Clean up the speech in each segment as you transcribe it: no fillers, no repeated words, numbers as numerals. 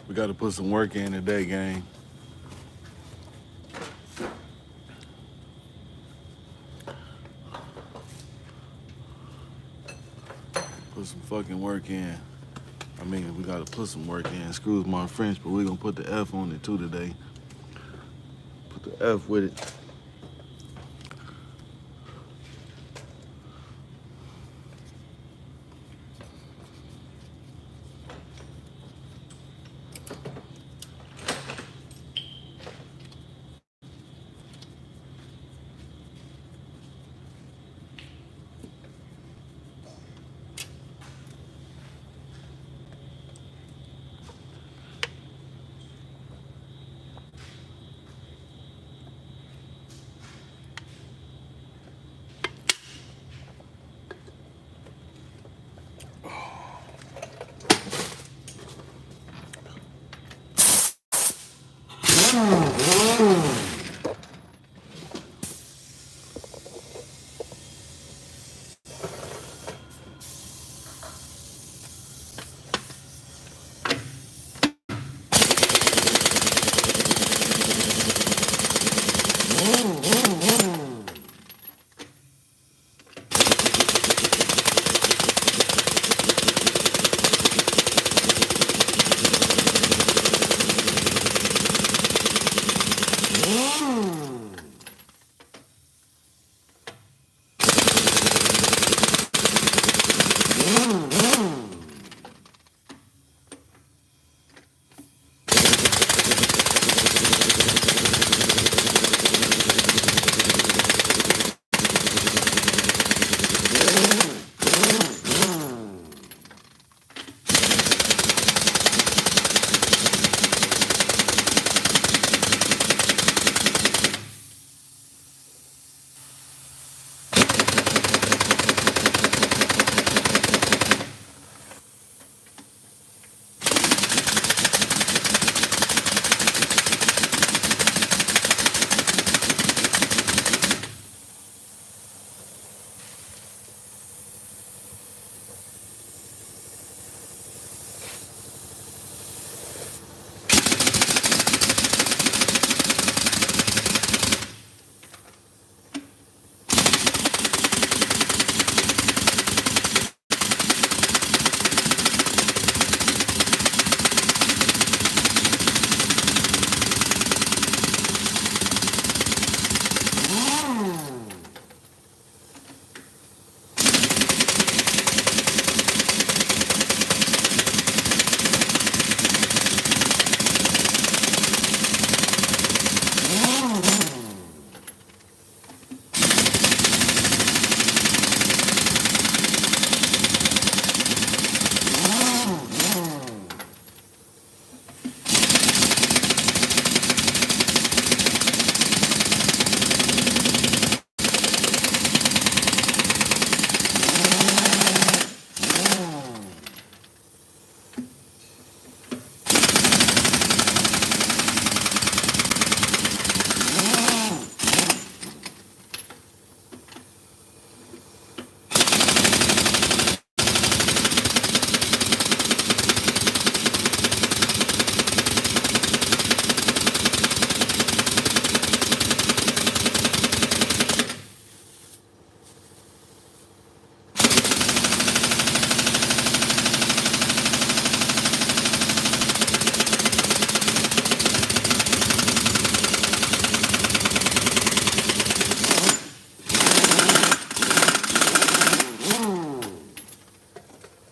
We got to put some work in today, gang. Put some fucking work in. I mean, we got to put some work in. Excuse my French, but we're going to put the F on it too today. Put the F with it.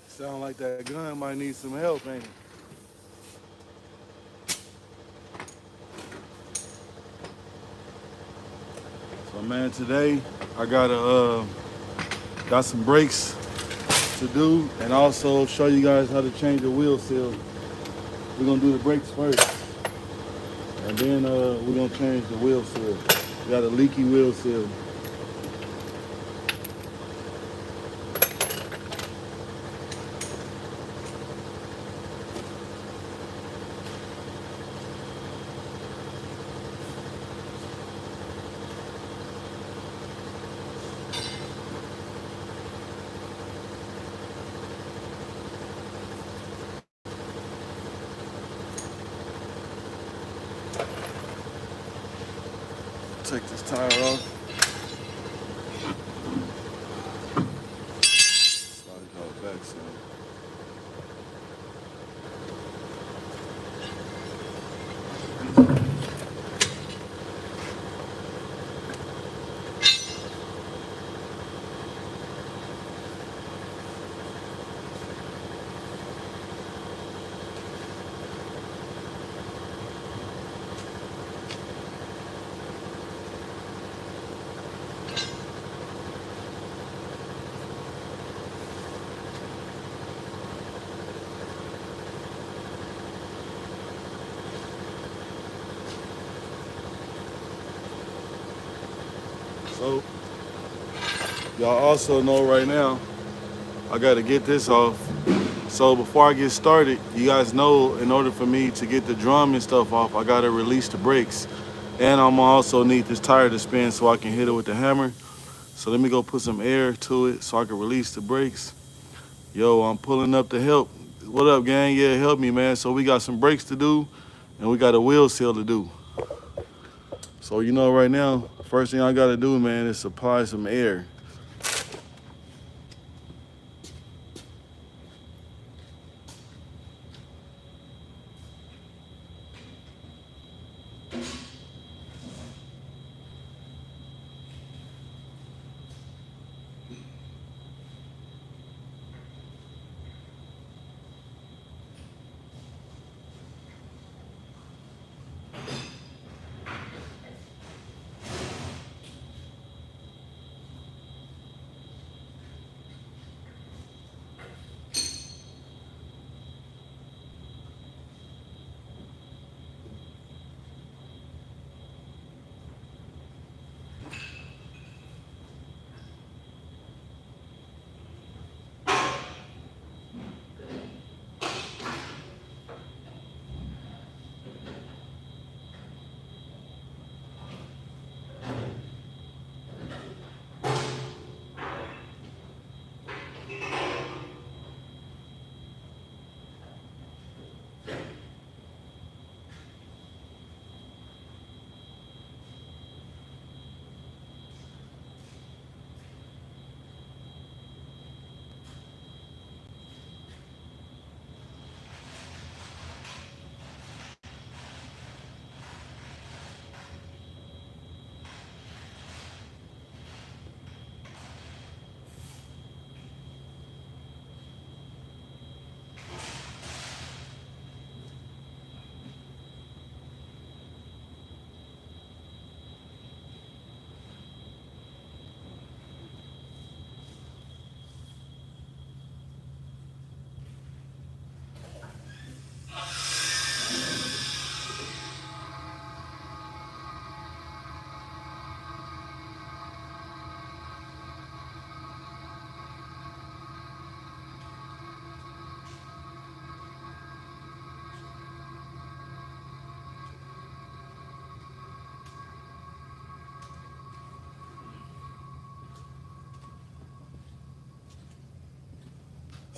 Sound like that gun might need some help, ain't it? So man, today I got some brakes to do and also show you guys how to change the wheel seal. We're gonna do the brakes first. And then we're gonna change the wheel seal. We got a leaky wheel seal. Take this tire off. Slide it out back some. So, y'all also know right now, I gotta get this off. So before I get started, you guys know in order for me to get the drum and stuff off, I gotta release the brakes. And I'm also need this tire to spin so I can hit it with the hammer. So let me go put some air to it so I can release the brakes. Yo, I'm pulling up to help. What up, gang? Yeah, help me, man. So we got some brakes to do and we got a wheel seal to do. So you know right now, first thing I gotta do, man, is supply some air.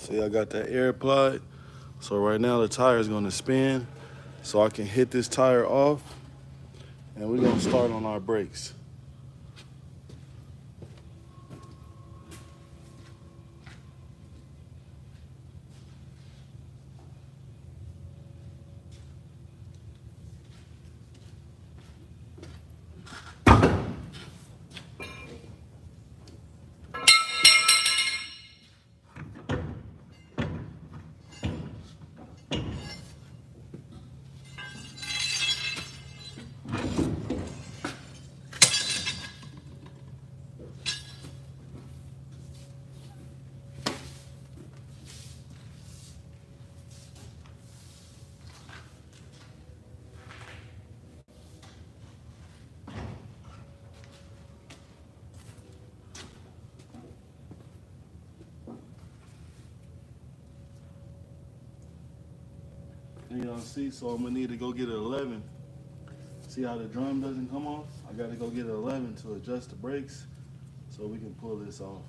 See, I got that air applied. So right now the tire is gonna spin so I can hit this tire off and we're gonna start on our brakes. And y'all see, so I'm gonna need to go get an 11. See how the drum doesn't come off? I gotta go get an 11 to adjust the brakes so we can pull this off.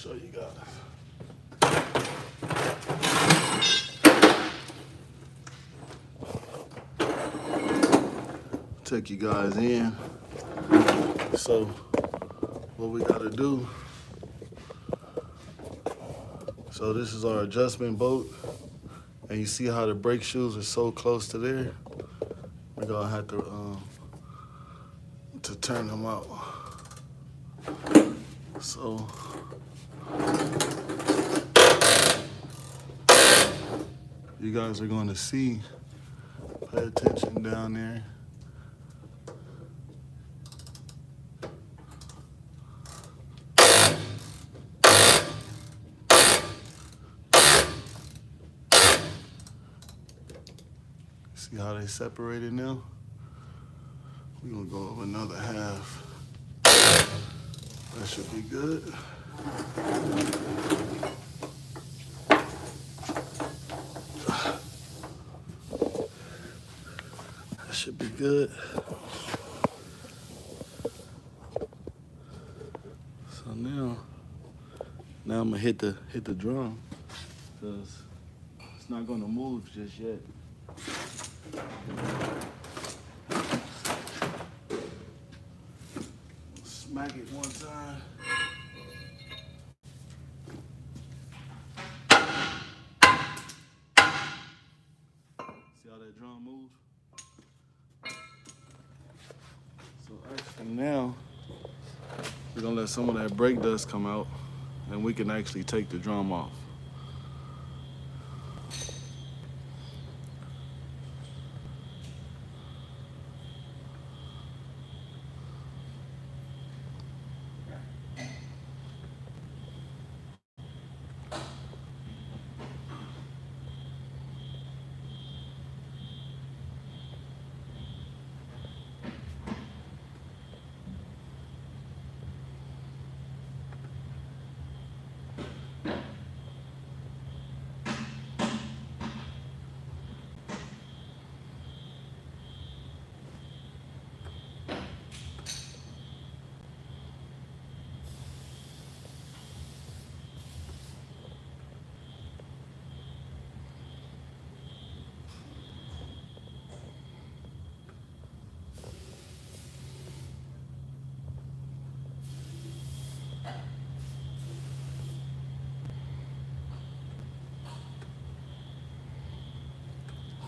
show you guys. Take you guys in. So what we gotta do, so this is our adjustment bolt, and you see how the brake shoes are so close to there? We're gonna have to turn them out. So you guys are gonna see, pay attention down there. See how they separated now? We're gonna go over another half. That should be good. That should be good. So now I'm gonna hit the drum, because it's not gonna move just yet. Smack it one time. See how that drum moves? So actually now, we're gonna let some of that brake dust come out, and we can actually take the drum off.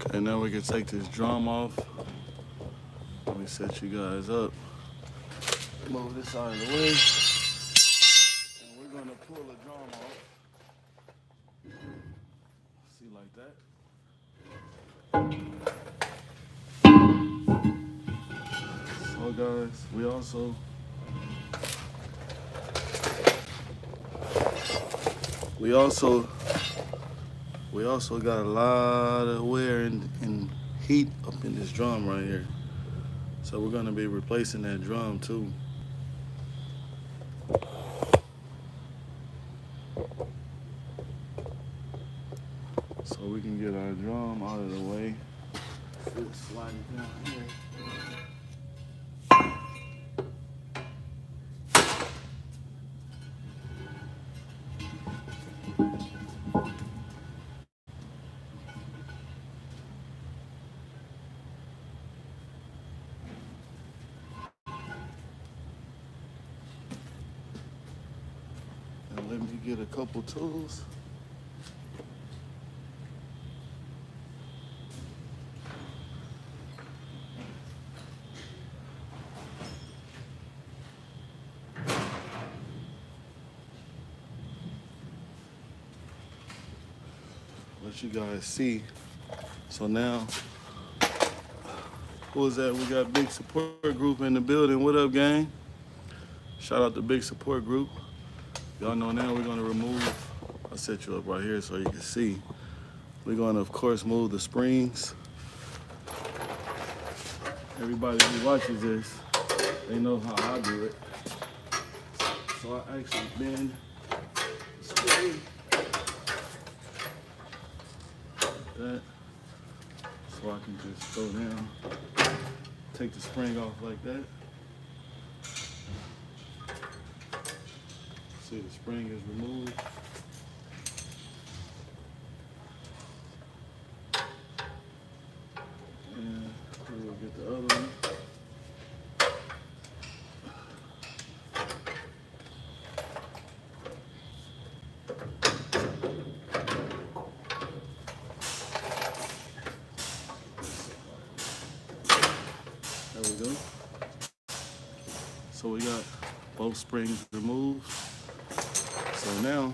Okay, now we can take this drum off. Let me set you guys up. Move this out of the way. And we're gonna pull the drum off. See, like that. So guys, we also got a lot of wear and heat up in this drum right here. So we're gonna be replacing that drum too. So we can get our drum out of the way. Let's slide it down here. And let me get a couple tools. Let you guys see. So now, who is that? We got Big Support Group in the building. What up, gang? Shout out to Big Support Group. Y'all know now we're gonna remove, I'll set you up right here so you can see. We're gonna, of course, move the springs. Everybody who watches this, they know how I do it. So I actually bend the spring like that, so I can just go down, take the spring off like that. See, the spring is removed. And we'll get the other one. There we go. So we got both springs removed. So now, we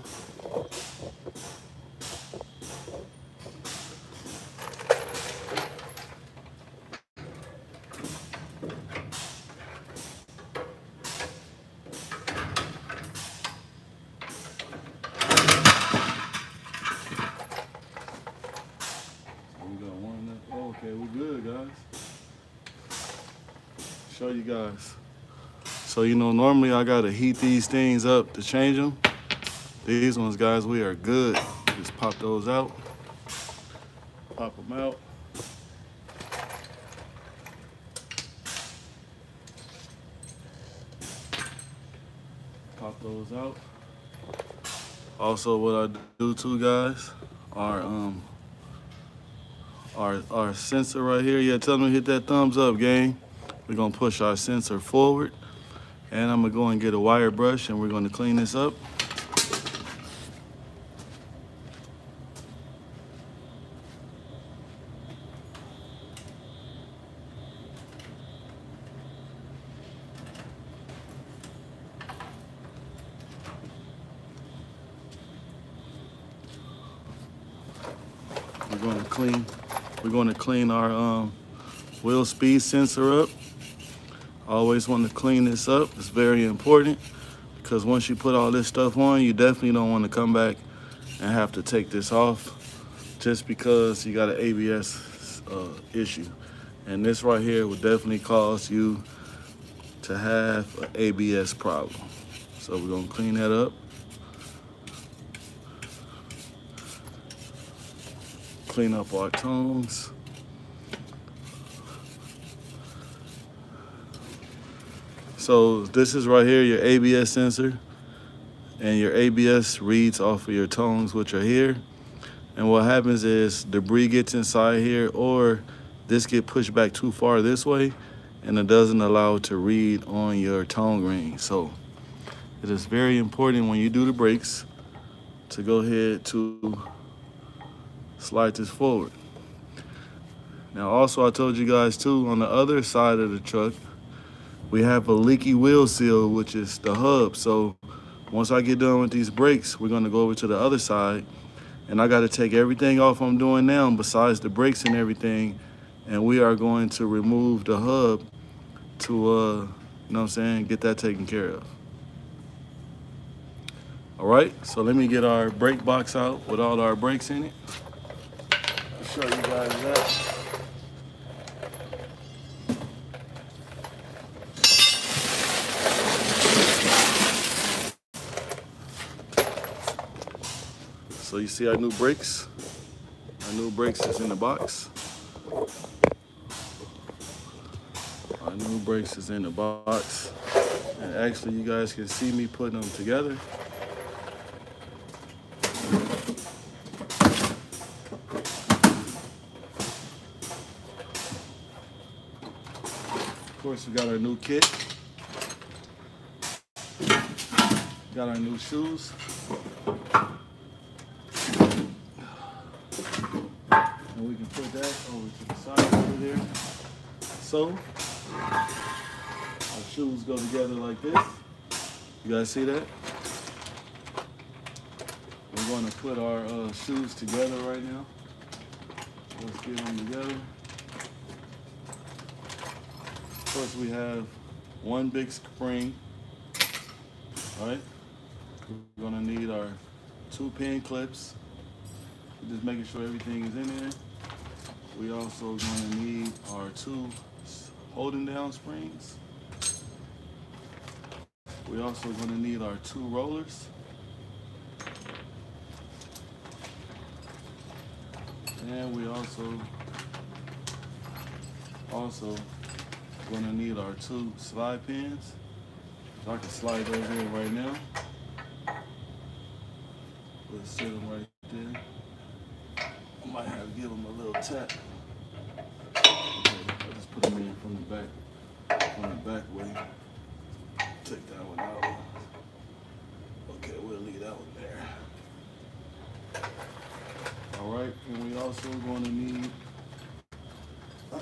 got one left. Oh, okay, we're good, guys. Show you guys. So, you know, normally I gotta heat these things up to change them. These ones, guys, we are good. Just pop those out. Pop them out. Pop those out. Also, what I do too, guys, our sensor right here. Yeah, tell them to hit that thumbs up, gang. We're gonna push our sensor forward, and I'm gonna go and get a wire brush, and we're gonna clean this up. We're going to clean our wheel speed sensor up. Always want to clean this up. It's very important because once you put all this stuff on, you definitely don't want to come back and have to take this off just because you got an ABS issue. And this right here would definitely cause you to have an ABS problem. So we're going to clean that up. Clean up our tongues. So this is right here, your ABS sensor, and your ABS reads off of your tongues, which are here. And what happens is debris gets inside here, or this get pushed back too far this way, and it doesn't allow it to read on your tongue ring. So it is very important when you do the brakes to go ahead to slide this forward. Now also I told you guys too, on the other side of the truck, we have a leaky wheel seal, which is the hub. So once I get done with these brakes, we're gonna go over to the other side, and I gotta take everything off I'm doing now besides the brakes and everything, and we are going to remove the hub to, you know what I'm saying, get that taken care of. All right, so let me get our brake box out with all our brakes in it. I'll show you guys that. So you see our new brakes? Our new brakes is in the box. Our new brakes is in the box. And actually you guys can see me putting them together. Of course, we got our new kit. Got our new shoes. And we can put that over to the side over there. So, our shoes go together like this. You guys see that? We're going to put our shoes together right now. Let's get them together. Of course, we have one big spring. All right. We're gonna need our 2 pin clips. We're just making sure everything is in there. We also gonna need our 2 holding down springs. We also gonna need our 2 rollers. And we also gonna need our 2 slide pins. So I can slide those in right now. We'll sit them right there. I might have to give them a little tap. Okay, I'll just put them in from the back way. Take that one out. Okay, we'll leave that one there. All right, and we also going to need we're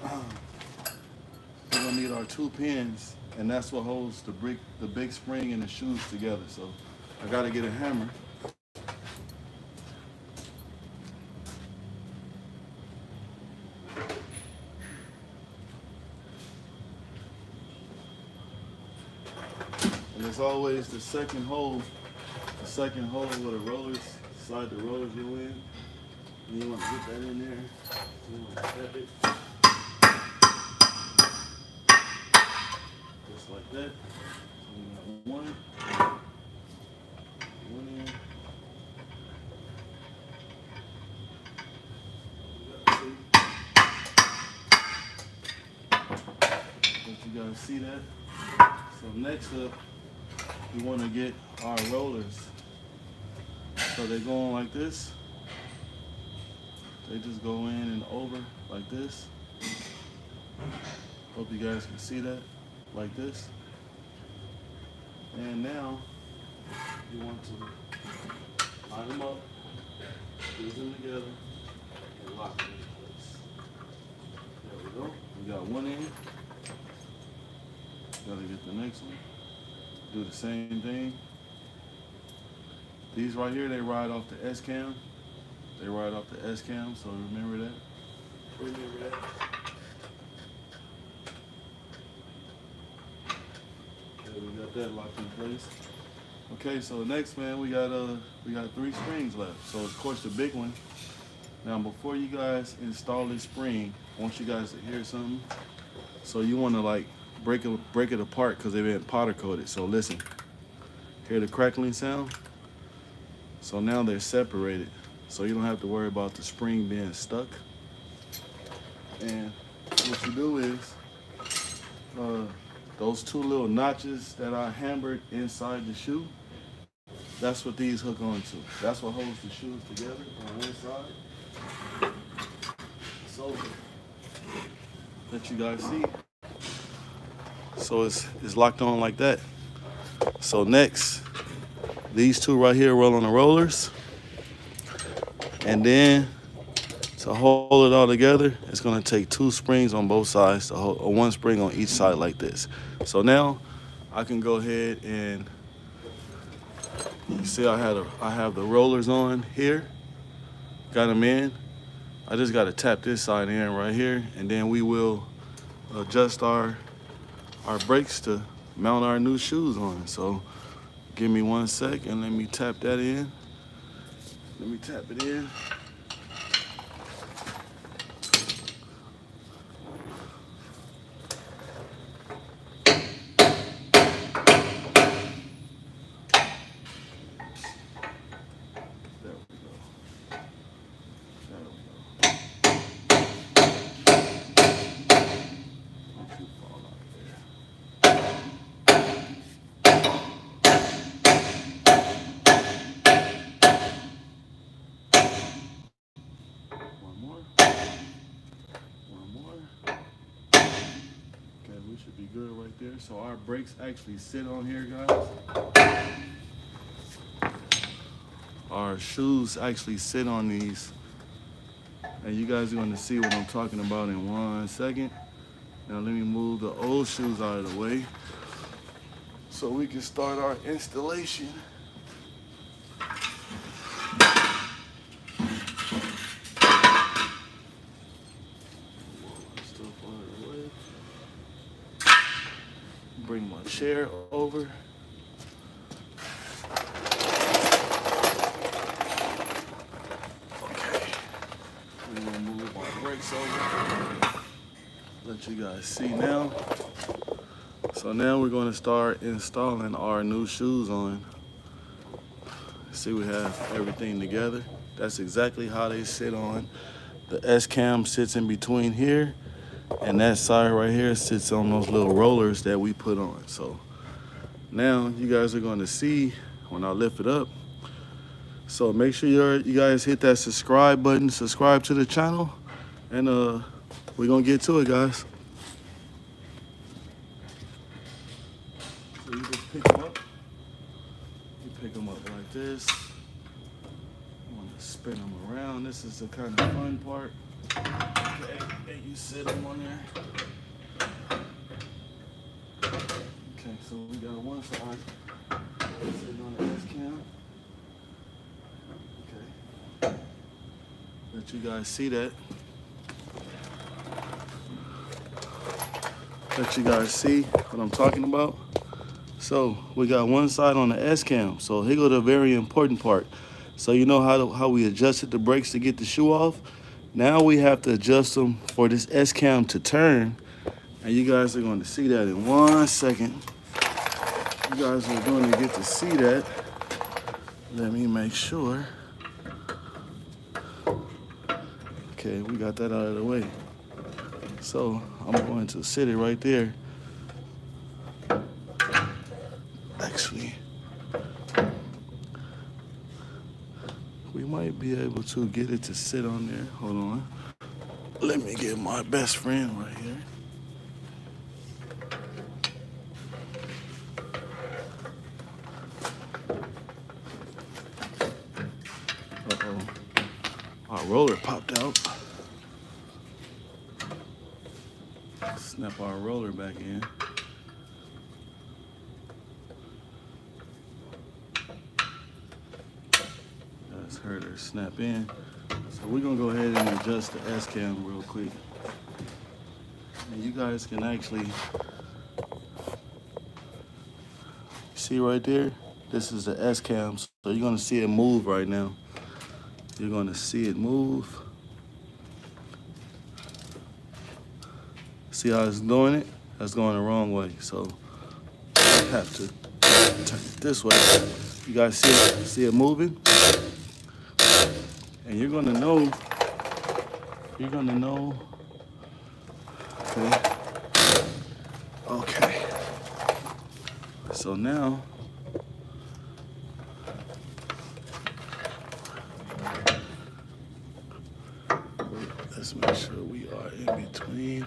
gonna need our 2 pins, and that's what holds the big spring and the shoes together. So I gotta get a hammer. And as always, the second hole where the rollers, slide the rollers go in. And you want to get that in there. You want to tap it. Just like that. So we got one in. We got 2. Let you guys see that. So next up, we want to get our rollers. So they go on like this. They just go in and over like this. Hope you guys can see that, like this. And now you want to line them up, fuse them together, and lock them in place. There we go. We got one in. Gotta get the next one. Do the same thing. These right here, they ride off the S-cam. They ride off the S-cam, so remember that. Remember that. Okay, we got that locked in place. Okay, so next, man, we got 3 springs left. So of course the big one. Now before you guys install this spring, I want you guys to hear something. So you want to like break it apart because they've been powder coated. So listen, hear the crackling sound? So now they're separated. So you don't have to worry about the spring being stuck. And what you do is, those 2 little notches that I hammered inside the shoe, that's what these hook onto. That's what holds the shoes together on one side. So, let you guys see. So it's locked on like that. So next, these 2 right here roll on the rollers. And then to hold it all together, it's gonna take 2 springs on both sides, to hold, or 1 spring on each side like this. So now I can go ahead and, you see I have the rollers on here, got them in. I just gotta tap this side in right here, and then we will adjust our brakes to mount our new shoes on. So give me 1 sec and let me tap that in. Let me tap it in. There we go. There we go. Don't you fall out there. One more. Okay, we should be good right there. So our brakes actually sit on here, guys. Our shoes actually sit on these. And you guys are going to see what I'm talking about in 1 second. Now let me move the old shoes out of the way so we can start our installation. Stuff out of the way. Bring my chair over. We're gonna move my brakes over. Let you guys see now. So now we're gonna start installing our new shoes on. See, we have everything together. That's exactly how they sit on. The S-cam sits in between here, and that side right here sits on those little rollers that we put on. So now you guys are gonna see when I lift it up. So make sure you guys hit that subscribe button, subscribe to the channel, and we're gonna get to it, guys. So you just pick them up. You pick them up like this. You want to spin them around. This is the kind of fun part. Okay, and you sit them on there. Okay, so we got one side sitting on the S cam. Okay, let you guys see that. Let you guys see what I'm talking about. So we got one side on the S cam. So here go the very important part. So you know how we adjusted the brakes to get the shoe off. Now we have to adjust them for this S cam to turn. And you guys are going to see that in 1 second. You guys are going to get to see that. Let me make sure. Okay, we got that out of the way. So I'm going to sit it right there. Actually, we might be able to get it to sit on there. Hold on. Let me get my best friend right here. Uh-oh. Our roller popped out. Snap our roller back in. That's heard her snap in. So we're gonna go ahead and adjust the S cam real quick. And you guys can actually see right there. This is the S cam. So you're gonna see it move right now. You're gonna see it move. See how it's doing it? That's going the wrong way. So I have to turn it this way. You guys see it moving? And you're gonna know, okay. So now, let's make sure we are in between.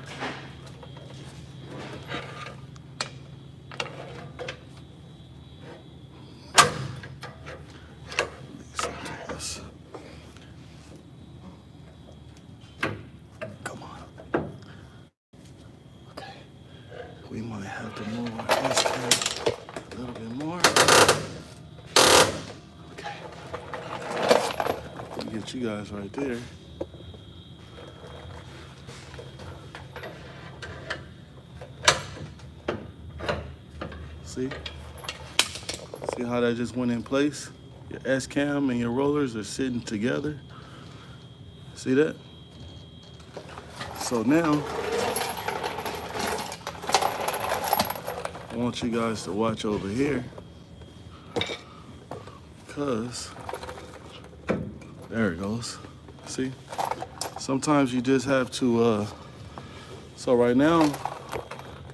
We might have to move our S cam a little bit more. Okay. Let me get you guys right there. See? See how that just went in place? Your S cam and your rollers are sitting together. See that? So now, I want you guys to watch over here, because there it goes. See? Sometimes you just have to, so right now,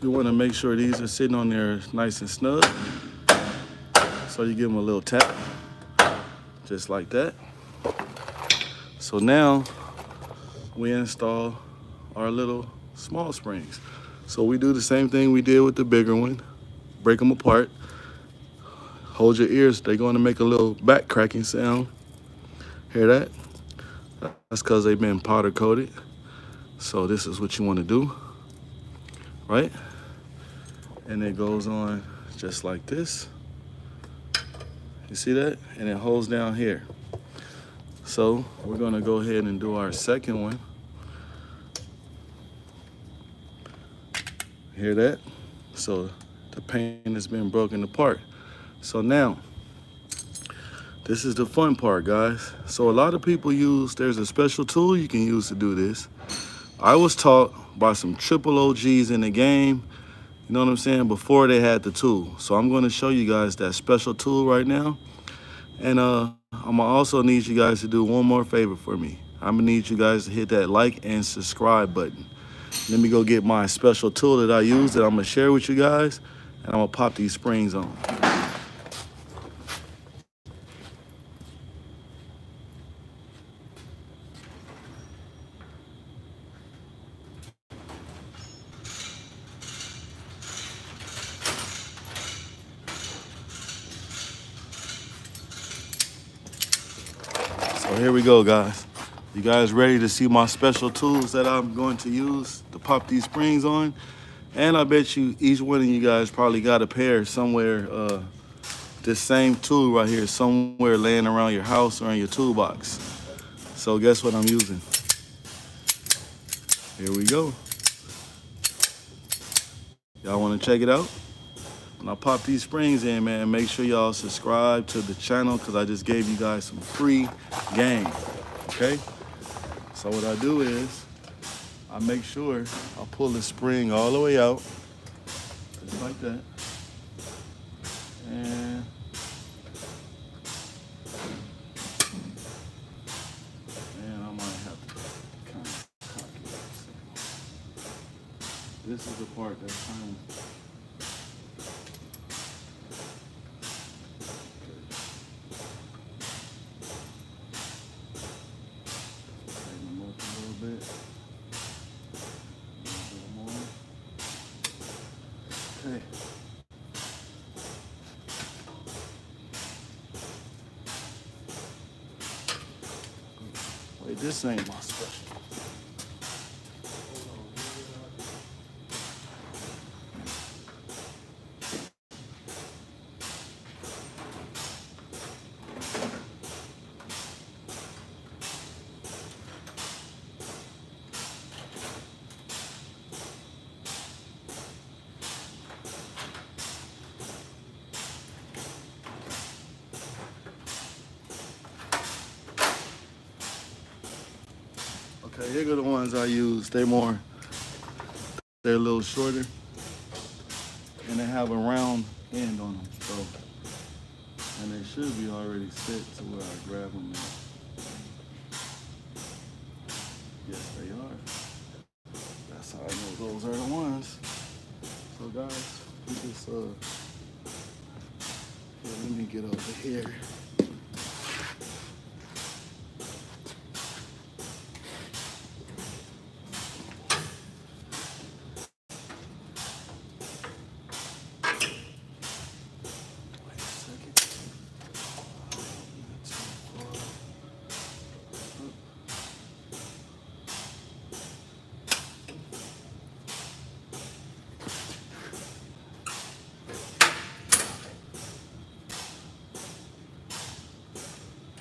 you want to make sure these are sitting on there nice and snug. So you give them a little tap, just like that. So now we install our little small springs. So we do the same thing we did with the bigger one. Break them apart. Hold your ears. They're going to make a little back cracking sound. Hear that? That's because they've been powder coated. So this is what you want to do, right? And it goes on just like this. You see that? And it holds down here. So we're going to go ahead and do our second one. Hear that? So the paint has been broken apart. So now, this is the fun part, guys. So a lot of people there's a special tool you can use to do this. I was taught by some triple OGs in the game, you know what I'm saying, before they had the tool. So I'm gonna show you guys that special tool right now. And I'm gonna also need you guys to do one more favor for me. I'm gonna need you guys to hit that like and subscribe button. Let me go get my special tool that I use that I'm gonna share with you guys, and I'm gonna pop these springs on. here we go, guys. You guys ready to see my special tools that I'm going to use to pop these springs on? And I bet you each one of you guys probably got a pair somewhere, this same tool right here, somewhere laying around your house or in your toolbox. So guess what I'm using? Here we go. Y'all wanna check it out? When I pop these springs in, man, make sure y'all subscribe to the channel because I just gave you guys some free game, okay? So what I do is, I make sure I pull the spring all the way out, just like that. And I might have to kind of cock it up. This is the part that's kind of okay. Wait, this ain't my special. Okay, here go the ones I use. They're a little shorter, and they have a round end on them. So, and they should be already set to where I grab them at. Yes, they are. That's how I know those are the ones. So guys, we just here, let me get over here.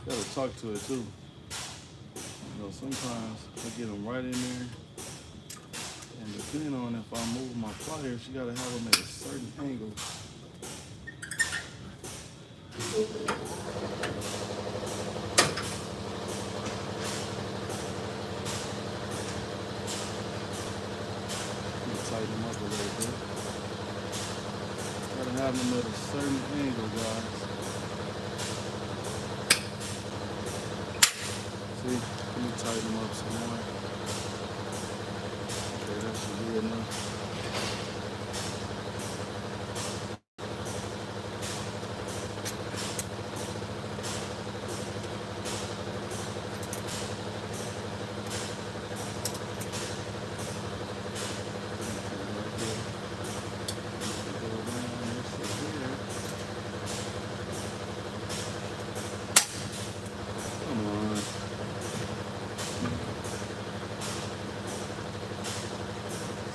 Gotta talk to it too. You know, sometimes I get them right in there, and depending on if I move my pliers, you gotta have them at a certain angle. Tighten them up a little bit. Gotta have them at a certain angle, guys. See, let me tighten them up some more. Okay, that should be enough.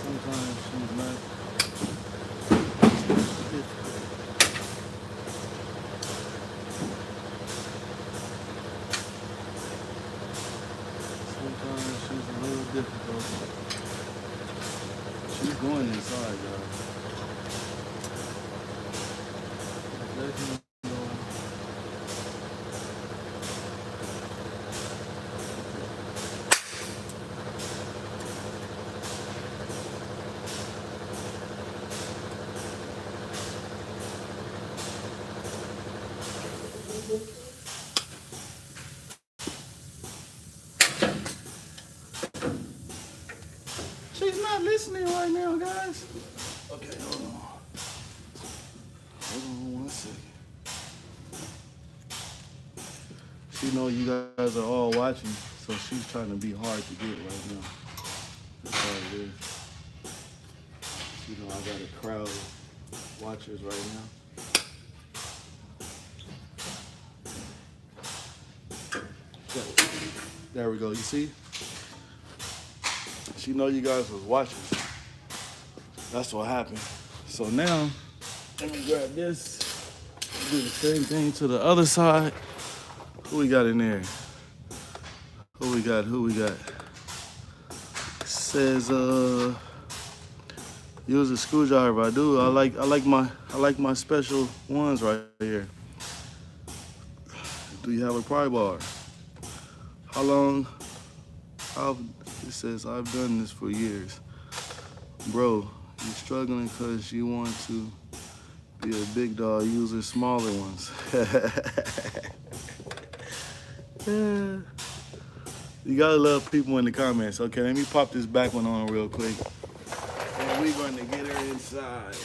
Sometimes she's not. Sometimes she's a little difficult. She's going inside, y'all. Let him go. She's not listening right now, guys. Okay, hold on. Hold on 1 second. She know you guys are all watching, so she's trying to be hard to get right now. That's all it is. You know I got a crowd of watchers right now. Okay. There we go. You see? She know you guys was watching. That's what happened. So now, let me grab this. Do the same thing to the other side. Who we got in there? Who we got? It says use a screwdriver. I do. I like my special ones right here. Do you have a pry bar? How long? It says I've done this for years. Bro, you're struggling because you want to be a big dog using smaller ones. Yeah. You gotta love people in the comments. Okay, let me pop this back one on real quick. And we're going to get her inside.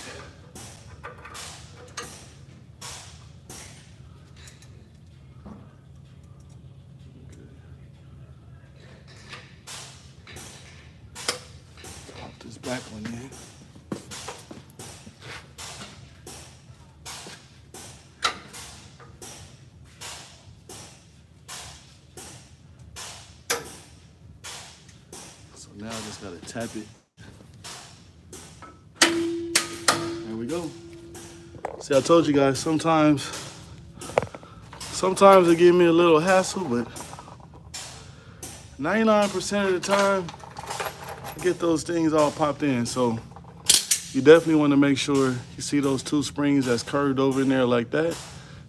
Pop this back one in. So now I just gotta tap it. There we go. See, I told you guys, sometimes it give me a little hassle, but 99% of the time, I get those things all popped in. So you definitely want to make sure you see those two springs that's curved over in there like that.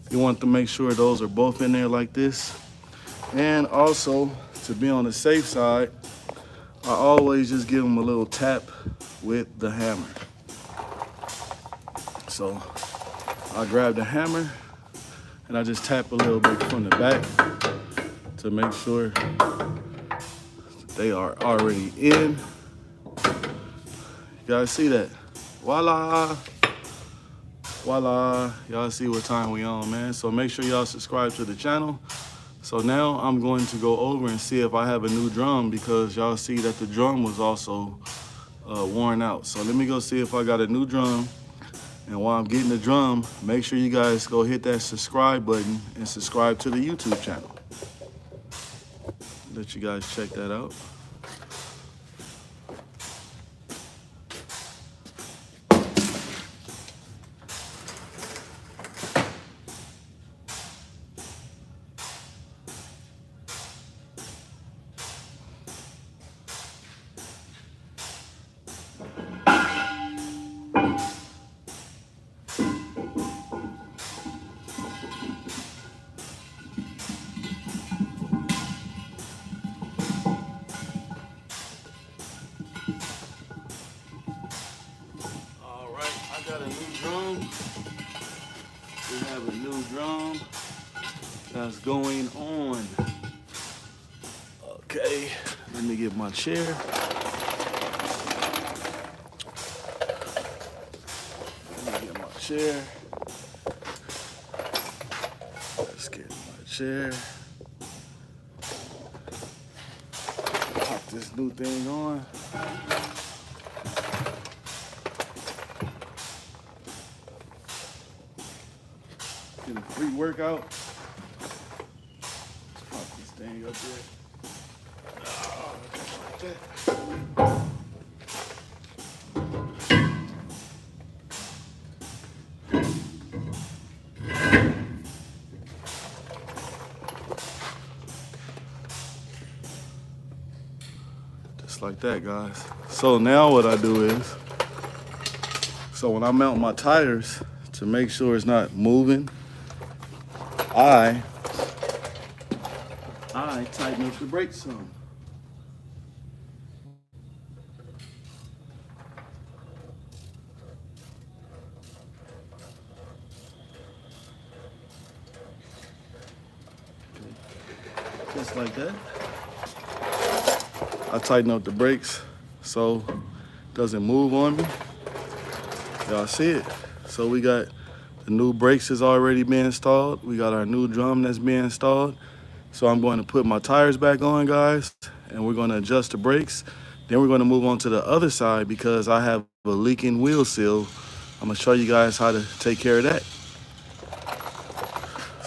You want to make sure those are both in there like this. And also, to be on the safe side, I always just give them a little tap with the hammer. So I grab the hammer and I just tap a little bit from the back to make sure they are already in. You guys see that? Voila. Voila. Y'all see what time we on, man. So make sure y'all subscribe to the channel. So now I'm going to go over and see if I have a new drum, because y'all see that the drum was also worn out. So let me go see if I got a new drum. And while I'm getting the drum, make sure you guys go hit that subscribe button and subscribe to the YouTube channel. Let you guys check that out. Got a new drum. We have a new drum that's going on. Okay, let me get my chair. Let me get my chair. Let's get my chair. Pop this new thing on. Get a free workout. Pop this thing up there. Just like that, guys. So now what I do is, so when I mount my tires, to make sure it's not moving, I tighten up the brakes some. Just like that. I tighten up the brakes so it doesn't move on me. Y'all see it? So we got the new brakes is already being installed. We got our new drum that's being installed. So I'm going to put my tires back on, guys, and we're going to adjust the brakes. Then we're going to move on to the other side because I have a leaking wheel seal. I'm going to show you guys how to take care of that.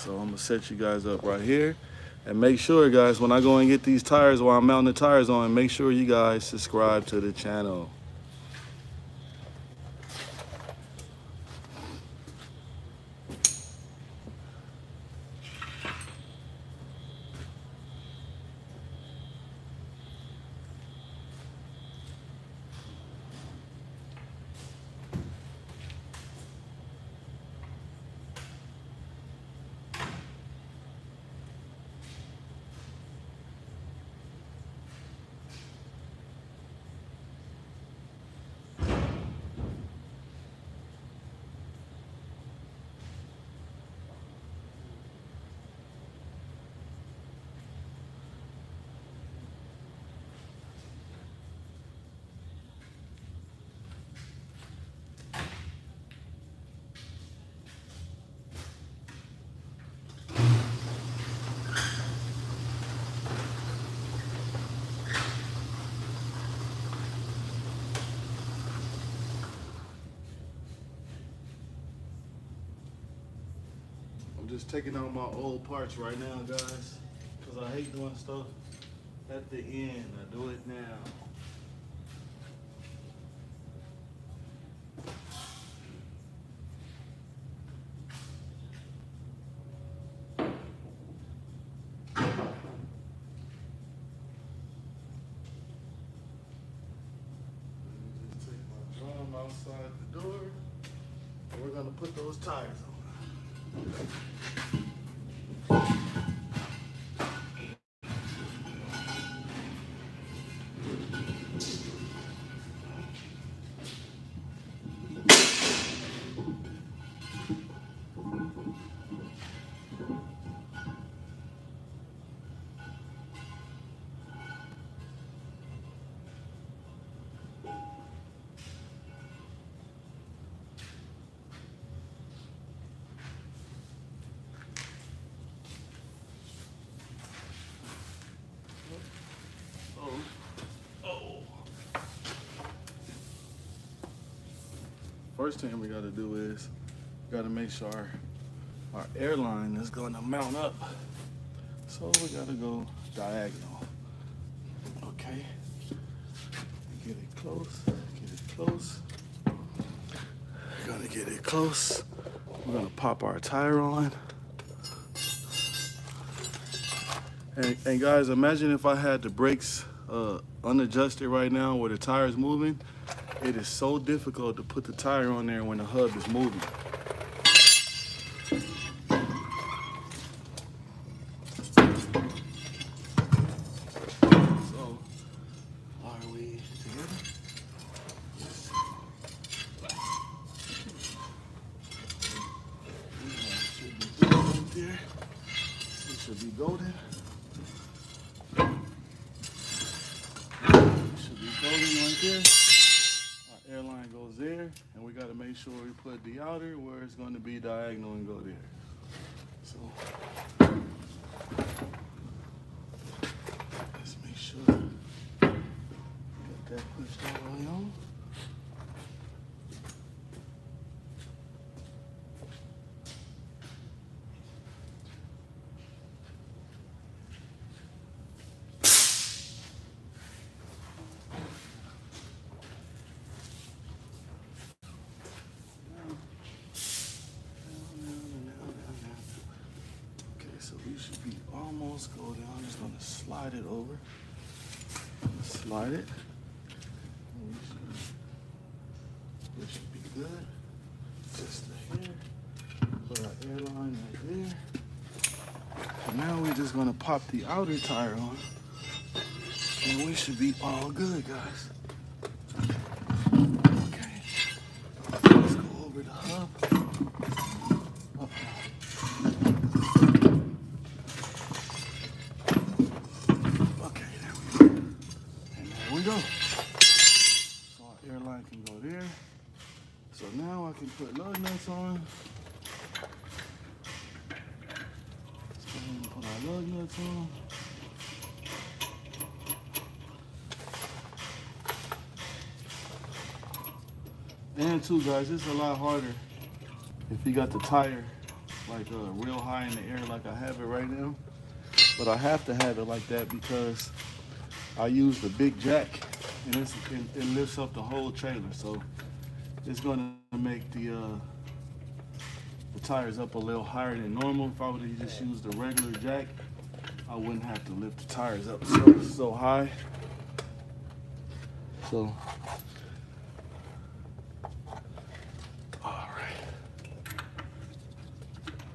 So I'm going to set you guys up right here. And make sure, guys, when I go and get these tires while I'm mounting the tires on, make sure you guys subscribe to the channel. I'm just taking out my old parts right now, guys, because I hate doing stuff at the end. I do it now. Just take my drum outside the door, and we're gonna put those tires on. First thing we gotta do is gotta make sure our airline is gonna mount up. So we gotta go diagonal. Okay. Get it close, get it close. We're gonna get it close. We're gonna pop our tire on. And guys, imagine if I had the brakes unadjusted right now where the tire is moving. It is so difficult to put the tire on there when the hub is moving. So, are we together? Yes. Should be good right there. It should be golden. It should be golden right there. Airline goes there, and we got to make sure we put the outer where it's going to be diagonal and go there. So let's make sure we got that pushed all the way on. Almost go down. I'm just going to slide it over. Slide it. It should be good. Just here. Put our airline right there. And now we're just going to pop the outer tire on. And we should be all good, guys. Okay. Let's go over the hub. Go. So our airline can go there. So now I can put lug nuts on. Let's go ahead and put our lug nuts on. And too, guys, it's a lot harder if you got the tire like real high in the air like I have it right now. but I have to have it like that because I use the big jack, and it lifts up the whole trailer. So it's gonna make the tires up a little higher than normal. If I would have just used the regular jack, I wouldn't have to lift the tires up so high. So, all right.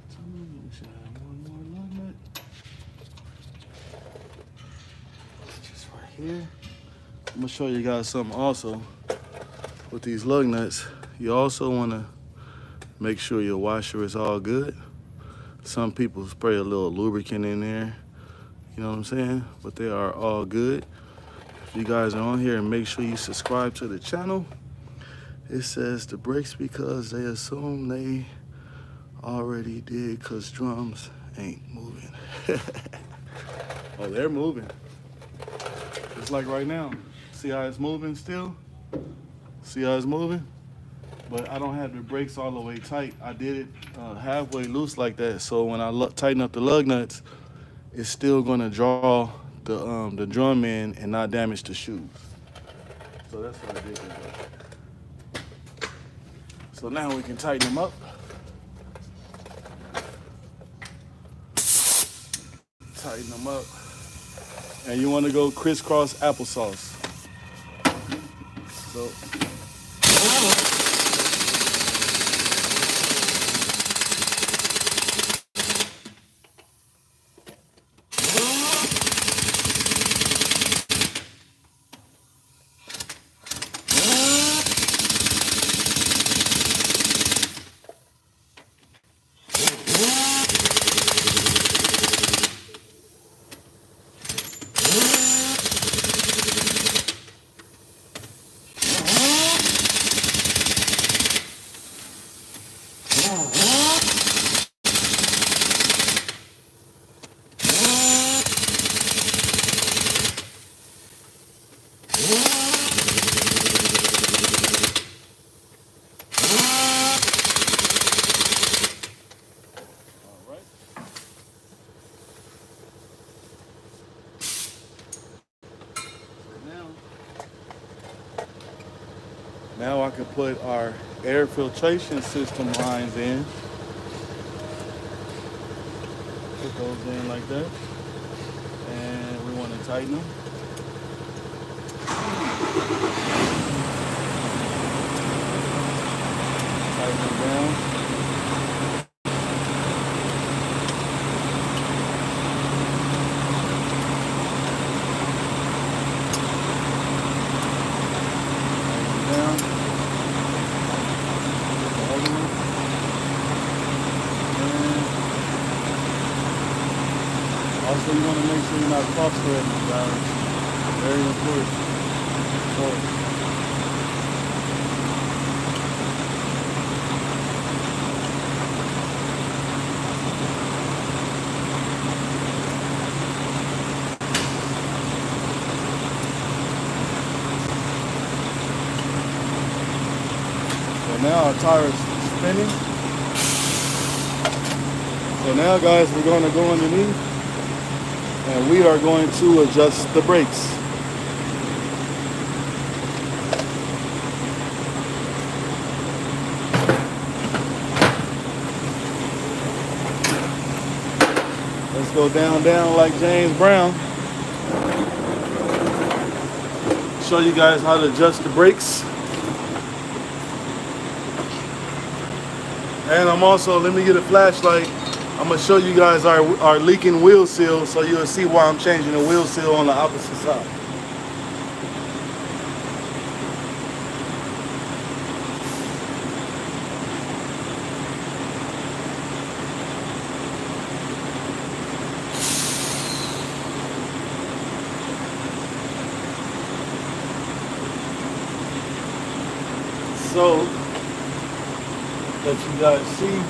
So we should have one more lug nut. Just right here. I'm gonna show you guys something also with these lug nuts. You also wanna make sure your washer is all good. Some people spray a little lubricant in there, you know what I'm saying? But they are all good. If you guys are on here, and make sure you subscribe to the channel. It says the brakes because they assume they already did because drums ain't moving. Oh, they're moving. Just like right now. See how it's moving still? See how it's moving? But I don't have the brakes all the way tight. I did it halfway loose like that. So when I tighten up the lug nuts, it's still gonna draw the drum in and not damage the shoes. So that's what I did with that. So now we can tighten them up. Tighten them up. And you wanna go crisscross applesauce. So. Now I can put our air filtration system lines in. Put those in like that. And we want to tighten them. Tighten them down. Also, you want to make sure you're not cross threading, guys. Very important. So now our tire is spinning. So now, guys, we're going to go underneath. And we are going to adjust the brakes. Let's go down like James Brown. Show you guys how to adjust the brakes. And I'm also, let me get a flashlight. I'm gonna show you guys our leaking wheel seal so you'll see why I'm changing the wheel seal on the opposite side. So, let you guys see.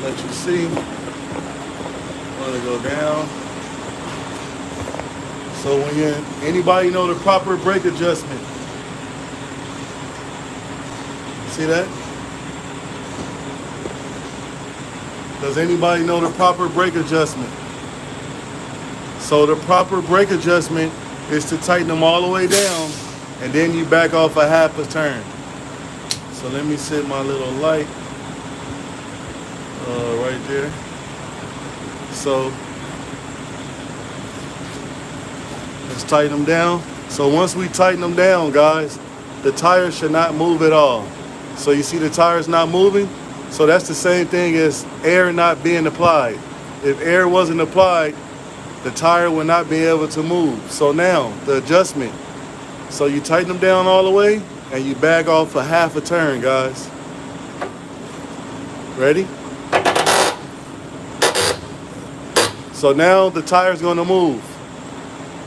Let you see. Want to go down. So when anybody know the proper brake adjustment? See that? Does anybody know the proper brake adjustment? So the proper brake adjustment is to tighten them all the way down, and then you back off a half a turn. So let me set my little light right there. So let's tighten them down. So once we tighten them down, guys, the tires should not move at all. So you see the tires not moving? So that's the same thing as air not being applied. If air wasn't applied, the tire would not be able to move. So now, the adjustment. So you tighten them down all the way, and you back off a half a turn, guys. Ready? So now the tire's gonna move.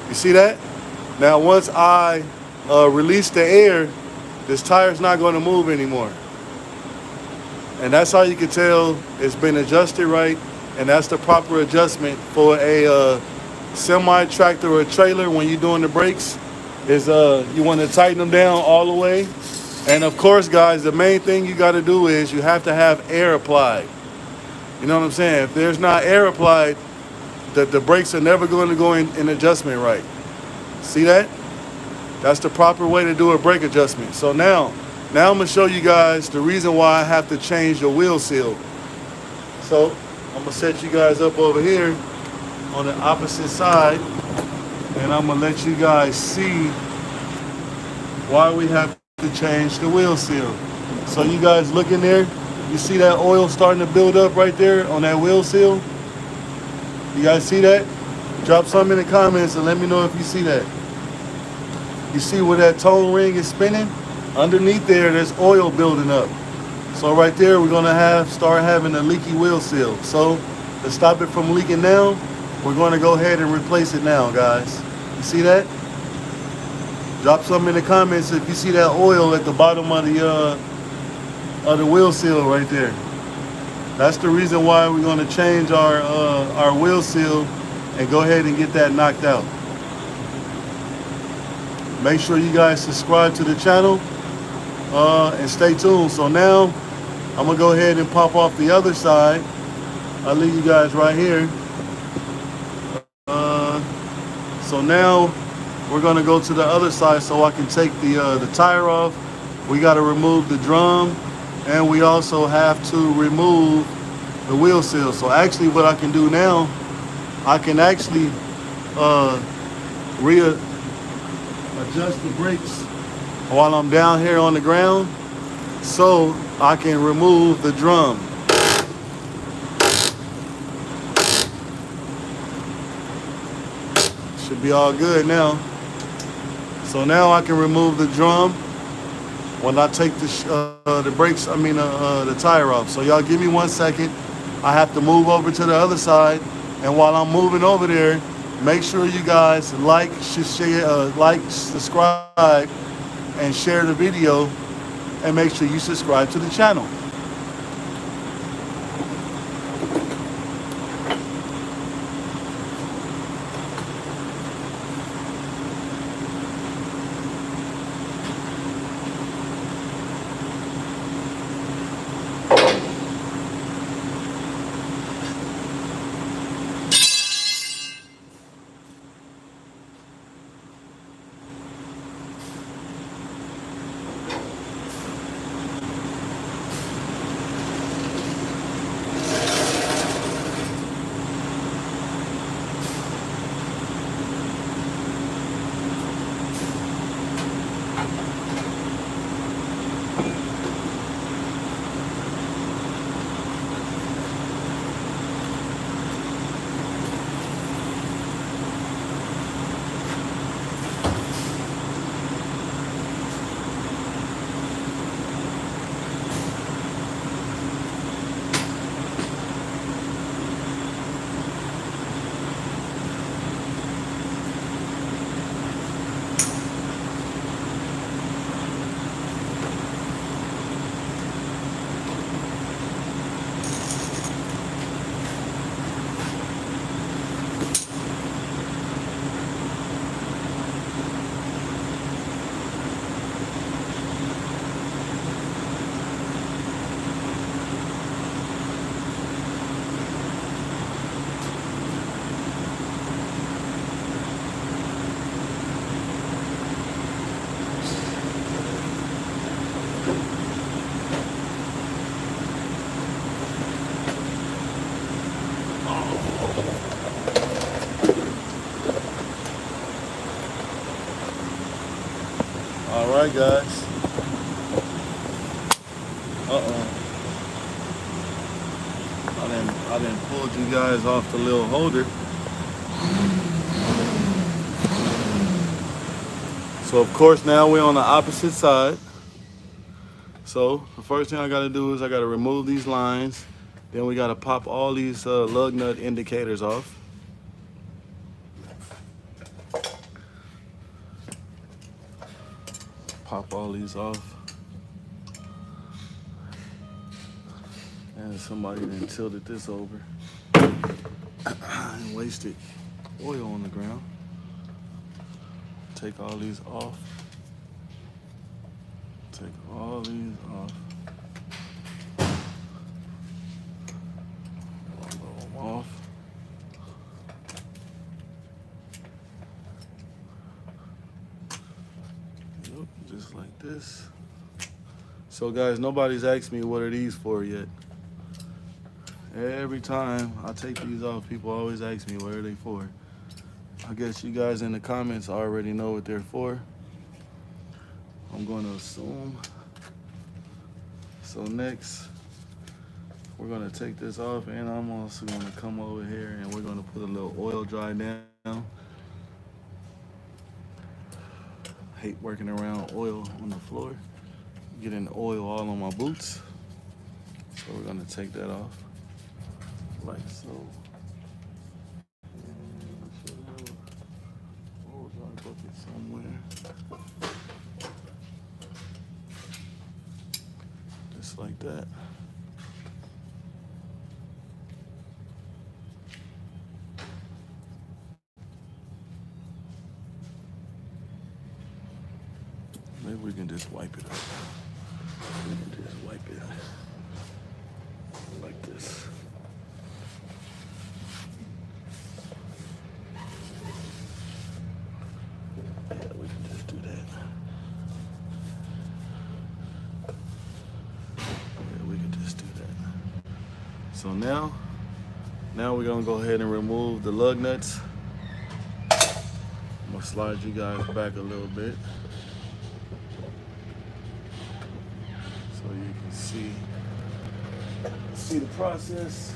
You see that? Now once I release the air, this tire's not gonna move anymore. And that's how you can tell it's been adjusted right, and that's the proper adjustment for a semi-tractor or a trailer when you're doing the brakes, is you want to tighten them down all the way. And of course, guys, the main thing you got to do is you have to have air applied. You know what I'm saying? If there's not air applied, the brakes are never going to go in adjustment right. See that? That's the proper way to do a brake adjustment. So now I'm going to show you guys the reason why I have to change the wheel seal. So I'm going to set you guys up over here on the opposite side, and I'm going to let you guys see why we have to change the wheel seal. So you guys look in there. You see that oil starting to build up right there on that wheel seal? You guys see that? Drop something in the comments and let me know if you see that. You see where that tone ring is spinning? Underneath there, there's oil building up. So right there, we're gonna start having a leaky wheel seal. So to stop it from leaking now, we're gonna go ahead and replace it now, guys. You see that? Drop something in the comments if you see that oil at the bottom of the wheel seal right there. That's the reason why we're gonna change our wheel seal and go ahead and get that knocked out. Make sure you guys subscribe to the channel and stay tuned. So now I'm gonna go ahead and pop off the other side. I'll leave you guys right here. So now we're gonna go to the other side so I can take the tire off. We gotta remove the drum, and we also have to remove the wheel seal. So actually what I can do now, I can actually adjust the brakes while I'm down here on the ground, so I can remove the drum. Should be all good now. So now I can remove the drum when I take the brakes, the tire off. So y'all give me 1 second. I have to move over to the other side, and while I'm moving over there, make sure you guys like, subscribe, and share the video, and make sure you subscribe to the channel. right, guys. I didn't pull you guys off the little holder. So of course now we're on the opposite side. So the first thing I gotta do is I gotta remove these lines. Then we gotta pop all these lug nut indicators off. Pop all these off. And somebody then tilted this over and wasted oil on the ground. Take all these off. Take all these off. Blow them off. Yep, just like this. So guys, nobody's asked me what are these for yet. Every time I take these off, people always ask me what are they for. I guess you guys in the comments already know what they're for. I'm going to assume. So next, we're going to take this off, and I'm also going to come over here and we're going to put a little oil dry down. Hate working around oil on the floor. Getting oil all on my boots. So we're going to take that off like so. Bucket somewhere. Just like that. Maybe we can just wipe it up. We can just wipe it like this. Yeah, we can just do that. Yeah, we can just do that. So now we're gonna go ahead and remove the lug nuts. I'm gonna slide you guys back a little bit so you can see the process.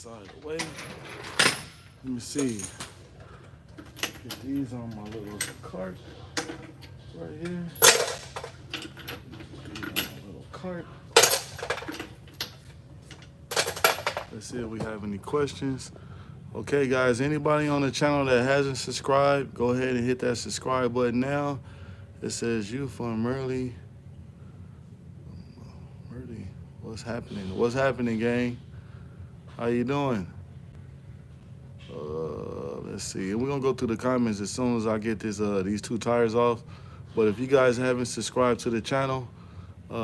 Out of the way. Let me see. Get these on my little cart right here. These on my little cart. Let's see if we have any questions. Okay, guys, anybody on the channel that hasn't subscribed, go ahead and hit that subscribe button now. It says you from Merle. What's happening? What's happening, gang? How you doing? Let's see. And we're gonna go through the comments as soon as I get these two tires off. But if you guys haven't subscribed to the channel,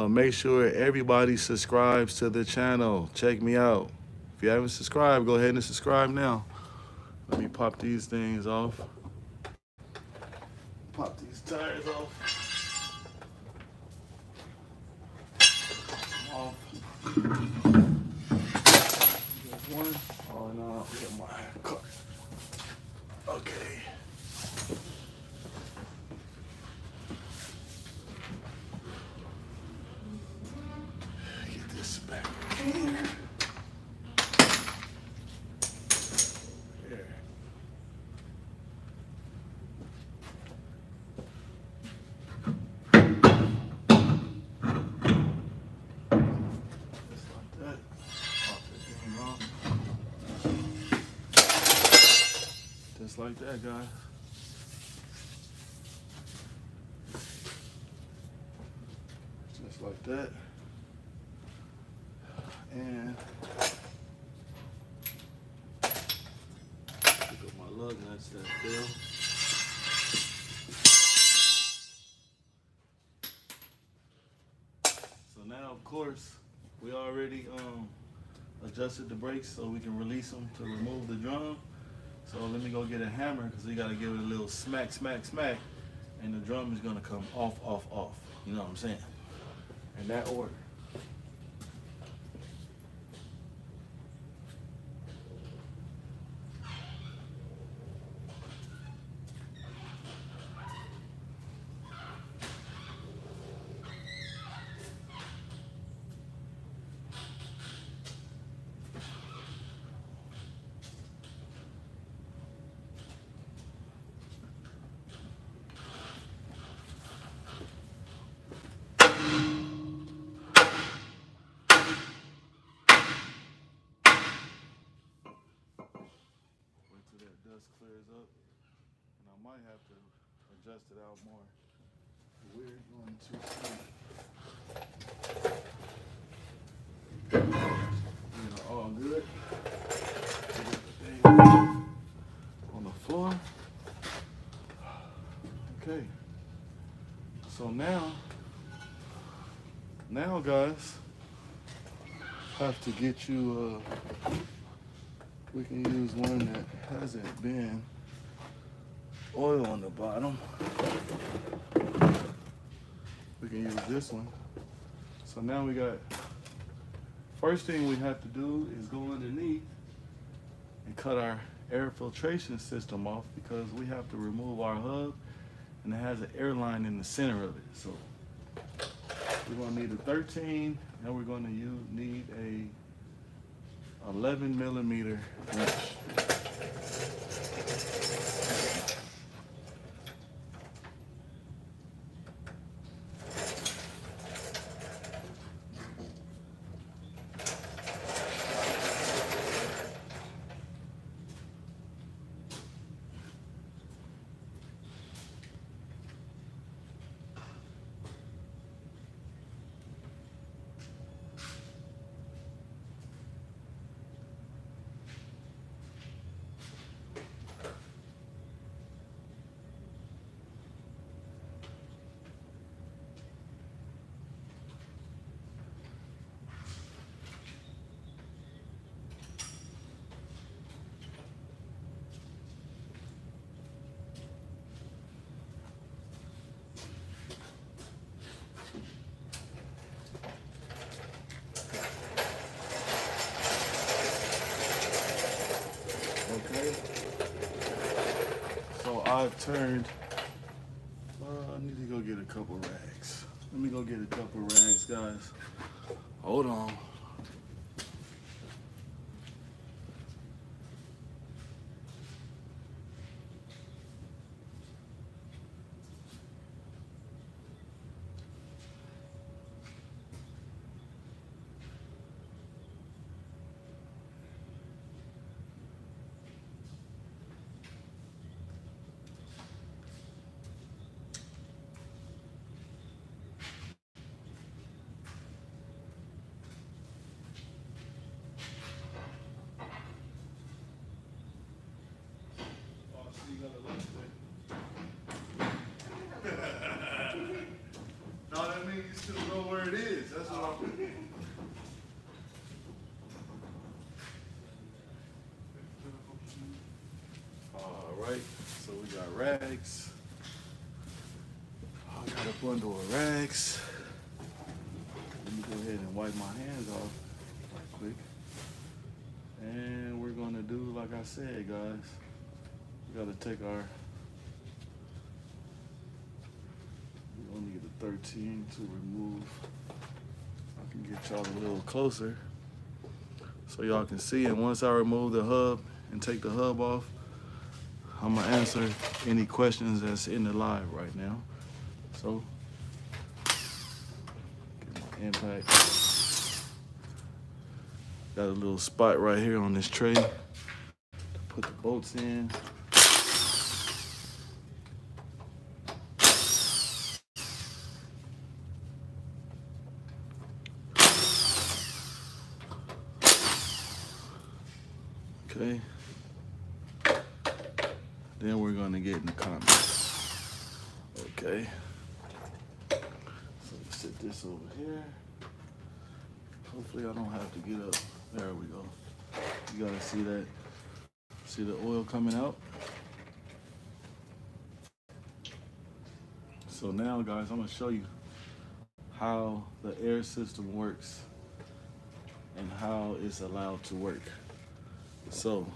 make sure everybody subscribes to the channel. Check me out. If you haven't subscribed, go ahead and subscribe now. Let me pop these things off. Pop these tires off. One. Oh no, I forgot my cart. Okay. that, guys. Just like that. And pick up my lug nuts that fell. So now, of course, we already adjusted the brakes so we can release them to remove the drum. So let me go get a hammer because we got to give it a little smack, smack, smack, and the drum is going to come off, off, off. You know what I'm saying? In that order. Dust clears up, and I might have to adjust it out more. We're going to all good. On the floor. Okay. So now guys, have to get you we can use one that hasn't been oil on the bottom. We can use this one. So now we got, first thing we have to do is go underneath and cut our air filtration system off because we have to remove our hub and it has an air line in the center of it. So we're gonna need a 13 and we're gonna need a 11 millimeter wrench. Okay, so I've turned, I need to go get a couple rags. Let me go get a couple rags, guys. Hold on. No, that means you still know where it is. That's what I'm. All right, so we got rags. I got a bundle of rags. Let me go ahead and wipe my hands off right quick. And we're gonna do like I said, guys. We gotta take our. We're gonna need a 13 to remove. I can get y'all a little closer so y'all can see. And once I remove the hub and take the hub off, I'm gonna answer any questions that's in the live right now. So, get my impact. Got a little spot right here on this tray to put the bolts in. Okay. Then we're gonna get in the comments. Okay. So let's set this over here. Hopefully I don't have to get up. There we go. You gotta see that. See the oil coming out? So now guys, I'm gonna show you how the air system works and how it's allowed to work. So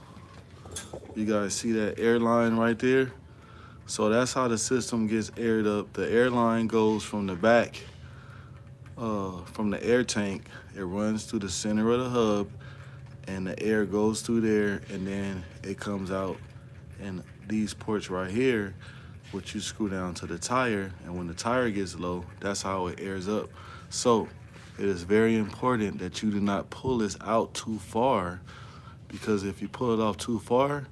you guys see that air line right there? So that's how the system gets aired up. The air line goes from the back, from the air tank. It runs through the center of the hub, and the air goes through there, and then it comes out in these ports right here, which you screw down to the tire. And when the tire gets low, that's how it airs up. So it is very important that you do not pull this out too far, because if you pull it off too far,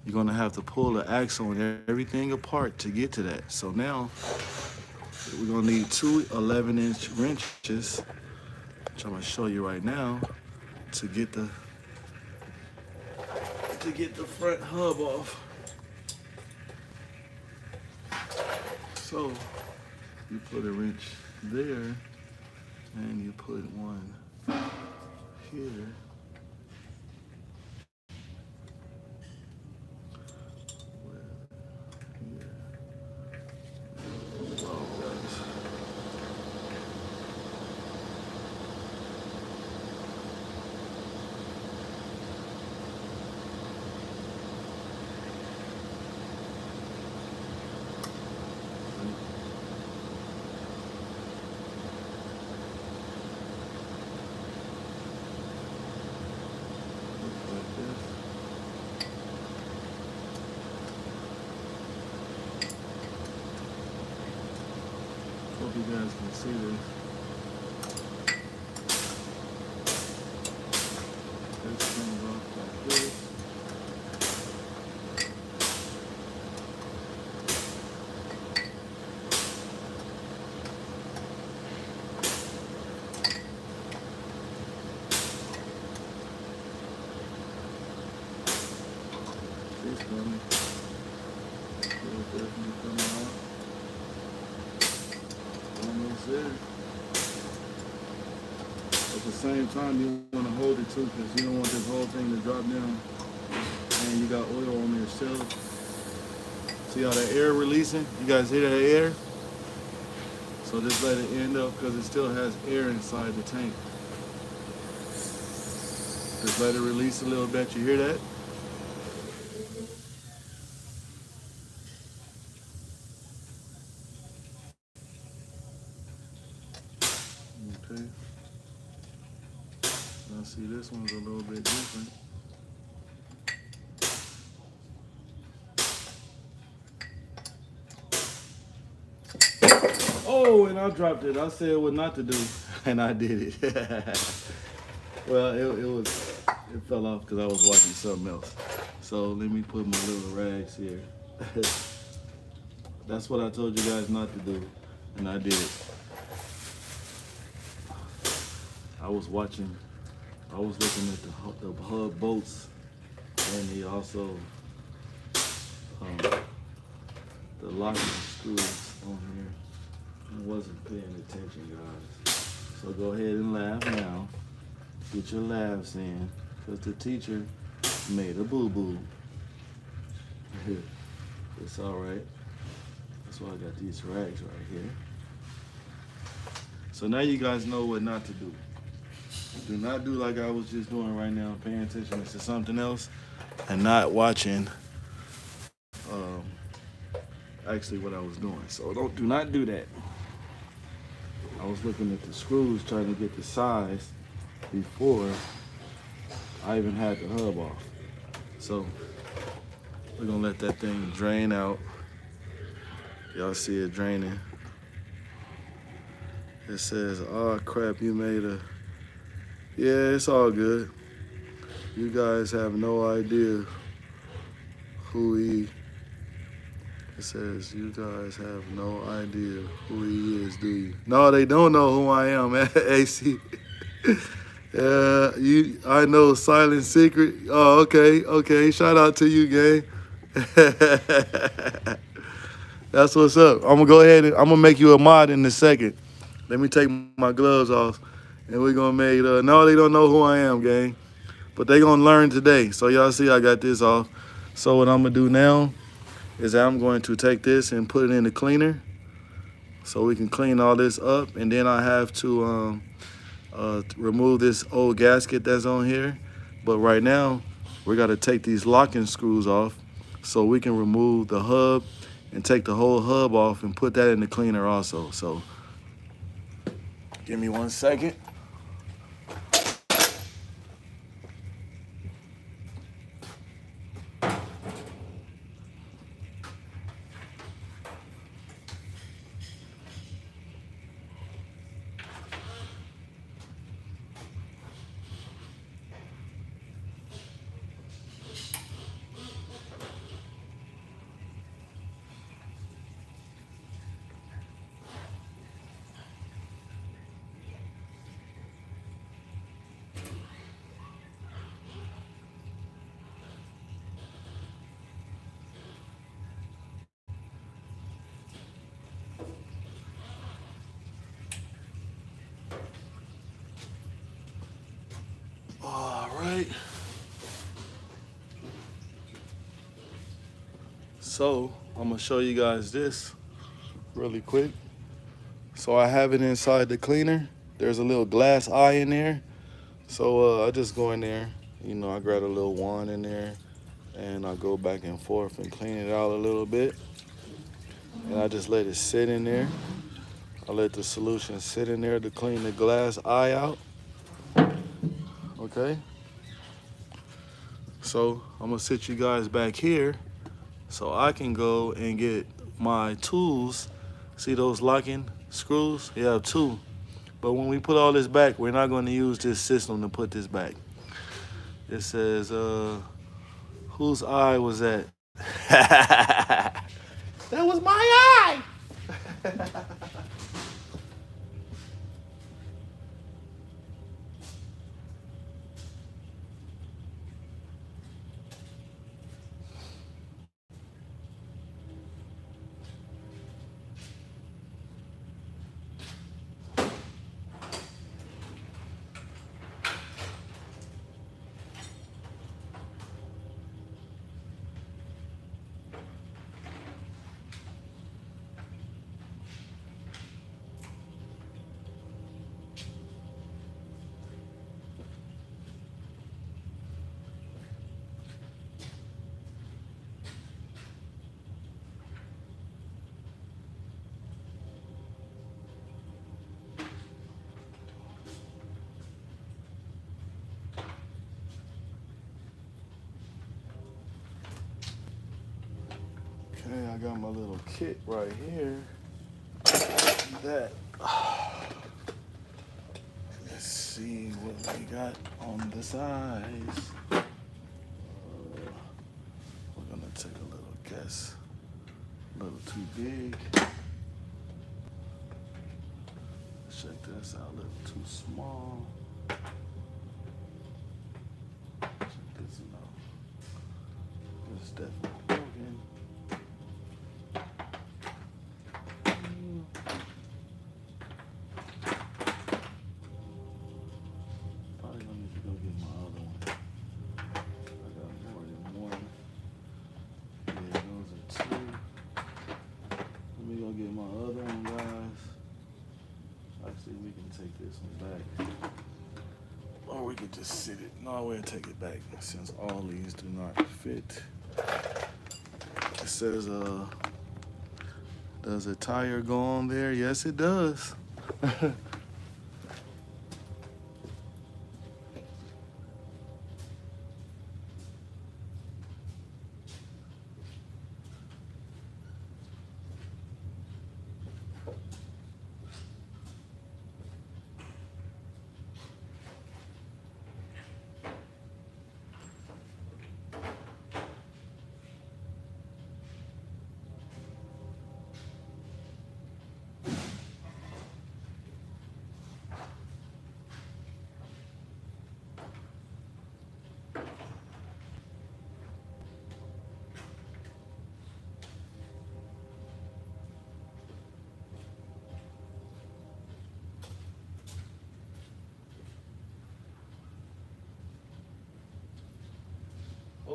you're gonna have to pull the axle and everything apart to get to that. So now we're gonna need two 11-inch wrenches, which I'm gonna show you right now, to get the front hub off. So you put a wrench there, and you put one here. Hope you guys can see this. This comes off like this. This coming. It'll definitely come out. Almost there. At the same time, you want to hold it too, because you don't want this whole thing to drop down. And you got oil on there still. See how the air releasing? You guys hear that air? So just let it end up, because it still has air inside the tank. Just let it release a little bit. You hear that? Okay. Now see, this one's a little bit different. Oh, and I dropped it. I said what not to do, and I did it. Well, it fell off because I was watching something else. So let me put my little rags here. That's what I told you guys not to do, and I did it. I was looking at the hub bolts, and the also the locking screws on here. I wasn't paying attention, guys. So go ahead and laugh now. Get your laughs in, because the teacher made a boo-boo. It's all right. That's why I got these rags right here. So now you guys know what not to do. Do not do like I was just doing right now, paying attention to something else and not watching actually what I was doing. So do not do that. I was looking at the screws, trying to get the size before I even had the hub off. So we're gonna let that thing drain out. Y'all see it draining. It says, oh crap, you made a, yeah, it's all good. You guys have no idea who he, it says, you guys have no idea who he is, do you? No, they don't know who I am, AC. I know silent secret. Oh, okay, okay. Shout out to you, gang. That's what's up. I'm gonna go ahead and I'm gonna make you a mod in a second. Let me take my gloves off, and we're gonna make. No, they don't know who I am, gang, but they gonna learn today. So y'all see, I got this off. So what I'm gonna do now is I'm going to take this and put it in the cleaner, so we can clean all this up, and then I have to remove this old gasket that's on here. But right now, we got to take these locking screws off so we can remove the hub and take the whole hub off and put that in the cleaner also. So give me 1 second. All right. So I'm gonna show you guys this really quick. So I have it inside the cleaner. There's a little glass eye in there. So I just go in there, I grab a little wand in there and I go back and forth and clean it out a little bit. And I just let it sit in there. I let the solution sit in there to clean the glass eye out. Okay. So I'm gonna sit you guys back here so I can go and get my tools. See those locking screws? You have two. But when we put all this back, we're not gonna use this system to put this back. It says, whose eye was that? That was my eye! Okay, I got my little kit right here. That. Let's see what we got on the sides. We're gonna take a little guess. A little too big. Check this out, a little too small. Check this out. It's definitely broken. Probably gonna need to go get my other one. I got more than one. Yeah, those are two. Let me go get my other one, guys. Actually, we can take this one back. Or we could just sit it. No, we'll take it back since all these do not fit. It says, does a tire go on there? Yes, it does.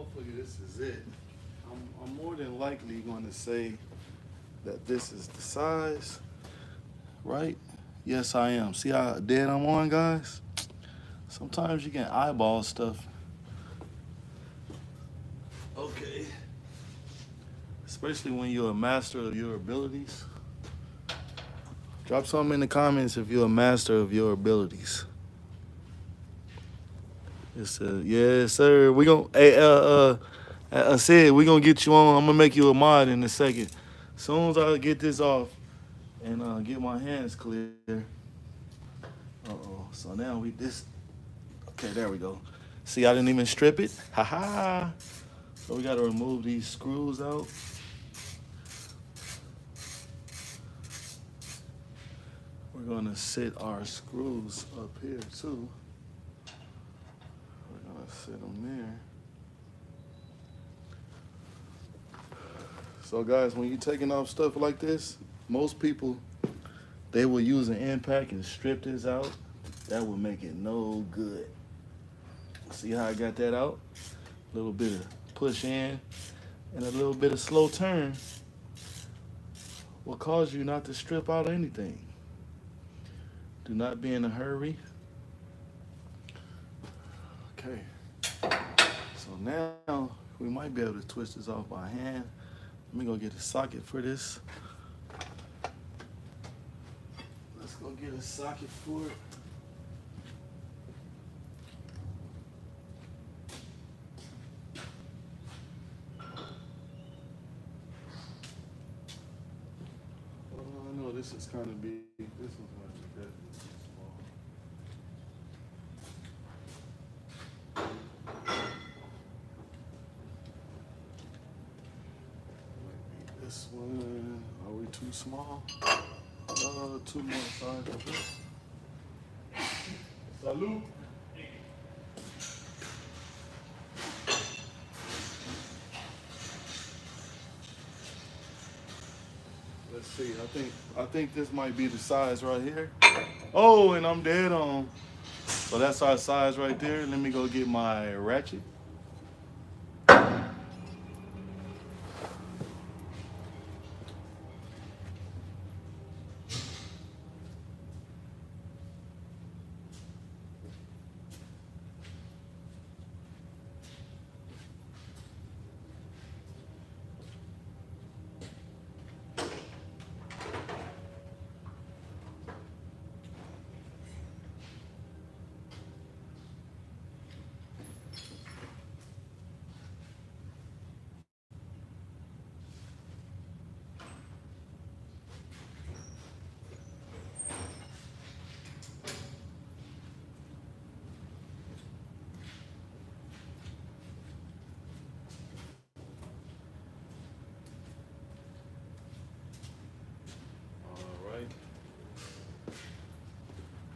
hopefully this is it. I'm more than likely going to say that this is the size, right? Yes, I am. See how dead I'm on, guys? Sometimes you can eyeball stuff. Okay. Especially when you're a master of your abilities. Drop something in the comments if you're a master of your abilities. Yes, sir. We gonna I said we gonna get you on. I'm gonna make you a mod in a second. As soon as I get this off and get my hands clear. Uh-oh. So now we this. Okay, there we go. See, I didn't even strip it. Ha ha. So we gotta remove these screws out. We're gonna sit our screws up here too. We're gonna sit them there. So guys, when you're taking off stuff like this, most people, they will use an impact and strip this out. That will make it no good. See how I got that out? A little bit of push in and a little bit of slow turn will cause you not to strip out anything. Do not be in a hurry. Okay. So now we might be able to twist this off by hand. Let me go get a socket for this. Let's go get a socket for it. I know this is kind of big. This one's going to be definitely small. Might be this one. Are we too small? Two more sides of this. Salute. Let's see. I think this might be the size right here. Oh, and I'm dead on. So that's our size right there. Let me go get my ratchet.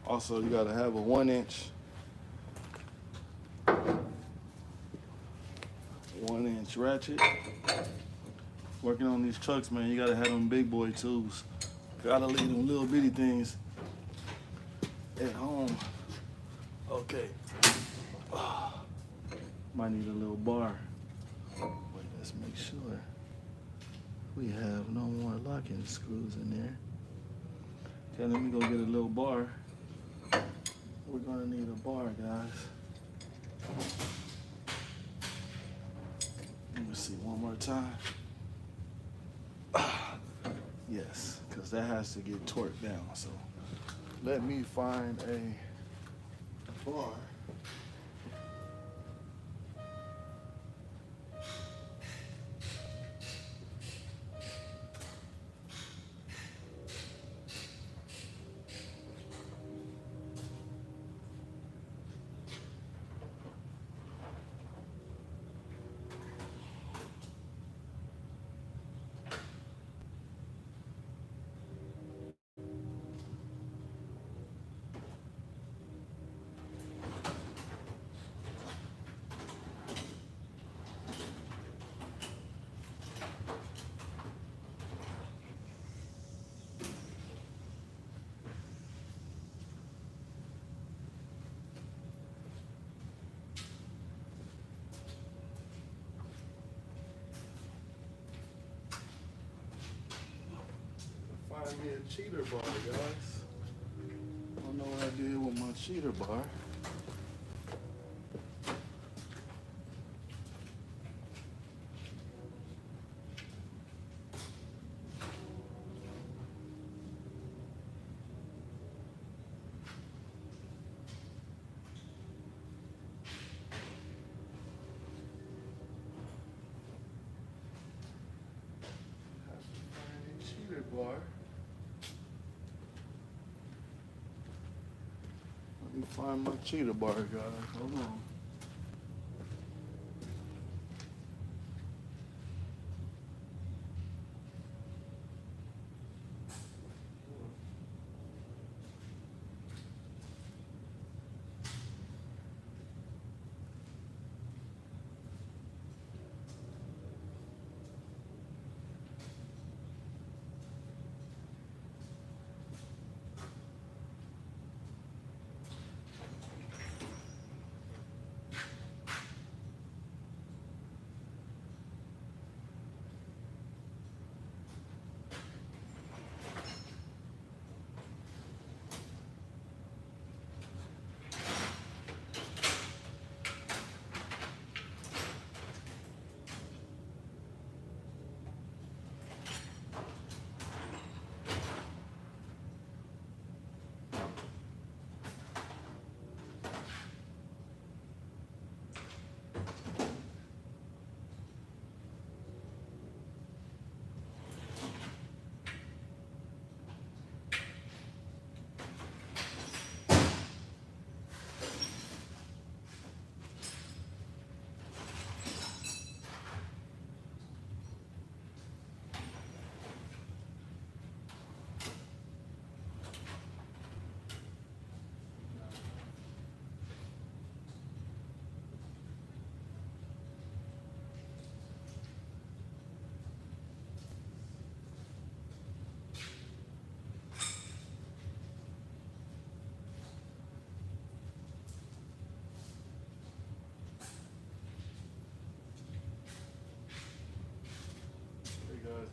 Also, you gotta have a 1-inch, 1-inch ratchet. Working on these trucks, man, you gotta have them big boy tools. Gotta leave them little bitty things at home. Okay. Might need a little bar. Wait, let's make sure we have no more locking screws in there. Okay, let me go get a little bar. We're gonna need a bar, guys. Let me see one more time. Yes, because that has to get torqued down. So let me find a bar. find me a cheater bar, guys. I don't know what I did with my cheater bar. Bar. Let me find my cheetah bar, guys. Hold on.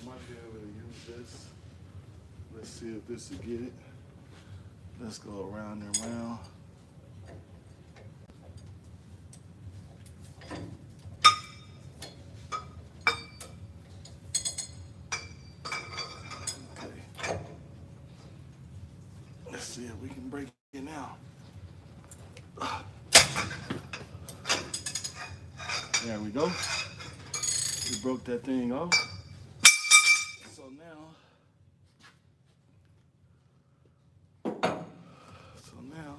Might be able to use this. Let's see if this will get it. Let's go around and around. Okay. Let's see if we can break it now. There we go. We broke that thing off. So now,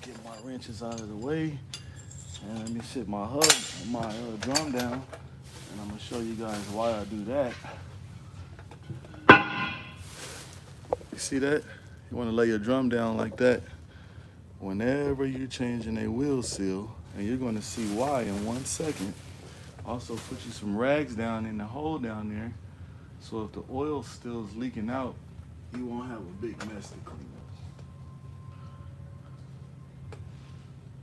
get my wrenches out of the way, and let me sit my drum down, and I'm gonna show you guys why I do that. You see that? You want to lay your drum down like that whenever you're changing a wheel seal, and you're going to see why in 1 second. Also put you some rags down in the hole down there, so if the oil still is leaking out, you won't have a big mess to clean up.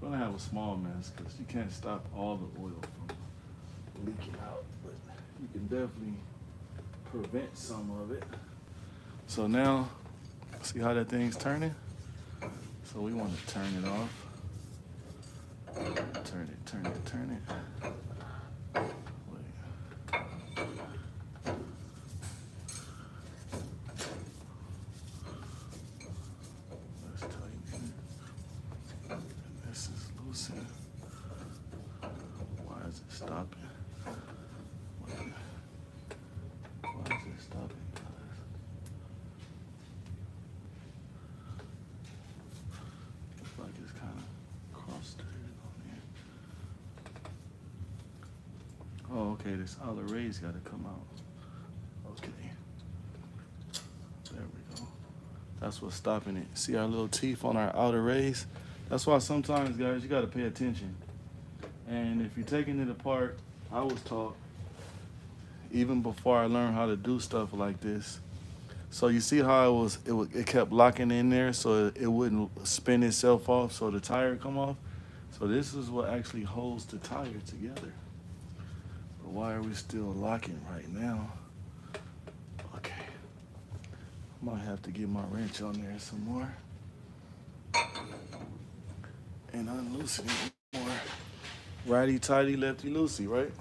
You're gonna have a small mess because you can't stop all the oil from leaking out, but you can definitely prevent some of it. So now, see how that thing's turning? So we want to turn it off. Turn it. Why is it stopping? Why is it stopping, guys? Looks like it's kind of cross-threaded on there. Oh, okay, this outer ray's got to come out. Okay. There we go. That's what's stopping it. See our little teeth on our outer rays? That's why sometimes, guys, you got to pay attention. And if you're taking it apart, I was taught, even before I learned how to do stuff like this. So you see how it kept locking in there so it wouldn't spin itself off so the tire come off? So this is what actually holds the tire together. But why are we still locking right now? Okay. Might have to get my wrench on there some more and unloosen it more. Righty tighty, lefty loosey, right?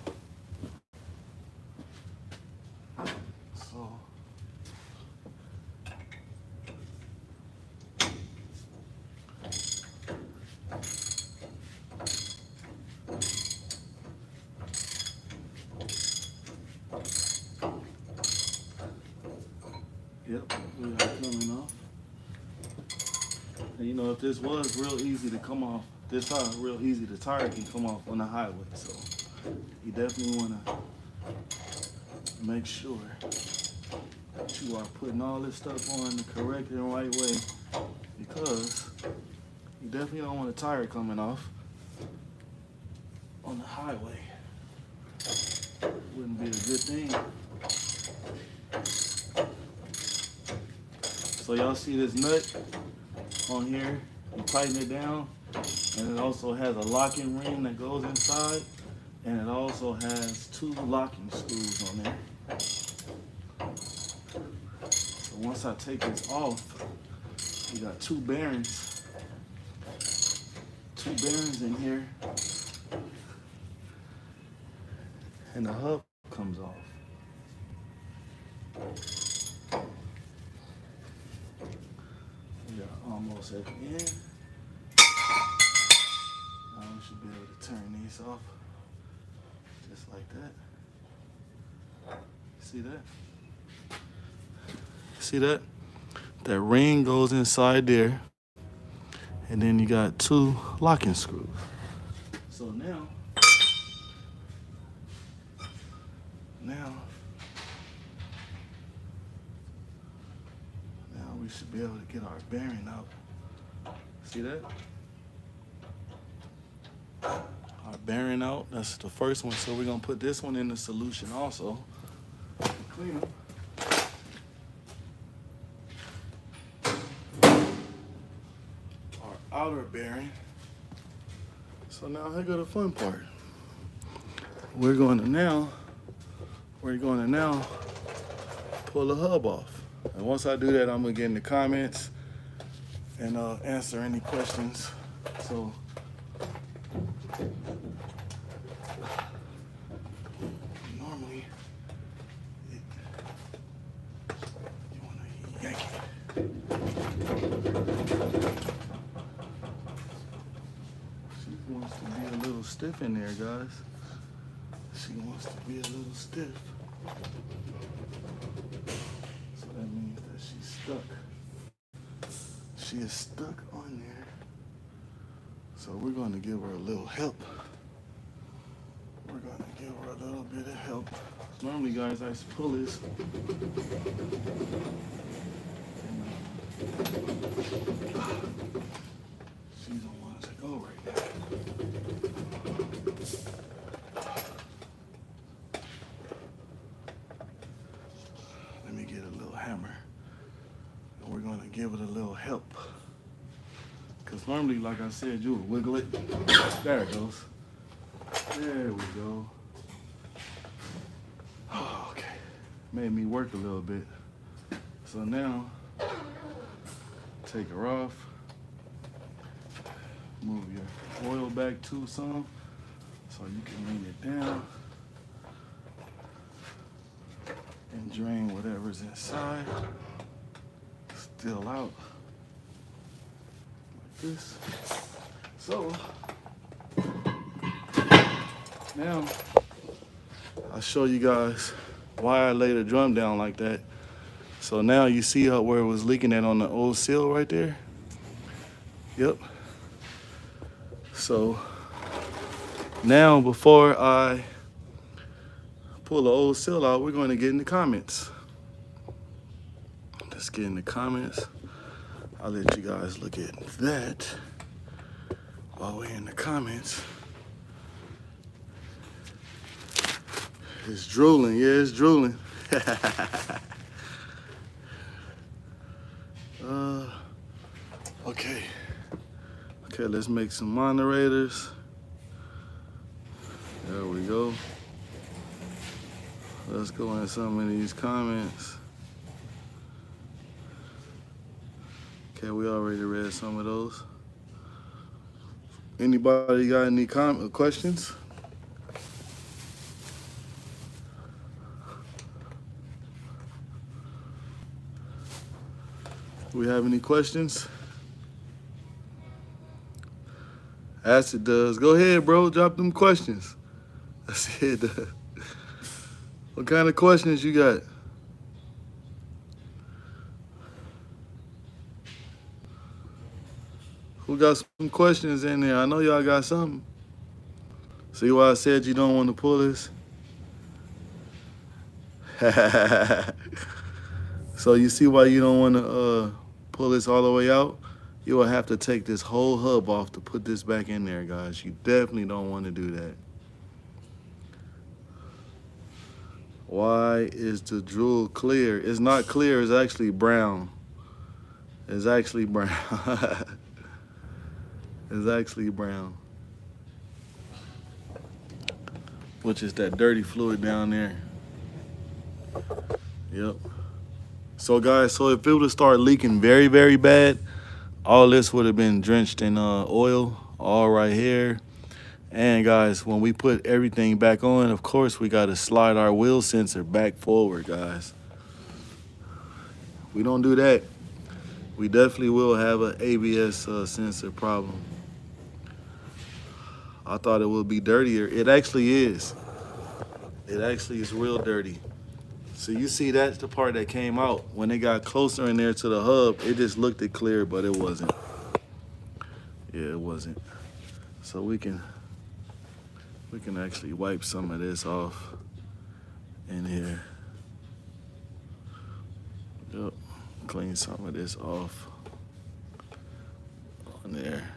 So yep, we are coming off. And you know, if this was real easy to come off, this side real easy, the tire can come off on the highway. So you definitely want to make sure that you are putting all this stuff on the correct and right way, because you definitely don't want a tire coming off on the highway. Wouldn't be a good thing. So y'all see this nut on here? You tighten it down, and it also has a locking ring that goes inside, and it also has 2 locking screws on there. So once I take this off, you got 2 bearings in here, and the hub comes off. We are almost at the end. Now we should be able to turn these off just like that. See that? See that? That ring goes inside there, and then you got 2 locking screws. So now we should be able to get our bearing out. See that? Our bearing out, that's the first one. So we're gonna put this one in the solution also. Clean them. Our outer bearing. So now here go the fun part. We're going to now pull the hub off. And once I do that, I'm gonna get in the comments and answer any questions. So normally you wanna yank it. She wants to be a little stiff in there, guys. She wants to be a little stiff. So that means that she's stuck. She is stuck on there. So we're going to give her a little help. We're going to give her a little bit of help. Normally, guys, I just pull this. She don't want it to go right now. Let me get a little hammer. And we're going to give it a little help. Because normally, like I said, you would wiggle it. There it goes. There we go. Oh, okay. Made me work a little bit. So now, take her off. Move your oil back to some so you can lean it down and drain whatever's inside. Still out like this. So now I'll show you guys why I laid the drum down like that. So now you see how where it was leaking at on the old seal right there? Yep. So now before I pull the old seal out, we're going to get in the comments. Let's get in the comments. I'll let you guys look at that while we're in the comments. It's drooling, yeah, it's drooling. Okay. Okay, let's make some moderators. There we go. Let's go in some of these comments. Okay, we already read some of those. Anybody got any questions? Do we have any questions? Acid does. Go ahead, bro. Drop them questions. I see it does. What kind of questions you got? Who got some questions in there? I know y'all got something. See why I said you don't want to pull this? So you see why you don't want to pull this all the way out? You will have to take this whole hub off to put this back in there, guys. You definitely don't want to do that. Why is the drool clear? It's not clear, it's actually brown. It's actually brown. It's actually brown. Which is that dirty fluid down there. Yep. So guys, so if it would have started leaking very, very bad, all this would have been drenched in oil, all right here. And guys, when we put everything back on, of course, we got to slide our wheel sensor back forward, guys. We don't do that, we definitely will have an ABS sensor problem. I thought it would be dirtier. It actually is. It actually is real dirty. So you see, that's the part that came out. When it got closer in there to the hub, it just looked it clear, but it wasn't. Yeah, it wasn't. So we can actually wipe some of this off in here. Yep, clean some of this off on there.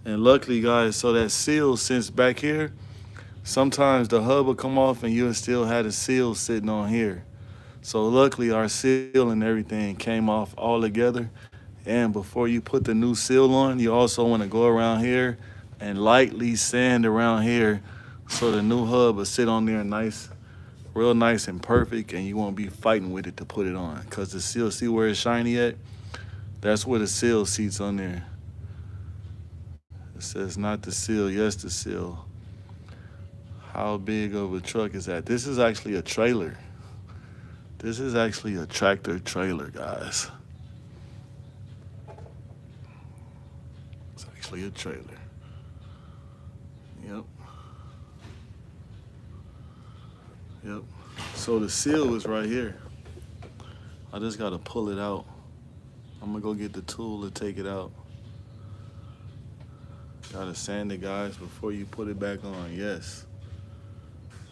And luckily, guys, so that seal sits back here. Sometimes the hub will come off and you'll still have the seal sitting on here. So luckily our seal and everything came off all together. And before you put the new seal on, you also want to go around here and lightly sand around here so the new hub will sit on there nice, real nice and perfect, and you won't be fighting with it to put it on. Because the seal, see where it's shiny at? That's where the seal seats on there. It says not the seal, yes the seal. How big of a truck is that? This is actually a trailer. This is actually a tractor trailer, guys. It's actually a trailer. Yep. Yep. So the seal is right here. I just gotta pull it out. I'm gonna go get the tool to take it out. Gotta sand it, guys, before you put it back on. Yes.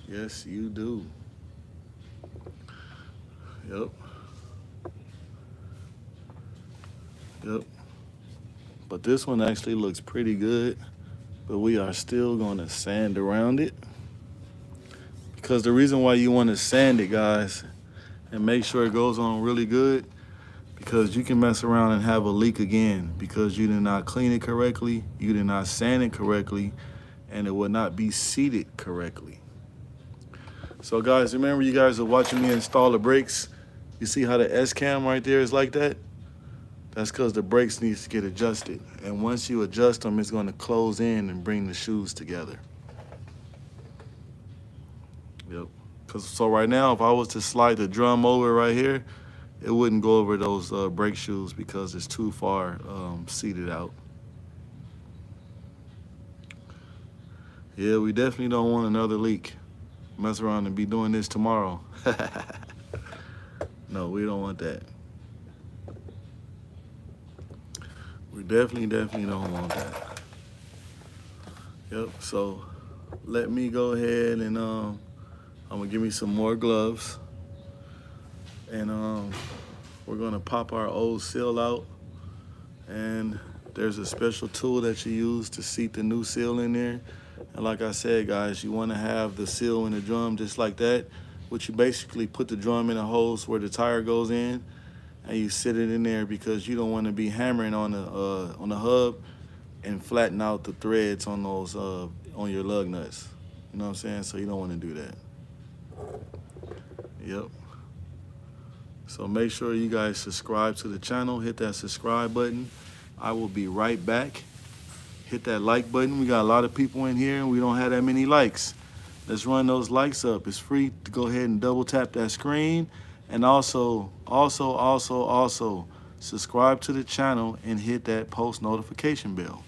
Yes, you do. Yep. Yep. But this one actually looks pretty good, but we are still gonna sand around it. Because the reason why you wanna sand it, guys, and make sure it goes on really good, because you can mess around and have a leak again because you did not clean it correctly, you did not sand it correctly, and it will not be seated correctly. So guys, remember you guys are watching me install the brakes. You see how the S-cam right there is like that? That's because the brakes needs to get adjusted. And once you adjust them, it's gonna close in and bring the shoes together. Yep. So right now, if I was to slide the drum over right here, it wouldn't go over those brake shoes because it's too far seated out. Yeah, we definitely don't want another leak. Mess around and be doing this tomorrow. No, we don't want that. We definitely don't want that. Yep, so let me go ahead and I'm gonna give me some more gloves. And we're gonna pop our old seal out. And there's a special tool that you use to seat the new seal in there. And like I said, guys, you wanna have the seal in the drum just like that, which you basically put the drum in a hose where the tire goes in, and you sit it in there because you don't wanna be hammering on the hub and flatten out the threads on those, on your lug nuts. You know what I'm saying? So you don't wanna do that. Yep. So make sure you guys subscribe to the channel, hit that subscribe button. I will be right back. Hit that like button. We got a lot of people in here and we don't have that many likes. Let's run those likes up. It's free to go ahead and double tap that screen. And also, subscribe to the channel and hit that post notification bell.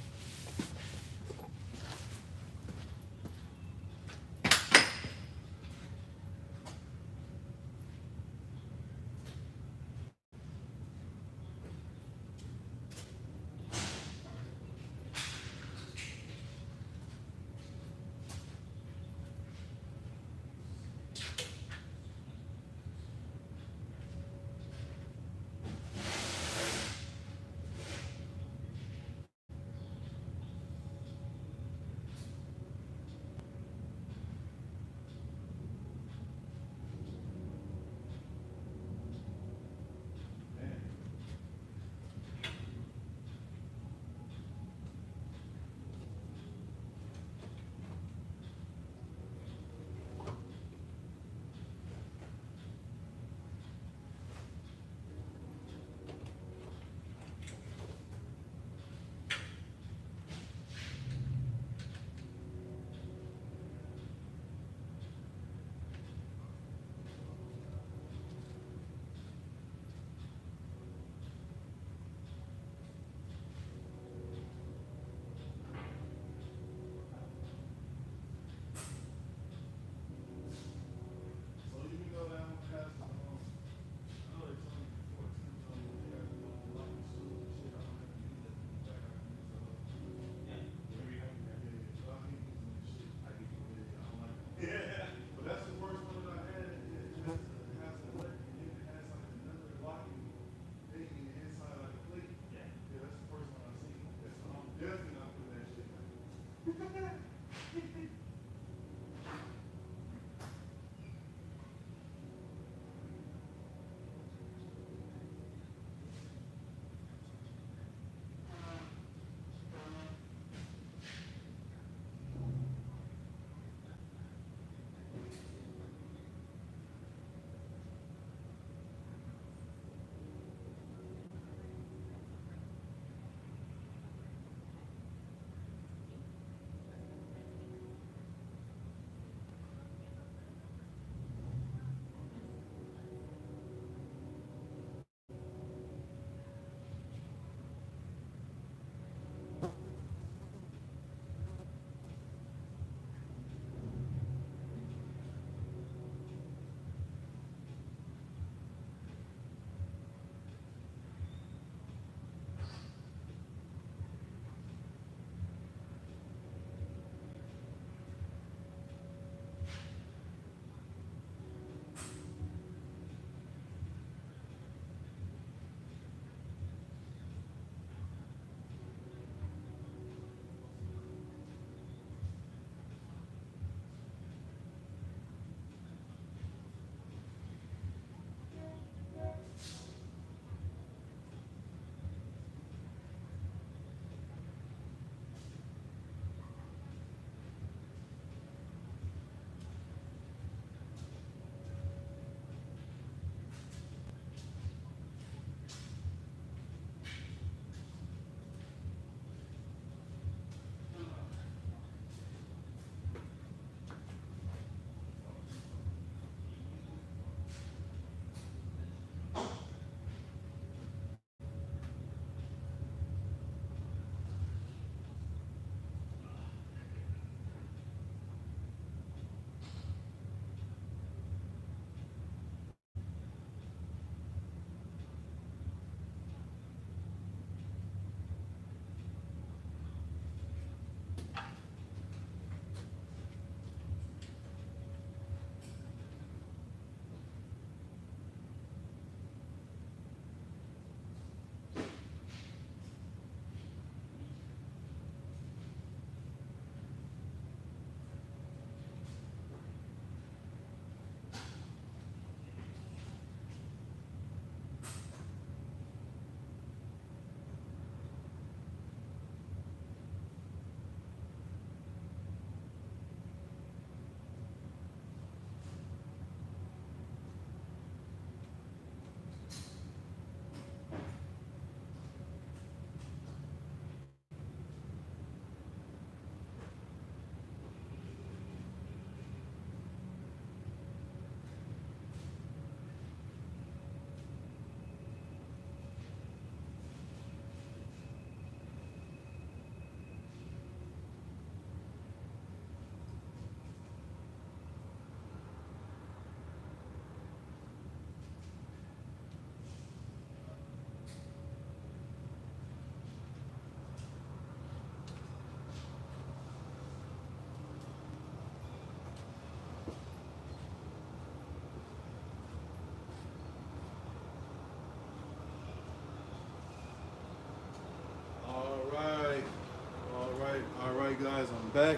back.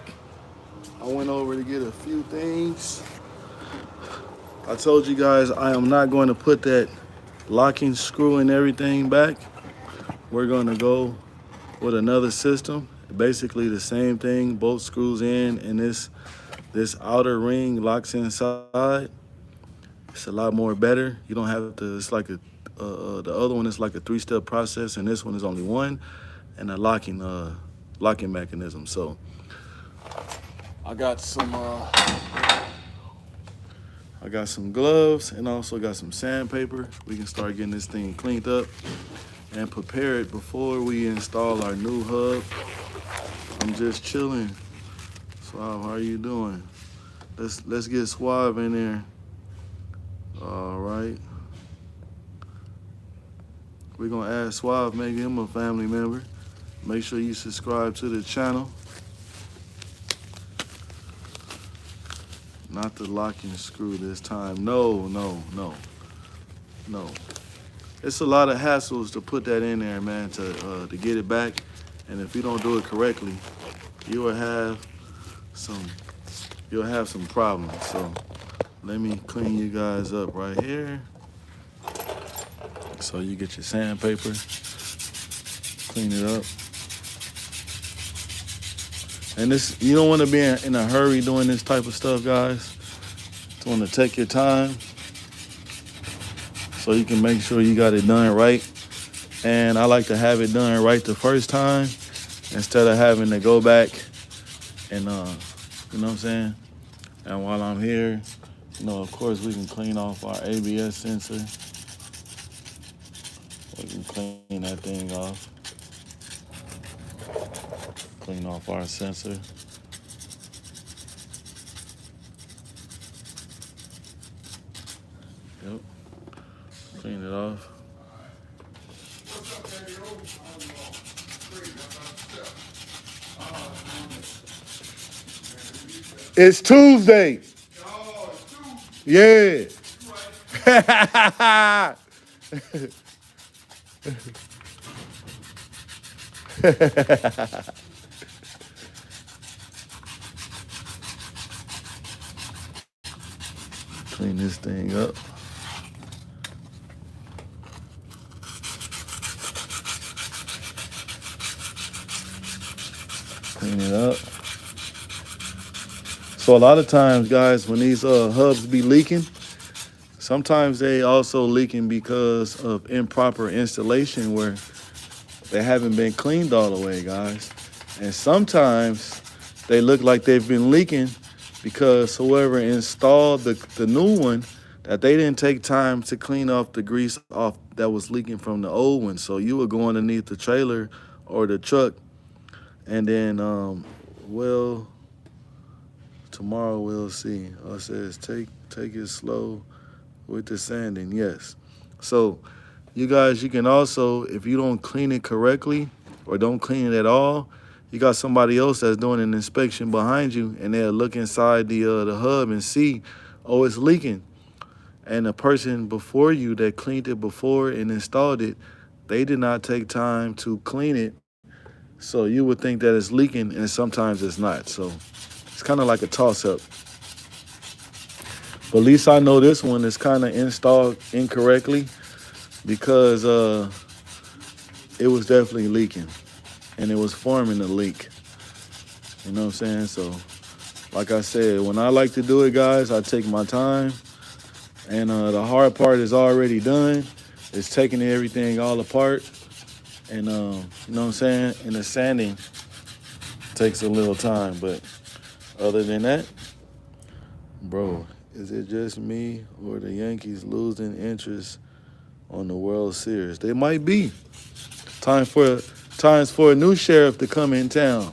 I went over to get a few things. I told you guys I am not going to put that locking screw and everything back. We're going to go with another system. Basically the same thing, both screws in, and this outer ring locks inside. It's a lot more better. You don't have to, it's like the other one is like a 3-step process, and this one is only one, and a locking mechanism. So I got some gloves, and also got some sandpaper. We can start getting this thing cleaned up and prepare it before we install our new hub. I'm just chilling. Suave, how are you doing? Let's get Suave in there. All right. We're gonna add Suave, make him a family member. Make sure you subscribe to the channel. Not the locking screw this time. No. It's a lot of hassles to put that in there, man, to get it back. And if you don't do it correctly, you'll have some problems. So let me clean you guys up right here. So you get your sandpaper, clean it up. And this, you don't want to be in a hurry doing this type of stuff, guys. You want to take your time so you can make sure you got it done right. And I like to have it done right the first time instead of having to go back and, you know what I'm saying? And while I'm here, of course we can clean off our ABS sensor. We can clean that thing off. Clean off our sensor. Yep. Clean it off. It's Tuesday. Yeah. Clean this thing up. Clean it up. So a lot of times, guys, when these hubs be leaking, sometimes they also leaking because of improper installation where they haven't been cleaned all the way, guys. And sometimes they look like they've been leaking because whoever installed the new one, that they didn't take time to clean off the grease off that was leaking from the old one. So you would go underneath the trailer or the truck, and then, tomorrow we'll see. It says take it slow with the sanding, yes. So you guys, you can also, if you don't clean it correctly or don't clean it at all, you got somebody else that's doing an inspection behind you, and they'll look inside the hub and see, oh, it's leaking. And the person before you that cleaned it before and installed it, they did not take time to clean it. So you would think that it's leaking, and sometimes it's not. So it's kind of like a toss-up. But at least I know this one is kind of installed incorrectly because it was definitely leaking, and it was forming a leak. You know what I'm saying? So like I said, when I like to do it, guys, I take my time. And the hard part is already done. It's taking everything all apart. And, you know what I'm saying? And the sanding takes a little time. But other than that, bro, is it just me or the Yankees losing interest on the World Series? They might be. Times for a new sheriff to come in town.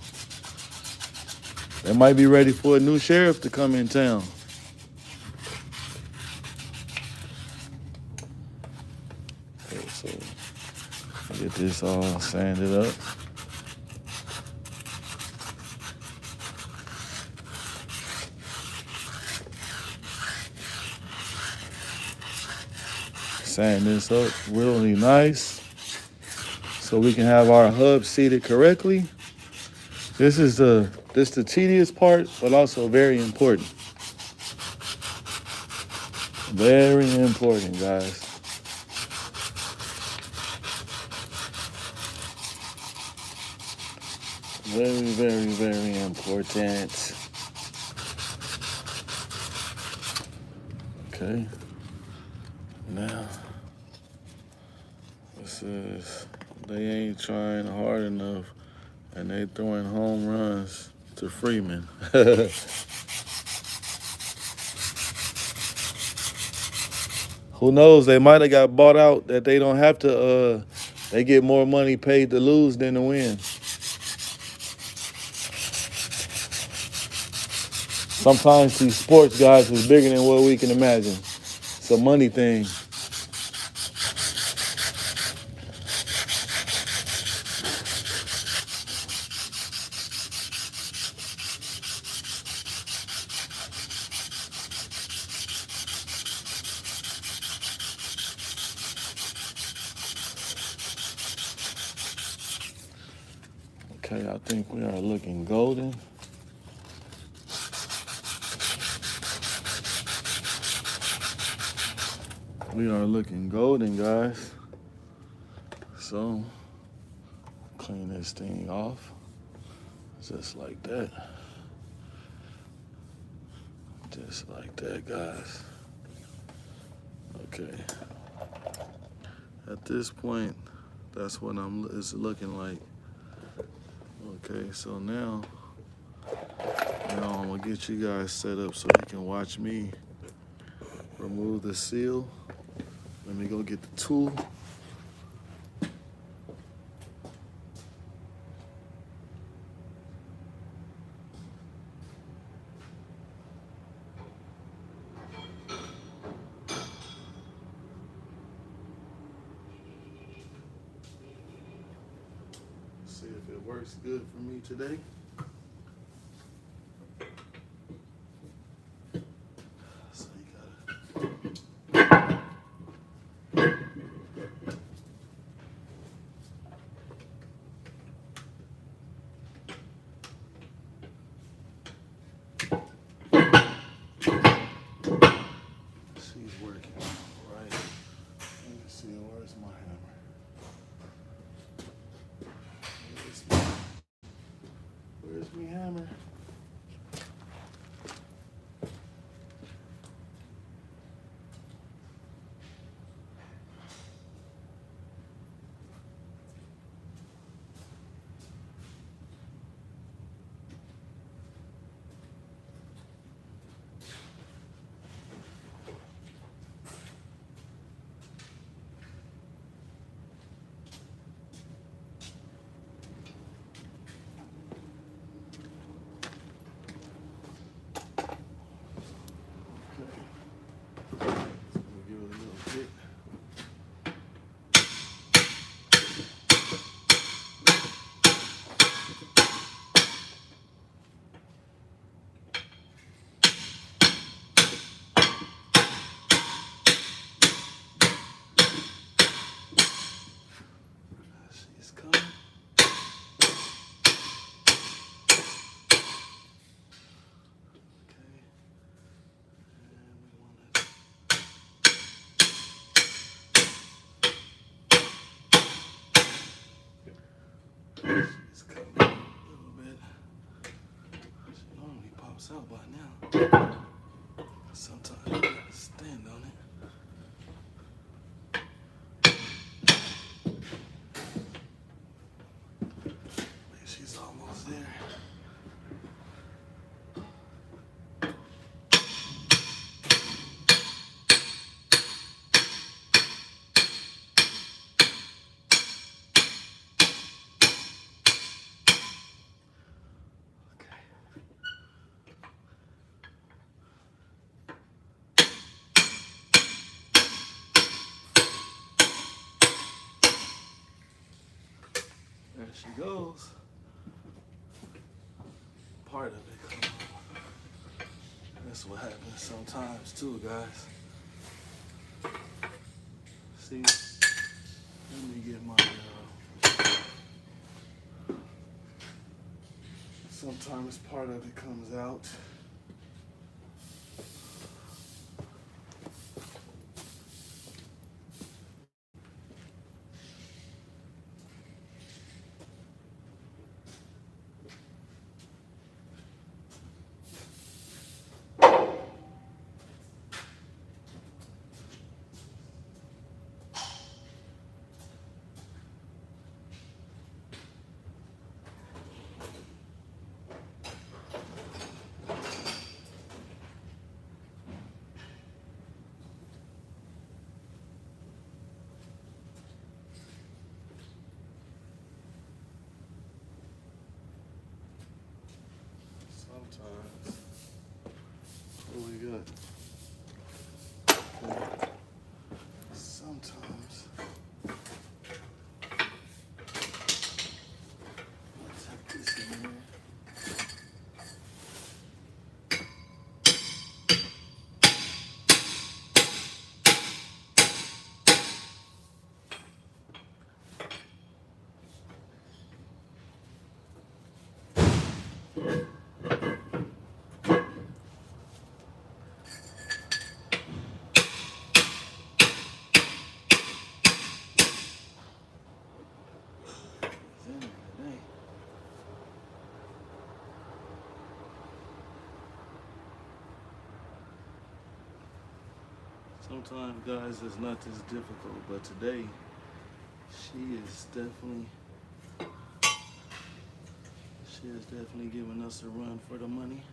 They might be ready for a new sheriff to come in town. Okay, so get this all sanded up. Sand this up really nice so we can have our hub seated correctly. This is the tedious part, but also very important. Very important, guys. Very, very, very important. Okay. Now, this is, they ain't trying hard enough and they throwing home runs to Freeman. Who knows? They might have got bought out that they don't have to, they get more money paid to lose than to win. Sometimes these sports guys is bigger than what we can imagine. It's a money thing. Okay, I think we are looking golden. We are looking golden, guys. So, clean this thing off. Just like that. Just like that, guys. Okay. At this point, that's what it's looking like. Okay, so now I'm gonna get you guys set up so you can watch me remove the seal. Let me go get the tool. See if it works good for me today. So you gotta. She's working, right? Let me see, where's my hammer? Where's my hammer? She's coming. She's coming a little bit. She normally pops out by now. Sometimes you gotta stand on it. She's almost there. There she goes. Part of it. That's what happens sometimes too, guys. See, let me get my Sometimes part of it comes out. Sometimes. What we got? Okay. Sometimes. Let's tuck this in there. Sometimes, guys, it's not this difficult, but today she is definitely giving us a run for the money.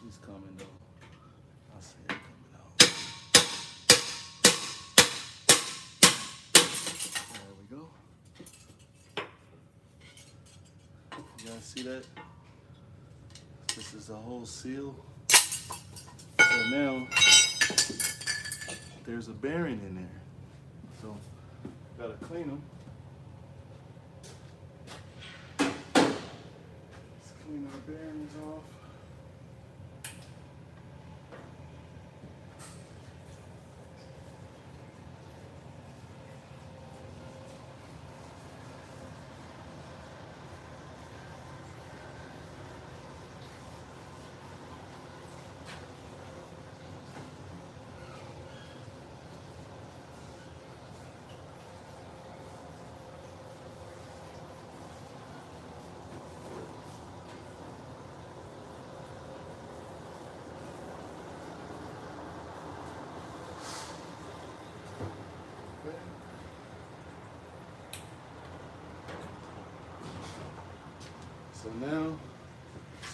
She's coming though. I see her coming out. There we go. You guys see that? This is a whole seal. So now there's a bearing in there. So gotta clean them. Let's clean our bearings off.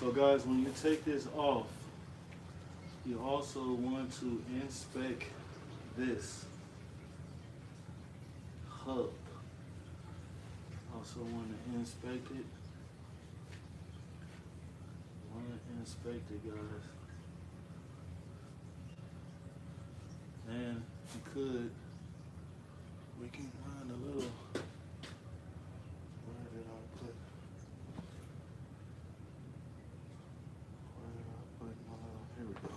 So guys, when you take this off, you also want to inspect this hub. Also want to inspect it. Guys. And we can find a little, where did I put my little, here we go.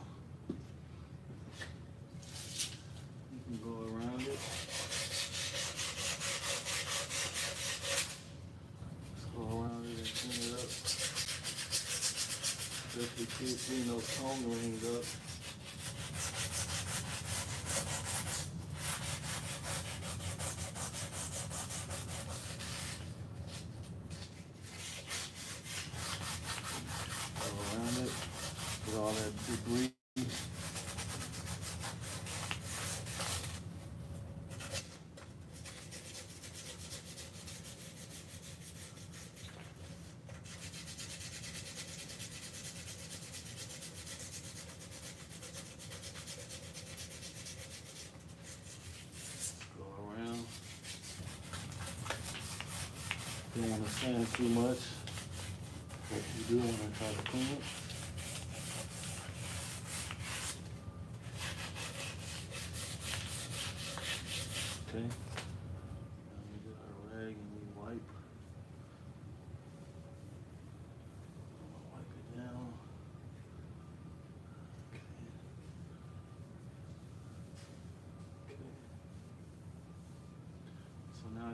You can go around it. Let's go around it and clean it up. Especially clean those tongue rings up. All that debris. Go around. Don't want to sand too much, but you do want to try to clean it. Okay,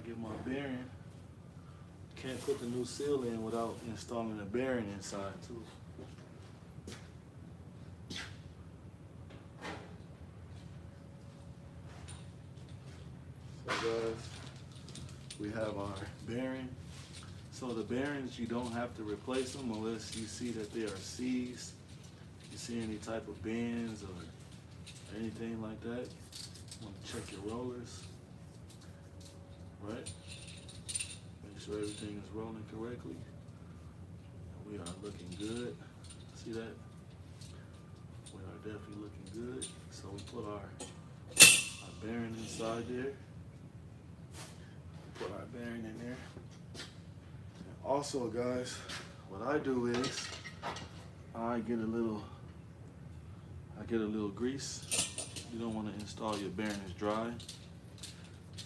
get my bearing. Can't put the new seal in without installing a bearing inside too. So guys, we have our bearing. So the bearings, you don't have to replace them unless you see that they are seized. You see any type of bends or anything like that. You want to check your rollers, right? Make sure everything is rolling correctly. And we are looking good. See that? We are definitely looking good. So we put our bearing inside there. Put our bearing in there. And also, guys, what I do is I get a little grease. You don't want to install your bearings dry.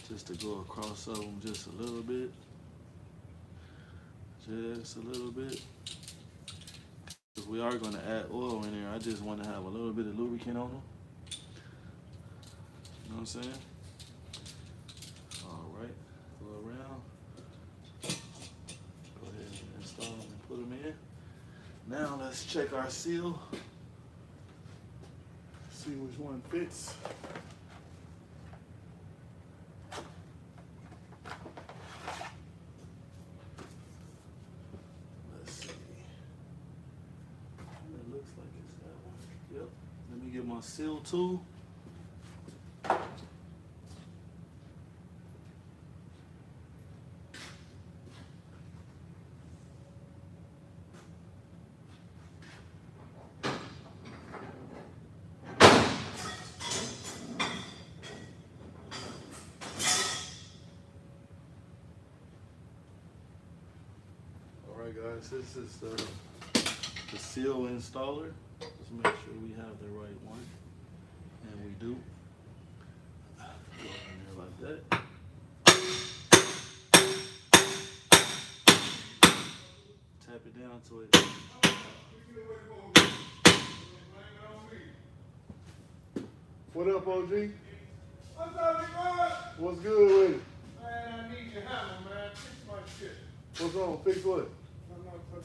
Just to go across of them just a little bit. Just a little bit. Because we are going to add oil in there. I just want to have a little bit of lubricant on them. You know what I'm saying? All right. Go around. Go ahead and install them and put them in. Now let's check our seal. See which one fits. Let's see. It looks like it's that one. Yep. Let me get my seal tool. Alright guys, this is the seal installer. Let's make sure we have the right one. And we do. Go in there like that. Tap it down to it. What up, OG? What's up, big boy? What's good with it? Man, I need your hammer, man. Fix my shit. What's wrong? Fix what? I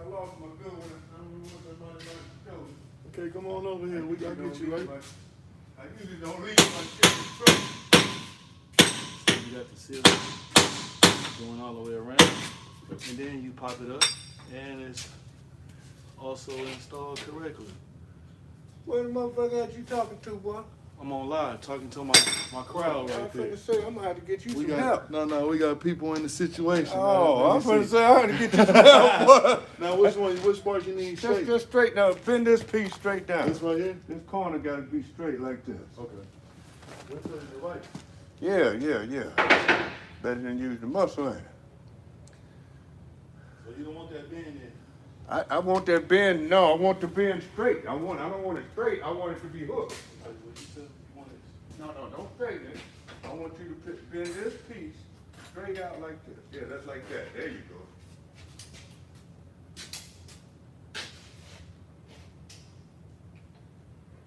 lost my good one. I don't know what somebody stole it. Okay, come on over here. We gotta get you right. I usually don't leave my shit in the truck. So you got the seal going all the way around. And then you pop it up. And it's also installed correctly. What the motherfucker got you talking to, boy? I'm on live talking to my crowd I'm right there. finna say, I'm gonna have to get you We some got help. we got people in the situation. Oh, man. I'm finna say, I had to get you some help, boy. Now, which part you need straight? Just straight now. Bend this piece straight down. This right here? This corner gotta be straight like this. Okay. Which one is the right? Yeah. Better than use the muscle in it. So you don't want that bend in. I want that bend. No, I want the bend straight. I don't want it straight. I want it to be hooked. No, don't straighten it. I want you to bend this piece straight out like this. Yeah, that's like that. There you go.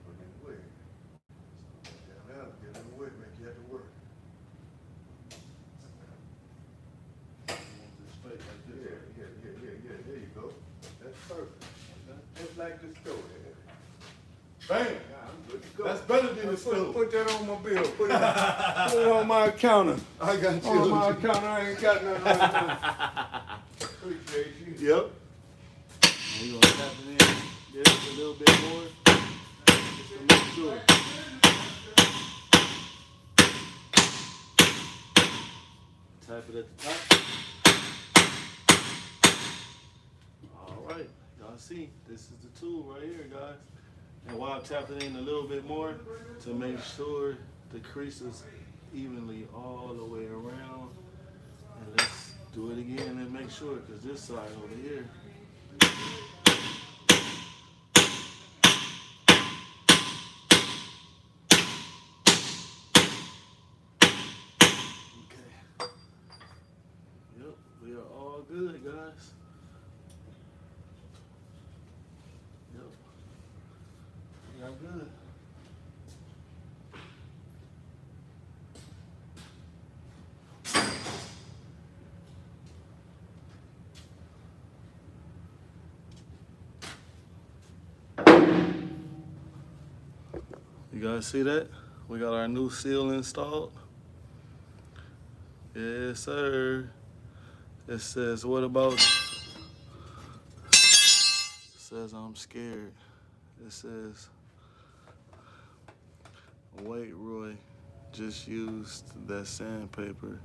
Put it in the way. Down, get in the way, make you have to work. Straight like this. Yeah. There you go. That's perfect. Just like the stove. Bam! I'm good to go. That's better than the stove. Put that on my bill. Put it on my accountant. I got you. On my accountant, I ain't got nothing right now. Appreciate you. Yep. And we're gonna tap it in just a little bit more. Just to make sure. Tap it at the top. Alright, y'all see, this is the tool right here, guys. And while I'm tapping in a little bit more to make sure the crease is evenly all the way around. And let's do it again and make sure, because this side over here. Okay. Yep, we are all good, guys. Yep. We are good. You guys see that? We got our new seal installed. Yes, sir. It says, what about? It says, I'm scared. It says, wait, Roy, just used that sandpaper.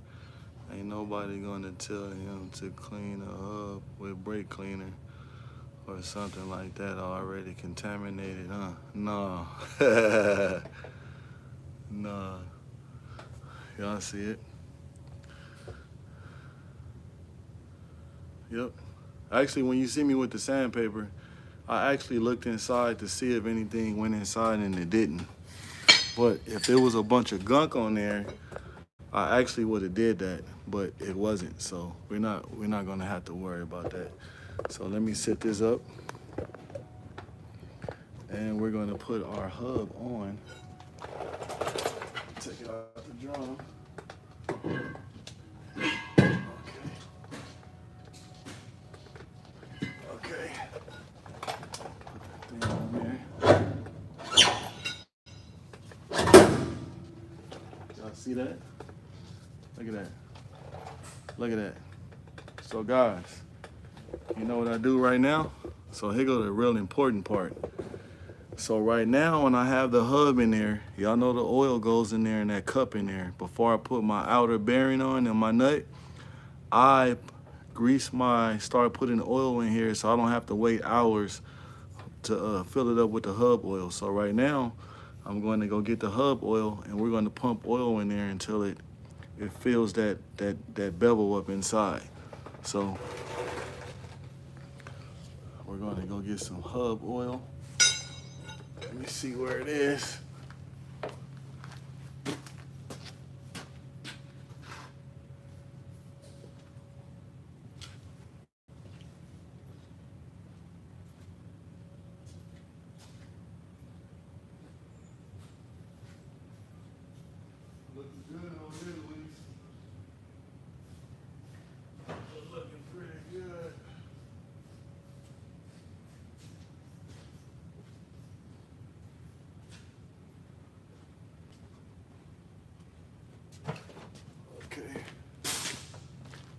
Ain't nobody gonna tell him to clean a hub with brake cleaner or something like that already contaminated, huh? No. Nah. Y'all see it? Yep. Actually, when you see me with the sandpaper, I actually looked inside to see if anything went inside and it didn't. But if there was a bunch of gunk on there, I actually would have did that, but it wasn't. So we're not gonna have to worry about that. So let me set this up. And we're gonna put our hub on. Take it out the drum. Okay. Put that thing on there. Y'all see that? Look at that. Look at that. So guys, you know what I do right now? So here go the real important part. So right now when I have the hub in there, y'all know the oil goes in there in that cup in there. Before I put my outer bearing on and my nut, I start putting the oil in here so I don't have to wait hours to fill it up with the hub oil. So right now, I'm going to go get the hub oil and we're going to pump oil in there until it fills that bevel up inside. So we're going to go get some hub oil. Let me see where it is. Looking good over here, Luis. Looking pretty good.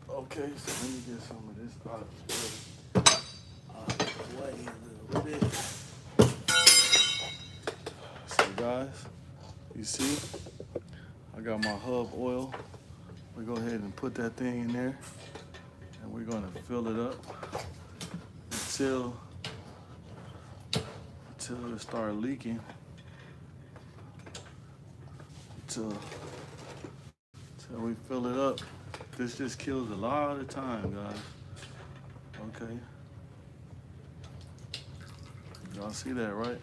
Okay, so let me get some of this out the way a little bit. So guys, you see, I got my hub oil. We go ahead and put that thing in there and we're gonna fill it up until it starts leaking. Until we fill it up. This just kills a lot of time, guys. Okay. Y'all see that, right?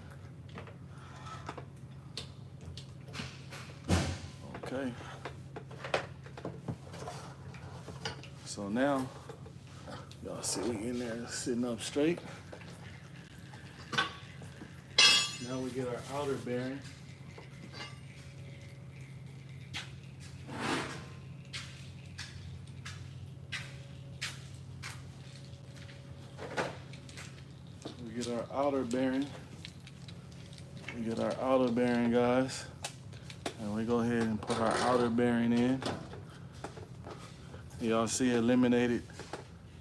Okay. So now, y'all see we in there sitting up straight. Now we get our outer bearing. We get our outer bearing. We get our outer bearing, guys. And we go ahead and put our outer bearing in. Y'all see it eliminated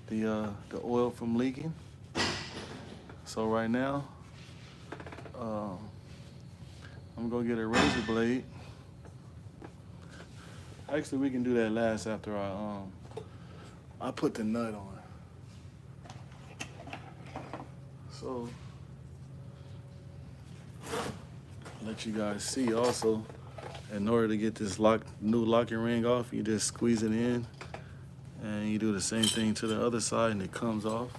the oil from leaking. So right now, I'm gonna get a razor blade. Actually, we can do that last after I put the nut on. So, let you guys see also, in order to get this new locking ring off, you just squeeze it in and you do the same thing to the other side and it comes off.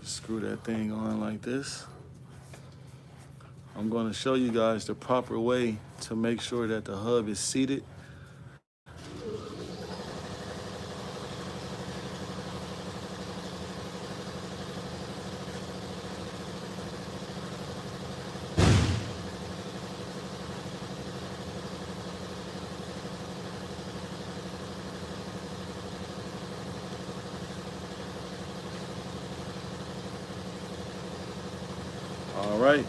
Screw that thing on like this. I'm going to show you guys the proper way to make sure that the hub is seated. All right.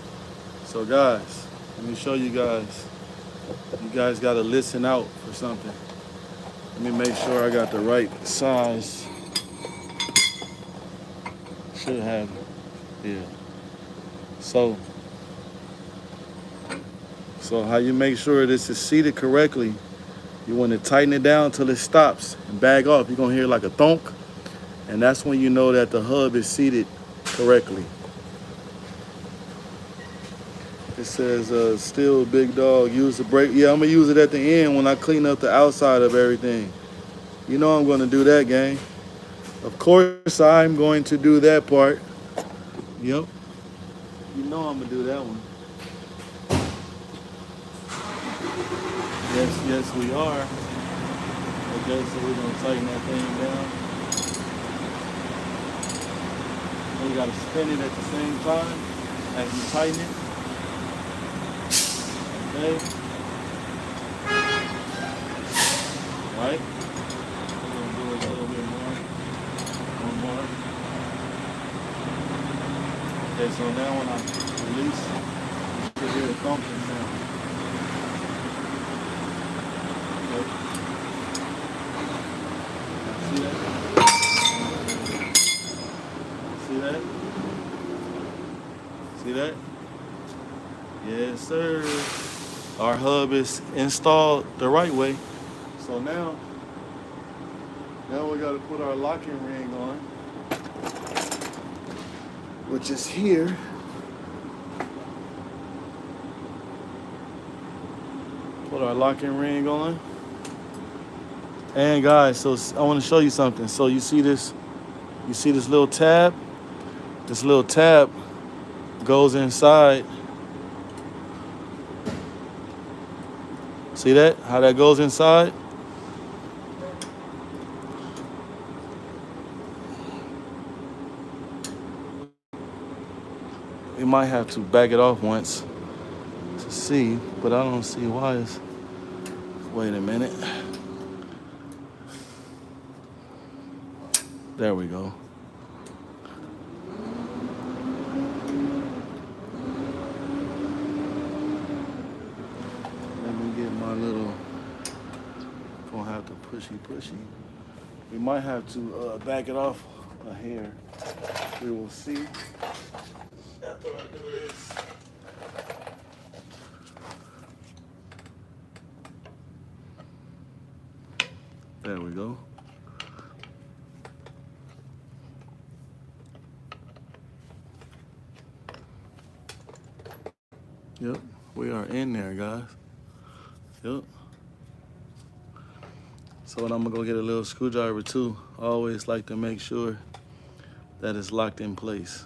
So guys, let me show you guys. You guys got to listen out for something. Let me make sure I got the right size. Should have it. Yeah. So how you make sure this is seated correctly, you want to tighten it down till it stops and bag off. You're going to hear like a thunk, and that's when you know that the hub is seated correctly. It says, still big dog, use the brake. Yeah, I'm going to use it at the end when I clean up the outside of everything. You know I'm going to do that, gang. Of course I'm going to do that part. Yep. You know I'm going to do that one. Yes, we are. Okay, so we're going to tighten that thing down. And you got to spin it at the same time as you tighten it. Okay. Right? We're going to do a little bit more. One more. Okay, so now when I release, you should hear a thumping sound. Okay. See that? See that? See that? Yes, sir. Our hub is installed the right way. So now we got to put our locking ring on, which is here. Put our locking ring on. And guys, so I want to show you something. So you see this little tab? This little tab goes inside. See that? How that goes inside? We might have to back it off once to see, but I don't see why it's... Wait a minute. There we go. Let me get my little... Gonna have to pushy. We might have to back it off a hair. We will see. After I do this. There we go. Yep, we are in there, guys. Yep. So I'm gonna go get a little screwdriver too. I always like to make sure that it's locked in place.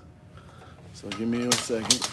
So give me a second.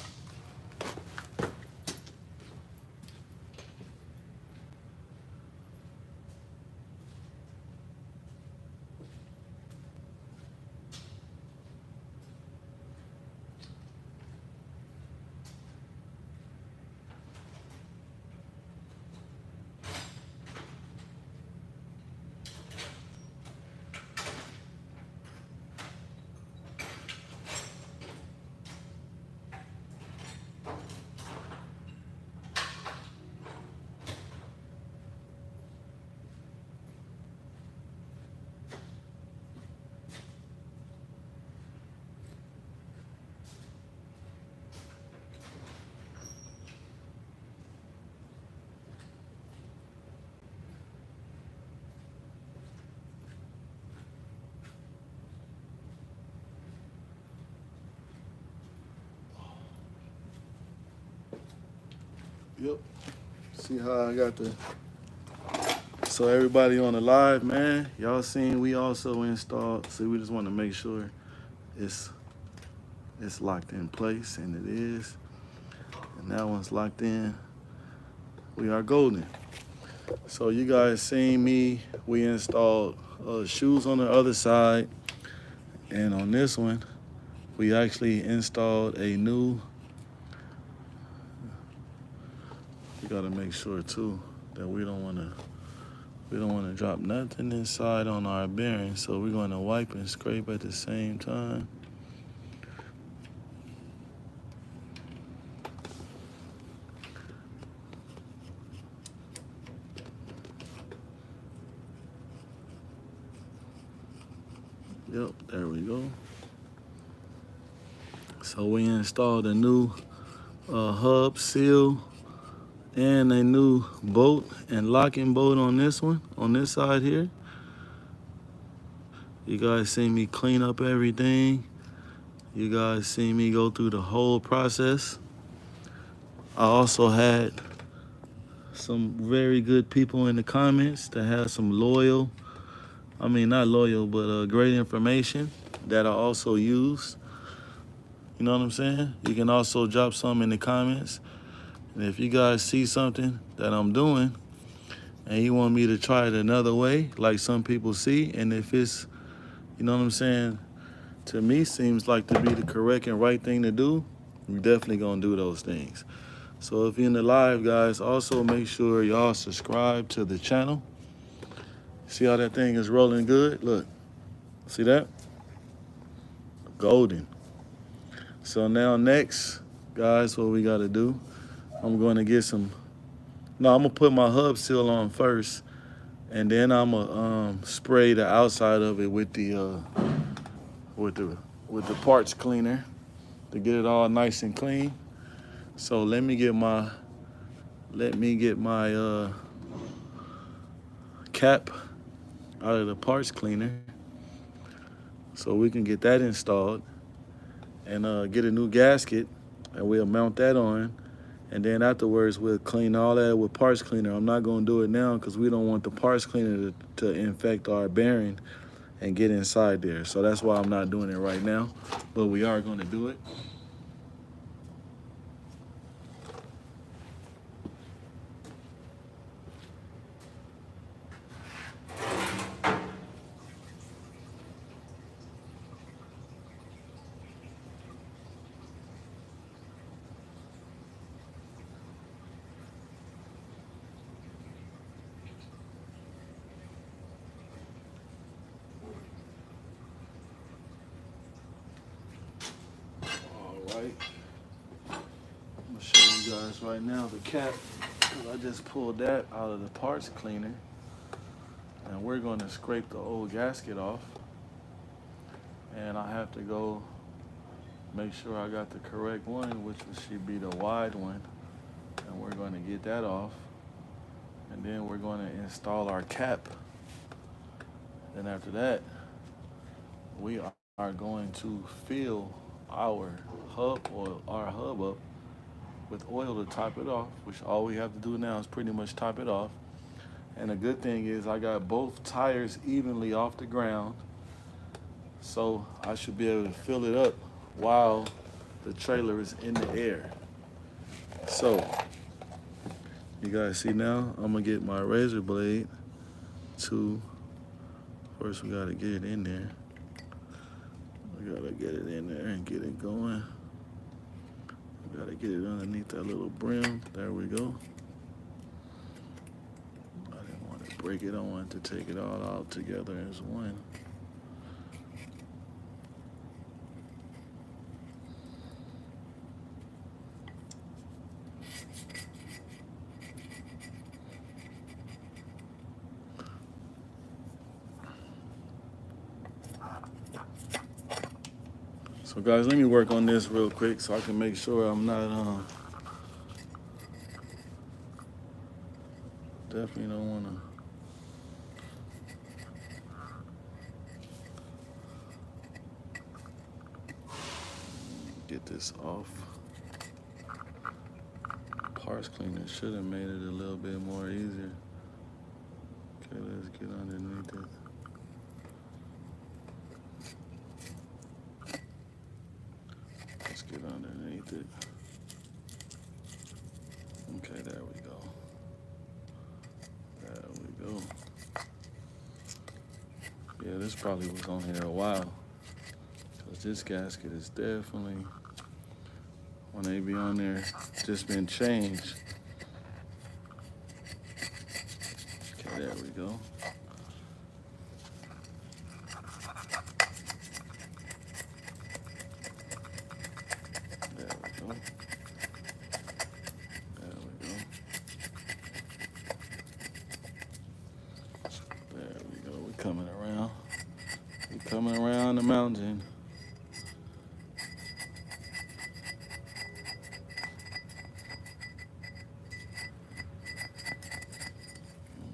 Yep. See how I got the... So everybody on the live, man, y'all seen we also installed. See, we just want to make sure it's locked in place, and it is. And that one's locked in. We are golden. So you guys seen me. We installed shoes on the other side, and on this one, we actually installed a new... We gotta make sure too that we don't wanna drop nothing inside on our bearing. So we're gonna wipe and scrape at the same time. Yep, there we go. So we installed a new hub seal and a new bolt and locking bolt on this one, on this side here. You guys see me clean up everything. You guys see me go through the whole process. I also had some very good people in the comments that have some not loyal, but great information that I also use. You know what I'm saying? You can also drop some in the comments. And if you guys see something that I'm doing and you want me to try it another way, like some people see, and if it's, you know what I'm saying, to me seems like to be the correct and right thing to do, we're definitely gonna do those things. So if you're in the live, guys, also make sure y'all subscribe to the channel. See how that thing is rolling good? Look, see that? Golden. So now next, guys, what we gotta do, I'm gonna I'm gonna put my hub seal on first, and then I'm gonna spray the outside of it with the parts cleaner to get it all nice and clean. So let me get my cap out of the parts cleaner so we can get that installed and get a new gasket, and we'll mount that on, and then afterwards we'll clean all that with parts cleaner. I'm not gonna do it now because we don't want the parts cleaner to infect our bearing and get inside there. So that's why I'm not doing it right now, but we are gonna do it. Right. I'm gonna show you guys right now the cap. I just pulled that out of the parts cleaner, and we're gonna scrape the old gasket off. And I have to go make sure I got the correct one, which should be the wide one. And we're gonna get that off. And then we're gonna install our cap. Then after that, we are going to fill our hub up with oil to top it off, which all we have to do now is pretty much top it off. And the good thing is I got both tires evenly off the ground, so I should be able to fill it up while the trailer is in the air. So you guys see now, I'm gonna get my razor blade first we gotta get it in there. We gotta get it in there and get it going. We gotta get it underneath that little brim. There we go. I didn't want to break it. I wanted to take it all out together as one. So guys, let me work on this real quick so I can make sure I'm not, definitely don't want to. Get this off. Parts cleaner should have made it a little bit more easier. Okay, let's get underneath it. Let's get underneath it. Okay, there we go. There we go. Yeah, this probably was on here a while, because this gasket is definitely, when they be on there, just been changed. Okay, there we go. There we go. There we go. There we go. We're coming around. We're coming around the mountain.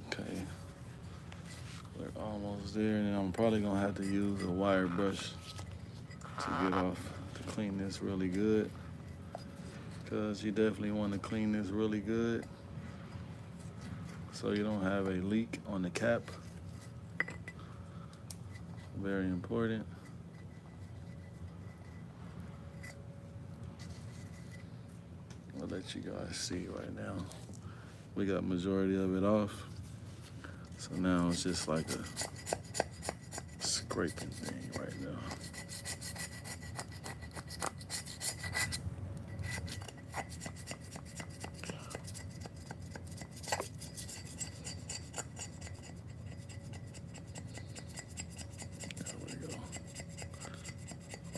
Okay, we're almost there, and I'm probably gonna have to use a wire brush to get off, to clean this really good, because you definitely want to clean this really good so you don't have a leak on the cap. Very important. I'll let you guys see right now. We got majority of it off. So now it's just like a scraping thing right now. There we go.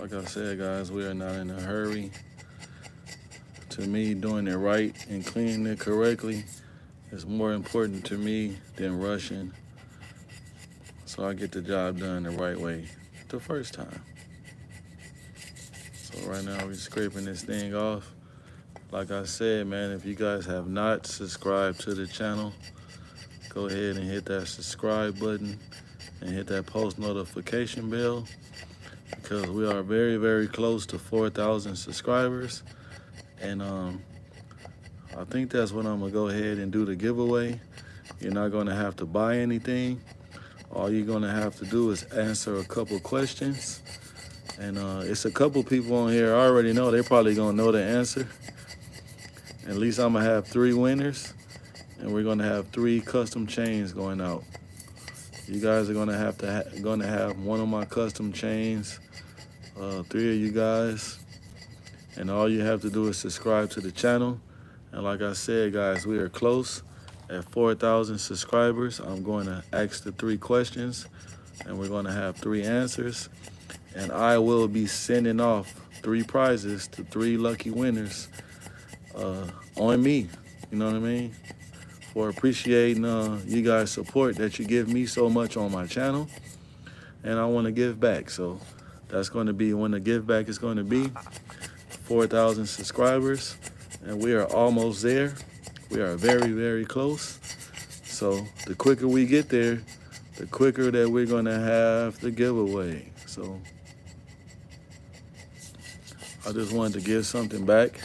Like I said, guys, we are not in a hurry. To me, doing it right and cleaning it correctly is more important to me than rushing. So I get the job done the right way the first time. So right now we're scraping this thing off. Like I said, man, if you guys have not subscribed to the channel, go ahead and hit that subscribe button and hit that post notification bell, because we are very, very close to 4,000 subscribers. And I think that's when I'm gonna go ahead and do the giveaway. You're not gonna have to buy anything. All you're gonna have to do is answer a couple questions. And it's a couple people on here I already know. They're probably gonna know the answer. At least I'm gonna have 3 winners, and we're gonna have 3 custom chains going out. You guys are gonna have one of my custom chains, 3 of you guys. And all you have to do is subscribe to the channel. And like I said, guys, we are close. At 4,000 subscribers, I'm going to ask the 3 questions, and we're going to have 3 answers. And I will be sending off 3 prizes to 3 lucky winners on me. You know what I mean? For appreciating you guys' support that you give me so much on my channel. And I want to give back. So that's going to be when the give back is going to be. 4,000 subscribers, and we are almost there. We are very, very close. So the quicker we get there, the quicker that we're gonna have the giveaway. So I just wanted to give something back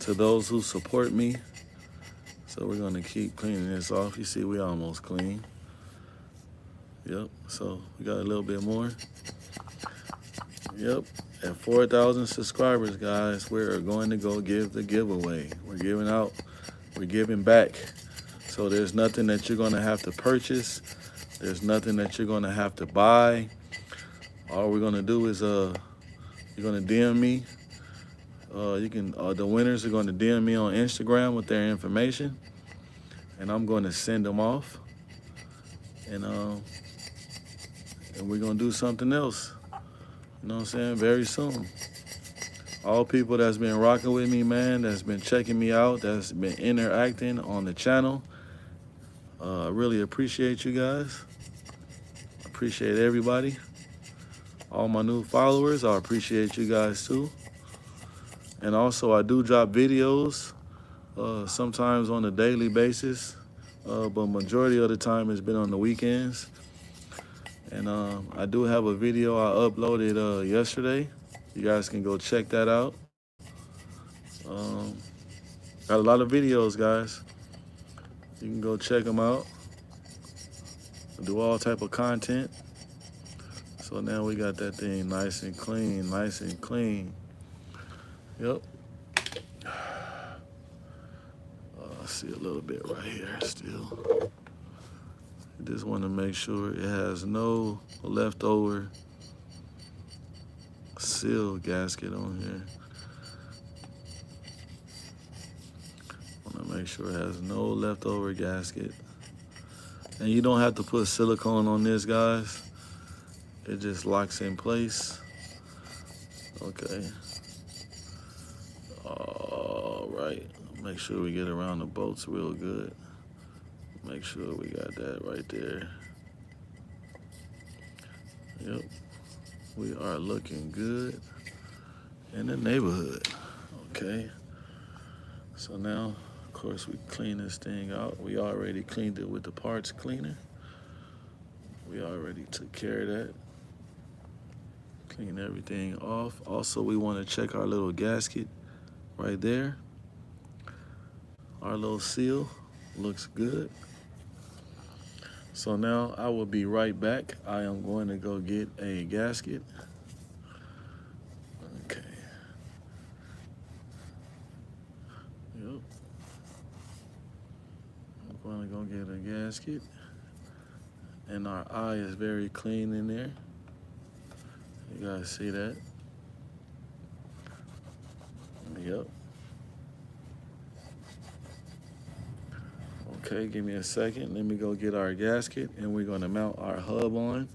to those who support me. So we're gonna keep cleaning this off. You see, we almost clean. Yep, so we got a little bit more. Yep. At 4,000 subscribers, guys, we're going to go give the giveaway. We're giving back. So there's nothing that you're going to have to purchase. There's nothing that you're going to have to buy. All we're going to do is you're going to DM me. The winners are going to DM me on Instagram with their information, and I'm going to send them off. And we're going to do something else. You know what I'm saying? Very soon. All people that's been rocking with me, man, that's been checking me out, that's been interacting on the channel. I really appreciate you guys. Appreciate everybody. All my new followers, I appreciate you guys too. And also, I do drop videos sometimes on a daily basis, but majority of the time it's been on the weekends. And I do have a video I uploaded yesterday. You guys can go check that out. Got a lot of videos, guys. You can go check them out. I do all type of content. So now we got that thing nice and clean, nice and clean. Yep. I see a little bit right here still. Just want to make sure it has no leftover seal gasket on here. Want to make sure it has no leftover gasket. And you don't have to put silicone on this, guys. It just locks in place. Okay. All right. Make sure we get around the bolts real good. Make sure we got that right there. Yep, we are looking good in the neighborhood. Okay, so now, of course, we clean this thing out. We already cleaned it with the parts cleaner. We already took care of that. Clean everything off. Also, we want to check our little gasket right there. Our little seal looks good. So now I will be right back. I am going to go get a gasket. Okay. Yep. I'm going to go get a gasket. And our eye is very clean in there. You guys see that? Yep. Okay, give me a second. Let me go get our gasket and we're gonna mount our hub on.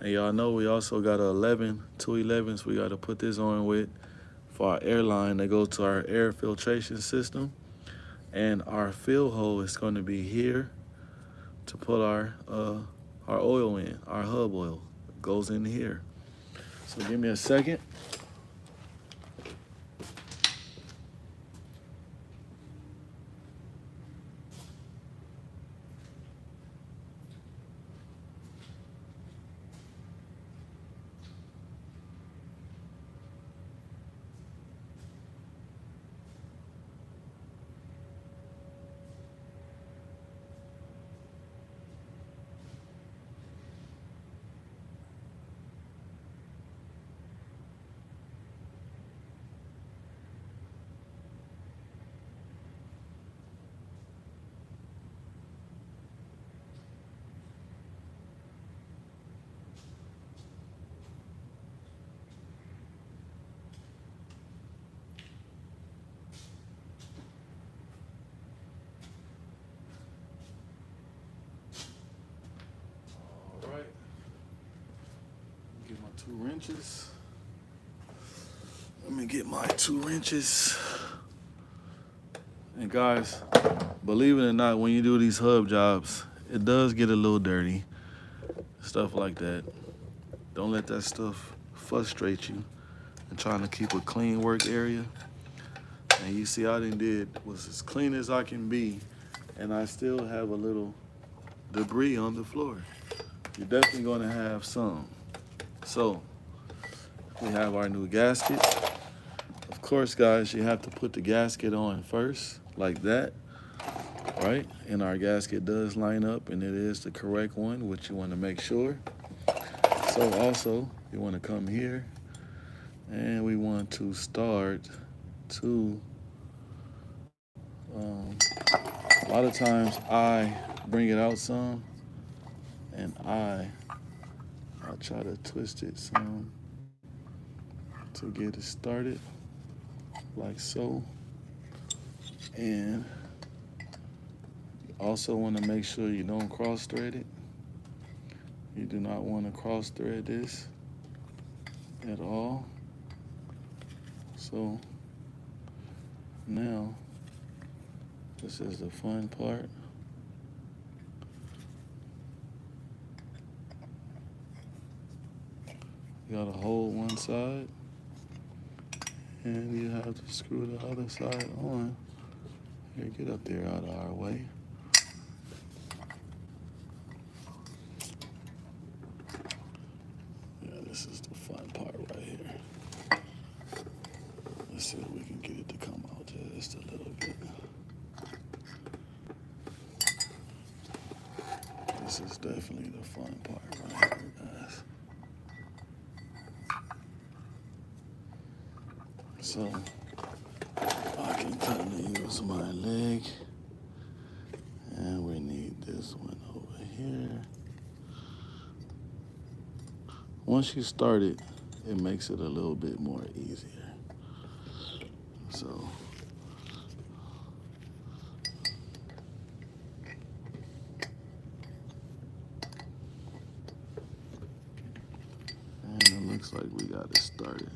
And y'all know we also got a 211s we gotta put this on with for our air line that goes to our air filtration system. And our fill hole is gonna be here to put our oil in, our hub oil goes in here. So give me a second. All right. Get my 2 wrenches. Let me get my 2 wrenches. And guys, believe it or not, when you do these hub jobs, it does get a little dirty. Stuff like that. Don't let that stuff frustrate you. And trying to keep a clean work area. And you see, I was as clean as I can be, and I still have a little debris on the floor. You're definitely gonna have some. So, we have our new gasket. Of course, guys, you have to put the gasket on first, like that, right? And our gasket does line up, and it is the correct one, which you wanna make sure. So also, you wanna come here, and we want to start to, a lot of times I bring it out some, and I'll try to twist it some to get it started, like so. And you also want to make sure you don't cross thread it. You do not want to cross thread this at all. So now, this is the fun part. You gotta hold one side, and you have to screw the other side on. Here, get up there out of our way. Yeah, this is the fun part right here. Let's see if we can get it to come out just a little bit. This is definitely the fun part right here, guys. So I can kind of use my leg, and we need this one over here. Once you start it, it makes it a little bit more easier. So and it looks like we got it started.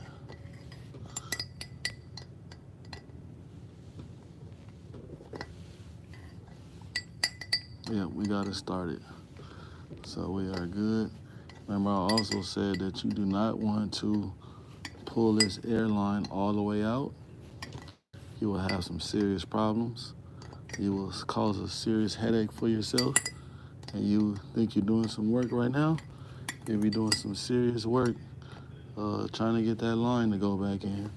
Yeah, we got it started. So we are good. Remember, I also said that you do not want to pull this airline all the way out. You will have some serious problems. You will cause a serious headache for yourself. And you think you're doing some work right now, you'll be doing some serious work trying to get that line to go back in.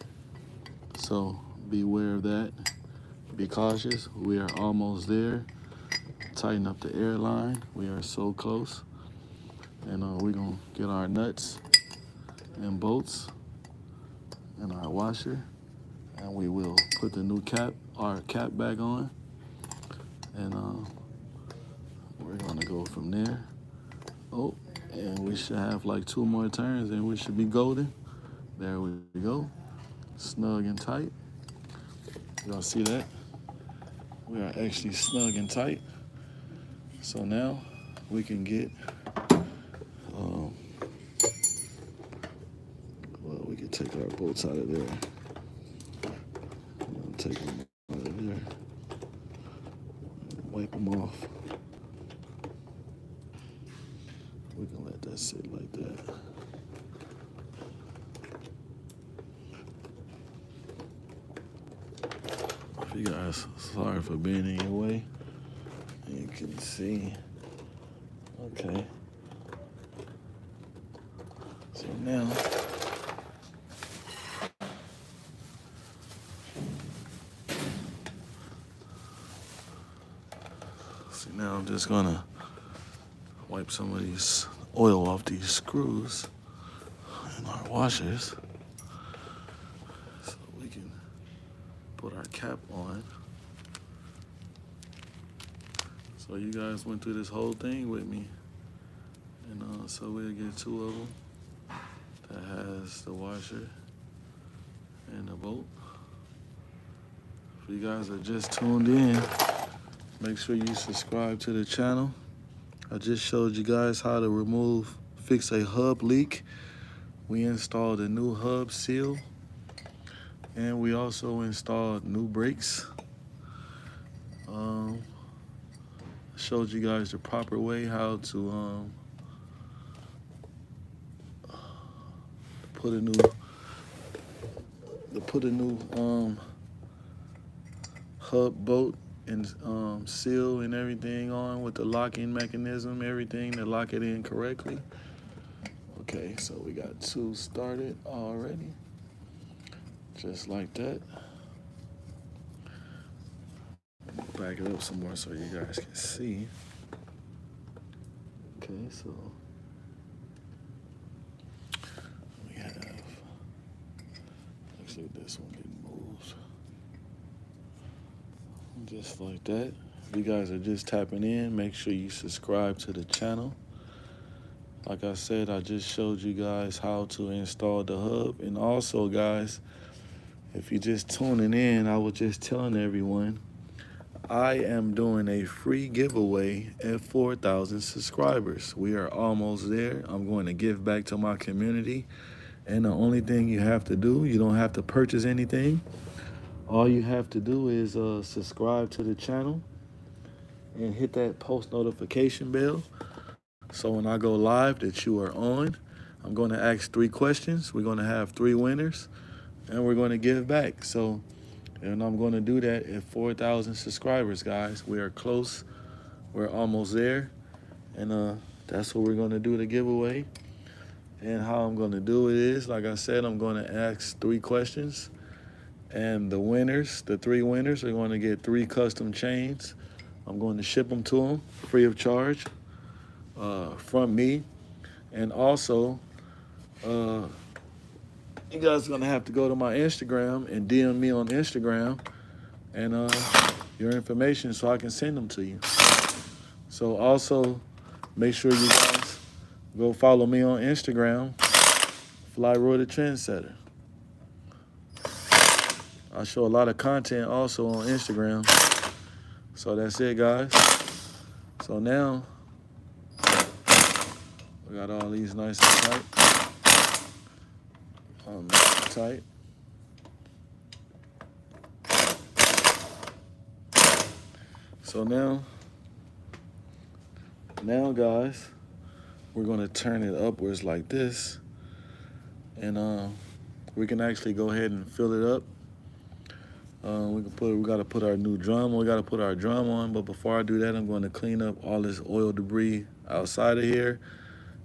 So beware of that. Be cautious. We are almost there. Tighten up the airline. We are so close. And we're going to get our nuts and bolts and our washer. And we will put the new cap, our cap back on. And we're going to go from there. Oh, and we should have like 2 more turns and we should be golden. There we go. Snug and tight. Y'all see that? We are actually snug and tight. So now we can get, well, we can take our bolts out of there. Take them out of there. Wipe them off. We can let that sit like that. If you guys, sorry for being in your way. You can see. Okay. So now, I'm just gonna wipe some of these oil off these screws and our washers so we can put our cap on. So you guys went through this whole thing with me, and so we'll get 2 of them that has the washer and the bolt. If you guys are just tuned in, make sure you subscribe to the channel. I just showed you guys how to fix a hub leak. We installed a new hub seal, and we also installed new brakes. Showed you guys the proper way how to put a new hub bolt and seal and everything on with the locking mechanism, everything to lock it in correctly. Okay, so we got 2 started already, just like that. Back it up some more so you guys can see. Okay, so we have, actually this one getting moved. Just like that. If you guys are just tapping in, make sure you subscribe to the channel. Like I said, I just showed you guys how to install the hub. And also, guys, if you're just tuning in, I was just telling everyone, I am doing a free giveaway at 4,000 subscribers. We are almost there. I'm going to give back to my community. And the only thing you have to do, you don't have to purchase anything. All you have to do is subscribe to the channel and hit that post notification bell. So when I go live that you are on, I'm going to ask 3 questions. We're going to have 3 winners, and we're going to give back. So, and I'm going to do that at 4,000 subscribers, guys. We are close. We're almost there. And that's what we're going to do, the giveaway. And how I'm going to do it is, like I said, I'm going to ask 3 questions. And the winners, the 3 winners, are going to get 3 custom chains. I'm going to ship them to them free of charge from me. And also, you guys are going to have to go to my Instagram and DM me on Instagram and your information so I can send them to you. So also, make sure you guys go follow me on Instagram, ROY THA TREND SETTA. I show a lot of content also on Instagram. So that's it, guys. So now, we got all these nice and tight. So now guys, we're gonna turn it upwards like this, and we can actually go ahead and fill it up. We gotta put our new drum. We gotta put our drum on. But before I do that, I'm going to clean up all this oil debris outside of here,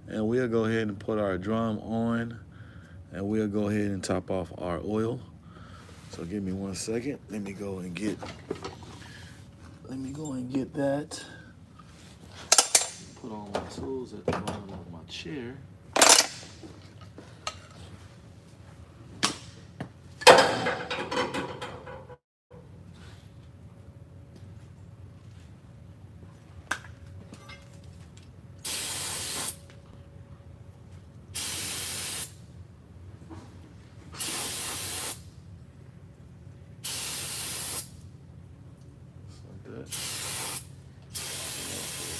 and we'll go ahead and put our drum on, and we'll go ahead and top off our oil. So give me 1 second. Let me go and get that. Put all my tools at the bottom of my chair. That.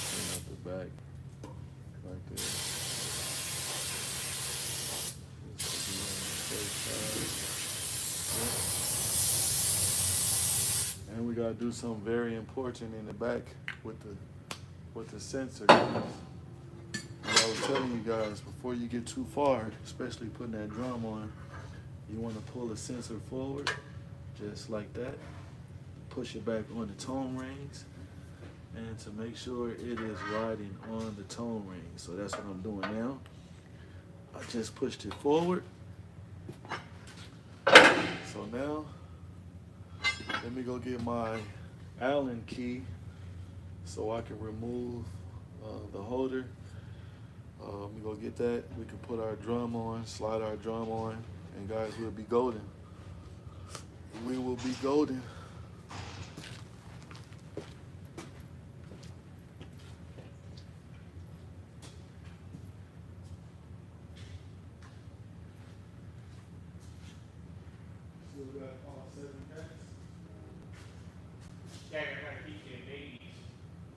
Clean up the back right there. And we gotta do something very important in the back with the sensor. Guys. And I was telling you guys, before you get too far, especially putting that drum on, you want to pull the sensor forward, just like that. Push it back on the tone rings, and to make sure it is riding on the tone ring. So that's what I'm doing now. I just pushed it forward. So now, let me go get my Allen key so I can remove the holder. Let me go get that. We can put our drum on, slide our drum on, and guys, we'll be golden. We will be golden. Yeah, I gotta keep their babies,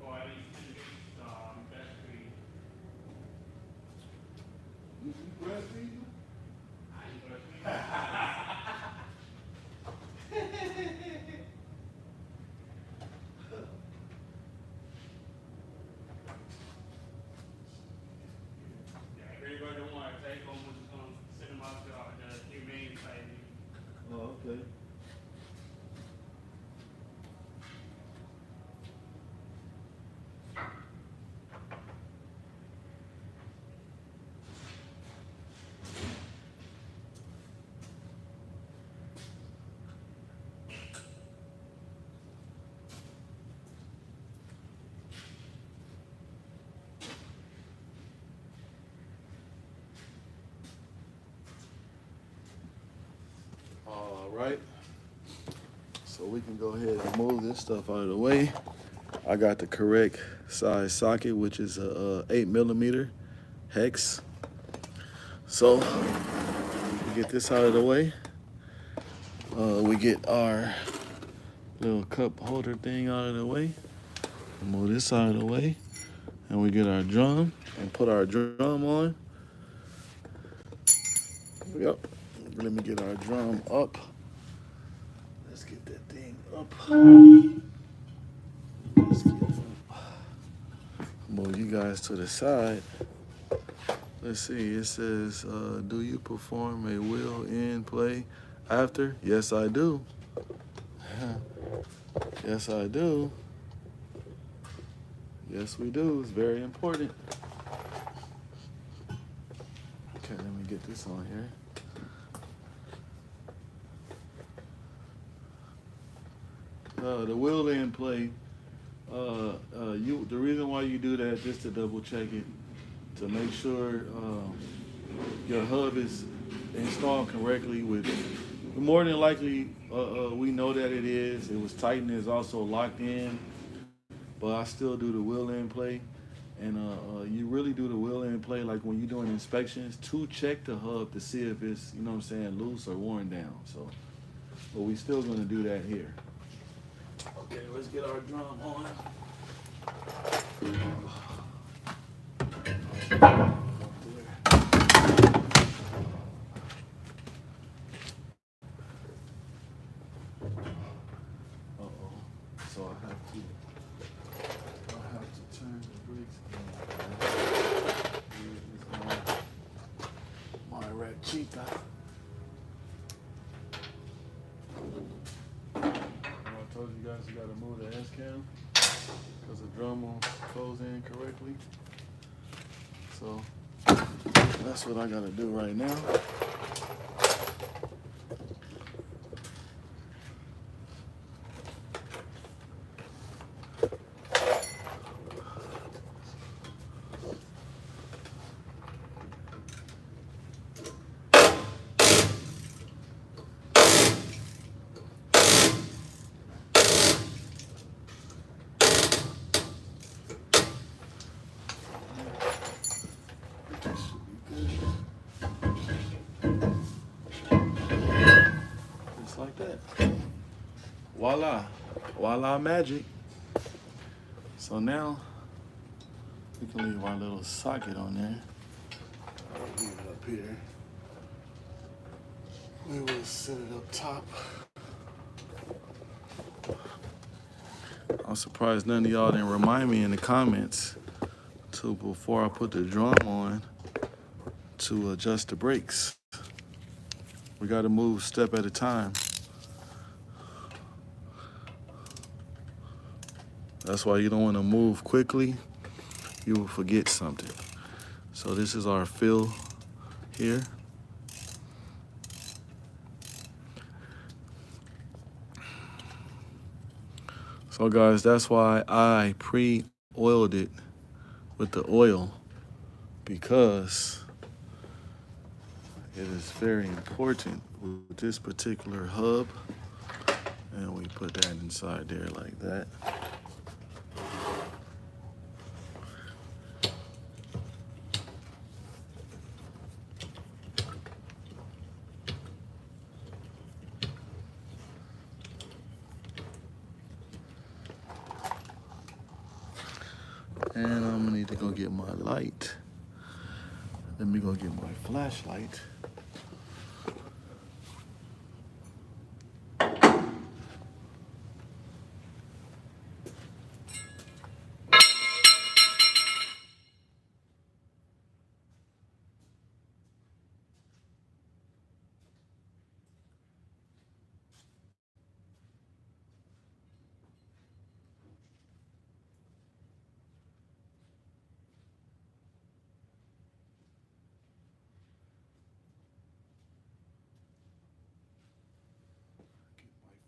or at least 2 babies, breastfeed. You breastfeed them? I ain't breastfeed. Yeah, if anybody don't want to take them, we're just gonna send them out to the humane society. Oh, okay. All right. So we can go ahead and move this stuff out of the way. I got the correct size socket, which is a 8mm hex. So we get this out of the way. We get our little cup holder thing out of the way. Move this out of the way. And we get our drum and put our drum on. Yep. Let me get our drum up. Let's get that thing up. Let's get it up. Move you guys to the side. Let's see. It says, do you perform a wheel in play after? Yes, I do. Yes, I do. Yes, we do. It's very important. Okay, let me get this on here. The wheel in play. The reason why you do that, just to double check it, to make sure your hub is installed correctly. With more than likely, we know that it is. It was tightened. It's also locked in. But I still do the wheel in play, and you really do the wheel in play like when you're doing inspections to check the hub to see if it's, you know what I'm saying, loose or worn down. So, but we still gonna do that here. Okay, let's get our drum on. Uh-oh. So I have to turn the brakes on. chiquita. I told you guys you gotta move the S-cam because the drum will close in correctly. So that's what I gotta do right now. Like that. Voila. Voila magic. So now we can leave our little socket on there. I'll leave it up here. We will set it up top. I'm surprised none of y'all didn't remind me in the comments to before I put the drum on to adjust the brakes. We got to move step at a time. That's why you don't want to move quickly. You will forget something. So this is our fill here. So guys, that's why I pre-oiled it with the oil, because it is very important with this particular hub. And we put that inside there like that. And I'm gonna need to go get my light. Let me go get my flashlight.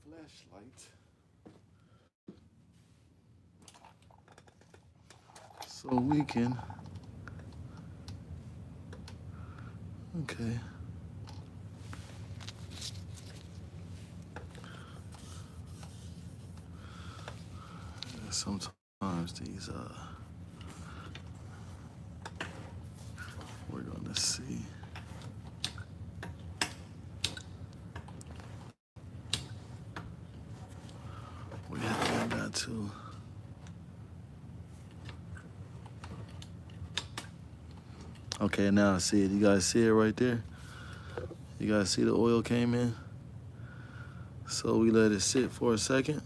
Flashlight, so we can, okay, sometimes these we're gonna see. To okay, now I see it. You guys see it right there? You guys see the oil came in? So we let it sit for a second.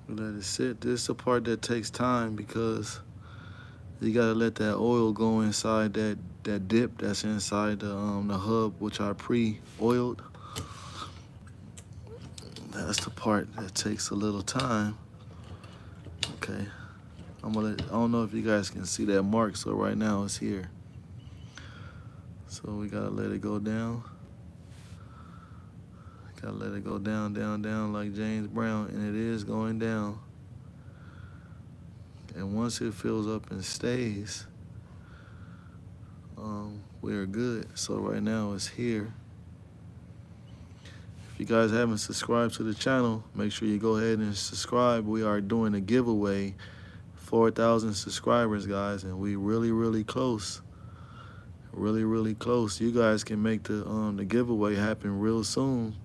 We let it sit. This is the part that takes time because you gotta let that oil go inside that dip that's inside the hub, which I pre-oiled. That's the part that takes a little time. Okay, I don't know if you guys can see that mark, so right now it's here. So we gotta let it go down. Gotta let it go down, down, down like James Brown, and it is going down. And once it fills up and stays, we're good. So right now it's here. If you guys haven't subscribed to the channel, make sure you go ahead and subscribe. We are doing a giveaway, 4,000 subscribers, guys, and we really close. Really close. You guys can make the giveaway happen real soon.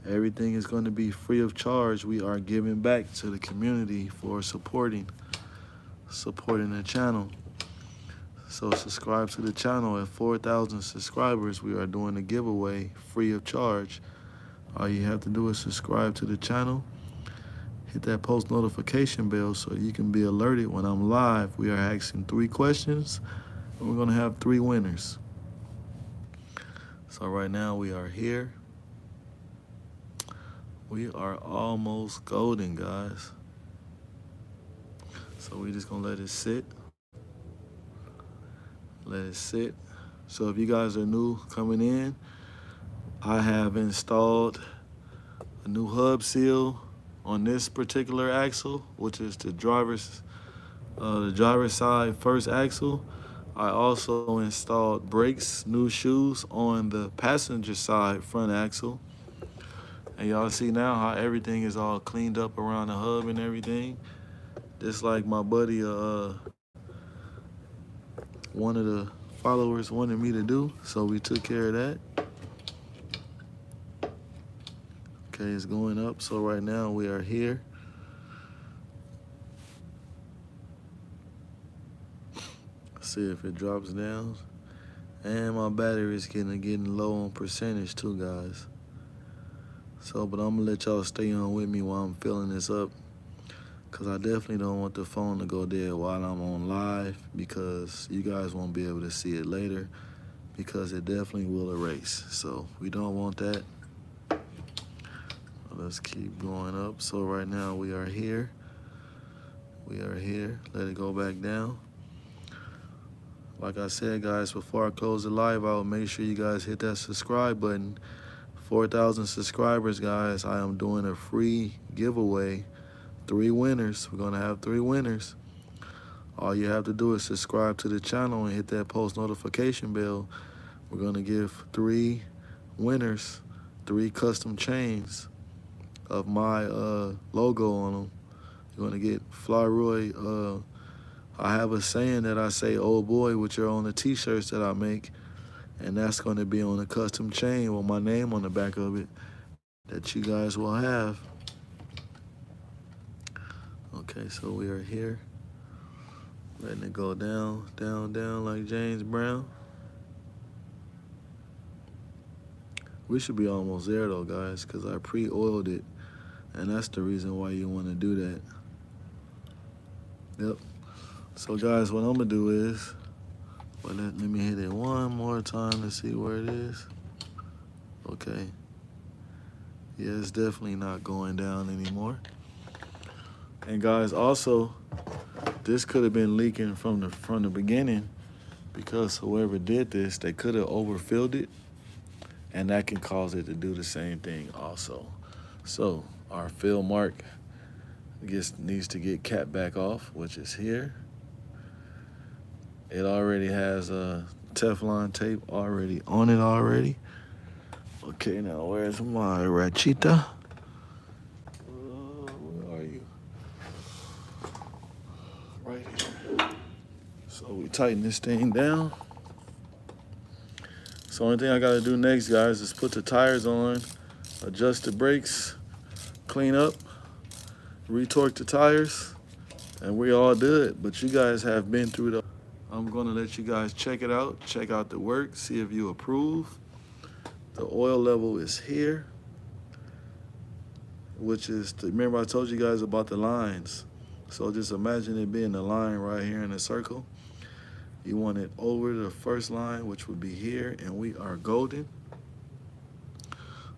Everything is going to be free of charge. We are giving back to the community for supporting the channel. So subscribe to the channel. At 4,000 subscribers, we are doing a giveaway free of charge. All you have to do is subscribe to the channel, hit that post notification bell so you can be alerted when I'm live. We are asking 3 questions, and we're gonna have 3 winners. So right now we are here. We are almost golden, guys. So we just gonna let it sit. Let it sit. So if you guys are new coming in, I have installed a new hub seal on this particular axle, which is the driver's side first axle. I also installed brakes, new shoes on the passenger side front axle. And y'all see now how everything is all cleaned up around the hub and everything. Just like my buddy, one of the followers wanted me to do, so we took care of that. Okay, it's going up, so right now we are here. Let's see if it drops down. And my battery is getting low on percentage too, guys. So, but I'm gonna let y'all stay on with me while I'm filling this up, because I definitely don't want the phone to go dead while I'm on live, because you guys won't be able to see it later, because it definitely will erase. So we don't want that. Let's keep going up. So right now we are here. We are here. Let it go back down. Like I said, guys, before I close the live out, make sure you guys hit that subscribe button. 4,000 subscribers, guys. I am doing a free giveaway. 3 winners. We're going to have 3 winners. All you have to do is subscribe to the channel and hit that post notification bell. We're going to give 3 winners 3 custom chains of my logo on them. You're going to get ROY. I have a saying that I say, "Oh boy," which are on the t-shirts that I make. And that's going to be on a custom chain with my name on the back of it that you guys will have. Okay, so we are here. Letting it go down, down, down like James Brown. We should be almost there though, guys, because I pre-oiled it. And that's the reason why you want to do that. Yep. So guys, what I'm going to do is, well, let me hit it one more time to see where it is. Okay. Yeah, it's definitely not going down anymore. And guys, also, this could have been leaking from the beginning, because whoever did this, they could have overfilled it, and that can cause it to do the same thing also. So our fill mark needs to get capped back off, which is here. It already has a Teflon tape already on it already. Okay, now where's my rachita? Where are you? Right here. So we tighten this thing down. So only thing I gotta do next, guys, is put the tires on, adjust the brakes, clean up, retorque the tires, and we all good. But you guys have been through the... I'm gonna let you guys check it out, check out the work, see if you approve. The oil level is here, which is, remember I told you guys about the lines. So just imagine it being a line right here in a circle. You want it over the first line, which would be here, and we are golden.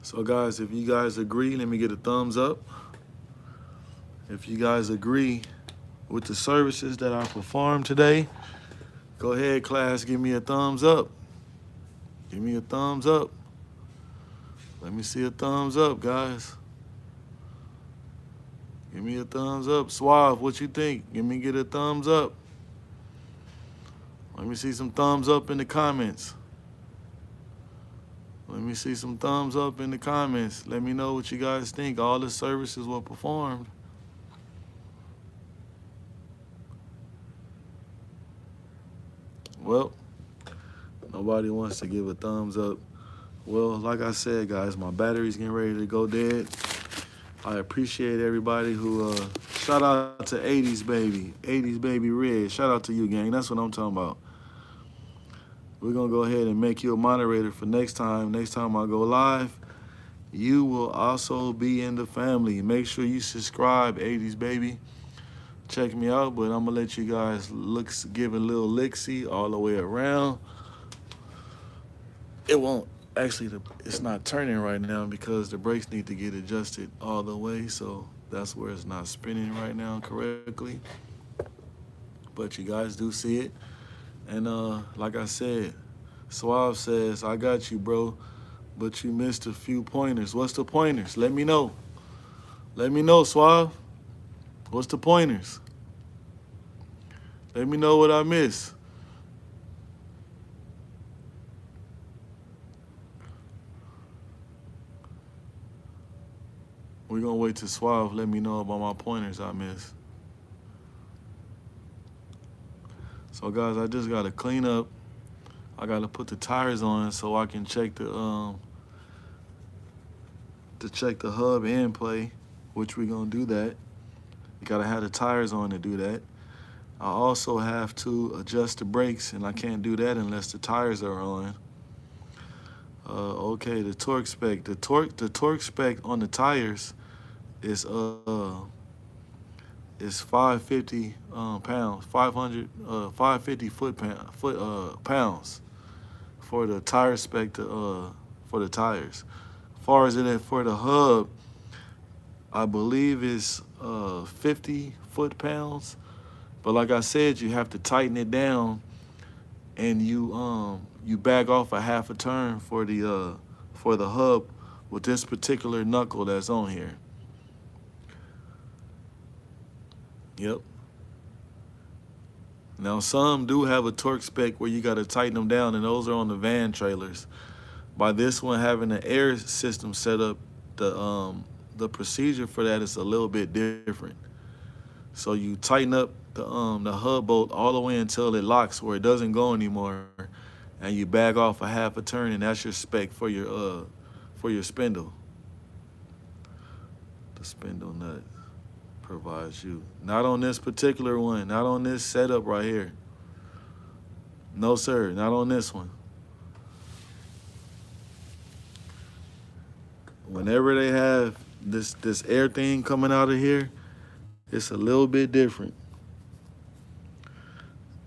So guys, if you guys agree, let me get a thumbs up. If you guys agree with the services that I performed today, go ahead, class, give me a thumbs up. Give me a thumbs up. Let me see a thumbs up, guys. Give me a thumbs up. Suave, what you think? Get a thumbs up. Let me see some thumbs up in the comments. Let me see some thumbs up in the comments. Let me know what you guys think. All the services were performed. Well, nobody wants to give a thumbs up. Well, like I said, guys, my battery's getting ready to go dead. I appreciate everybody who, shout out to 80s Baby, 80s Baby Red. Shout out to you, gang. That's what I'm talking about. We're going to go ahead and make you a moderator for next time. Next time I go live, you will also be in the family. Make sure you subscribe, 80s Baby. Check me out, but I'm going to let you guys give a little lick-see all the way around. It won't Actually, it's not turning right now because the brakes need to get adjusted all the way. So that's where it's not spinning right now correctly. But you guys do see it. And like I said, Suave says, I got you, bro, but you missed a few pointers. What's the pointers? Let me know. Let me know, Suave. What's the pointers? Let me know what I missed. We're going to wait till Suave let me know about my pointers I missed. So, guys, I just got to clean up. I got to put the tires on so I can check the hub end play, which we're going to do that. You got to have the tires on to do that. I also have to adjust the brakes, and I can't do that unless the tires are on. Okay, the torque spec. The torque spec on the tires is 550 pounds, 550 pounds for the tire spec for the tires. As far as it for the hub, I believe it's 50 foot-pounds. But like I said, you have to tighten it down, and you back off a half a turn for the hub with this particular knuckle that's on here. Yep. Now some do have a torque spec where you got to tighten them down, and those are on the van trailers. By this one having an air system set up, the procedure for that is a little bit different. So you tighten up the hub bolt all the way until it locks where it doesn't go anymore, and you back off a half a turn, and that's your spec for your spindle. The spindle nut provides you. Not on this particular one, not on this setup right here. No sir, not on this one. Whenever they have this air thing coming out of here, it's a little bit different.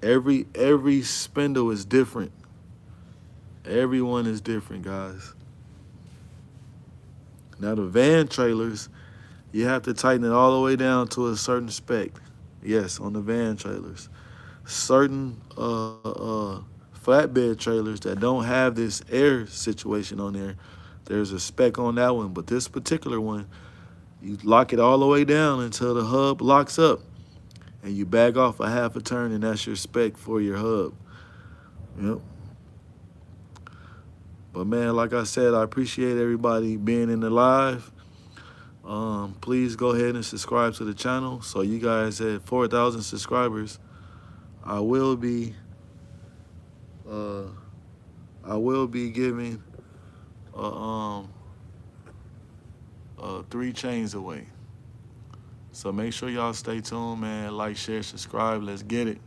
Every spindle is different. Everyone is different, guys. Now the van trailers, you have to tighten it all the way down to a certain spec. Yes, on the van trailers. Certain flatbed trailers that don't have this air situation on there, there's a spec on that one. But this particular one, you lock it all the way down until the hub locks up, and you back off a half a turn, and that's your spec for your hub. Yep. But man, like I said, I appreciate everybody being in the live. Please go ahead and subscribe to the channel. So you guys at 4,000 subscribers, I will be giving 3 chains away. So make sure y'all stay tuned, man. Like, share, subscribe. Let's get it.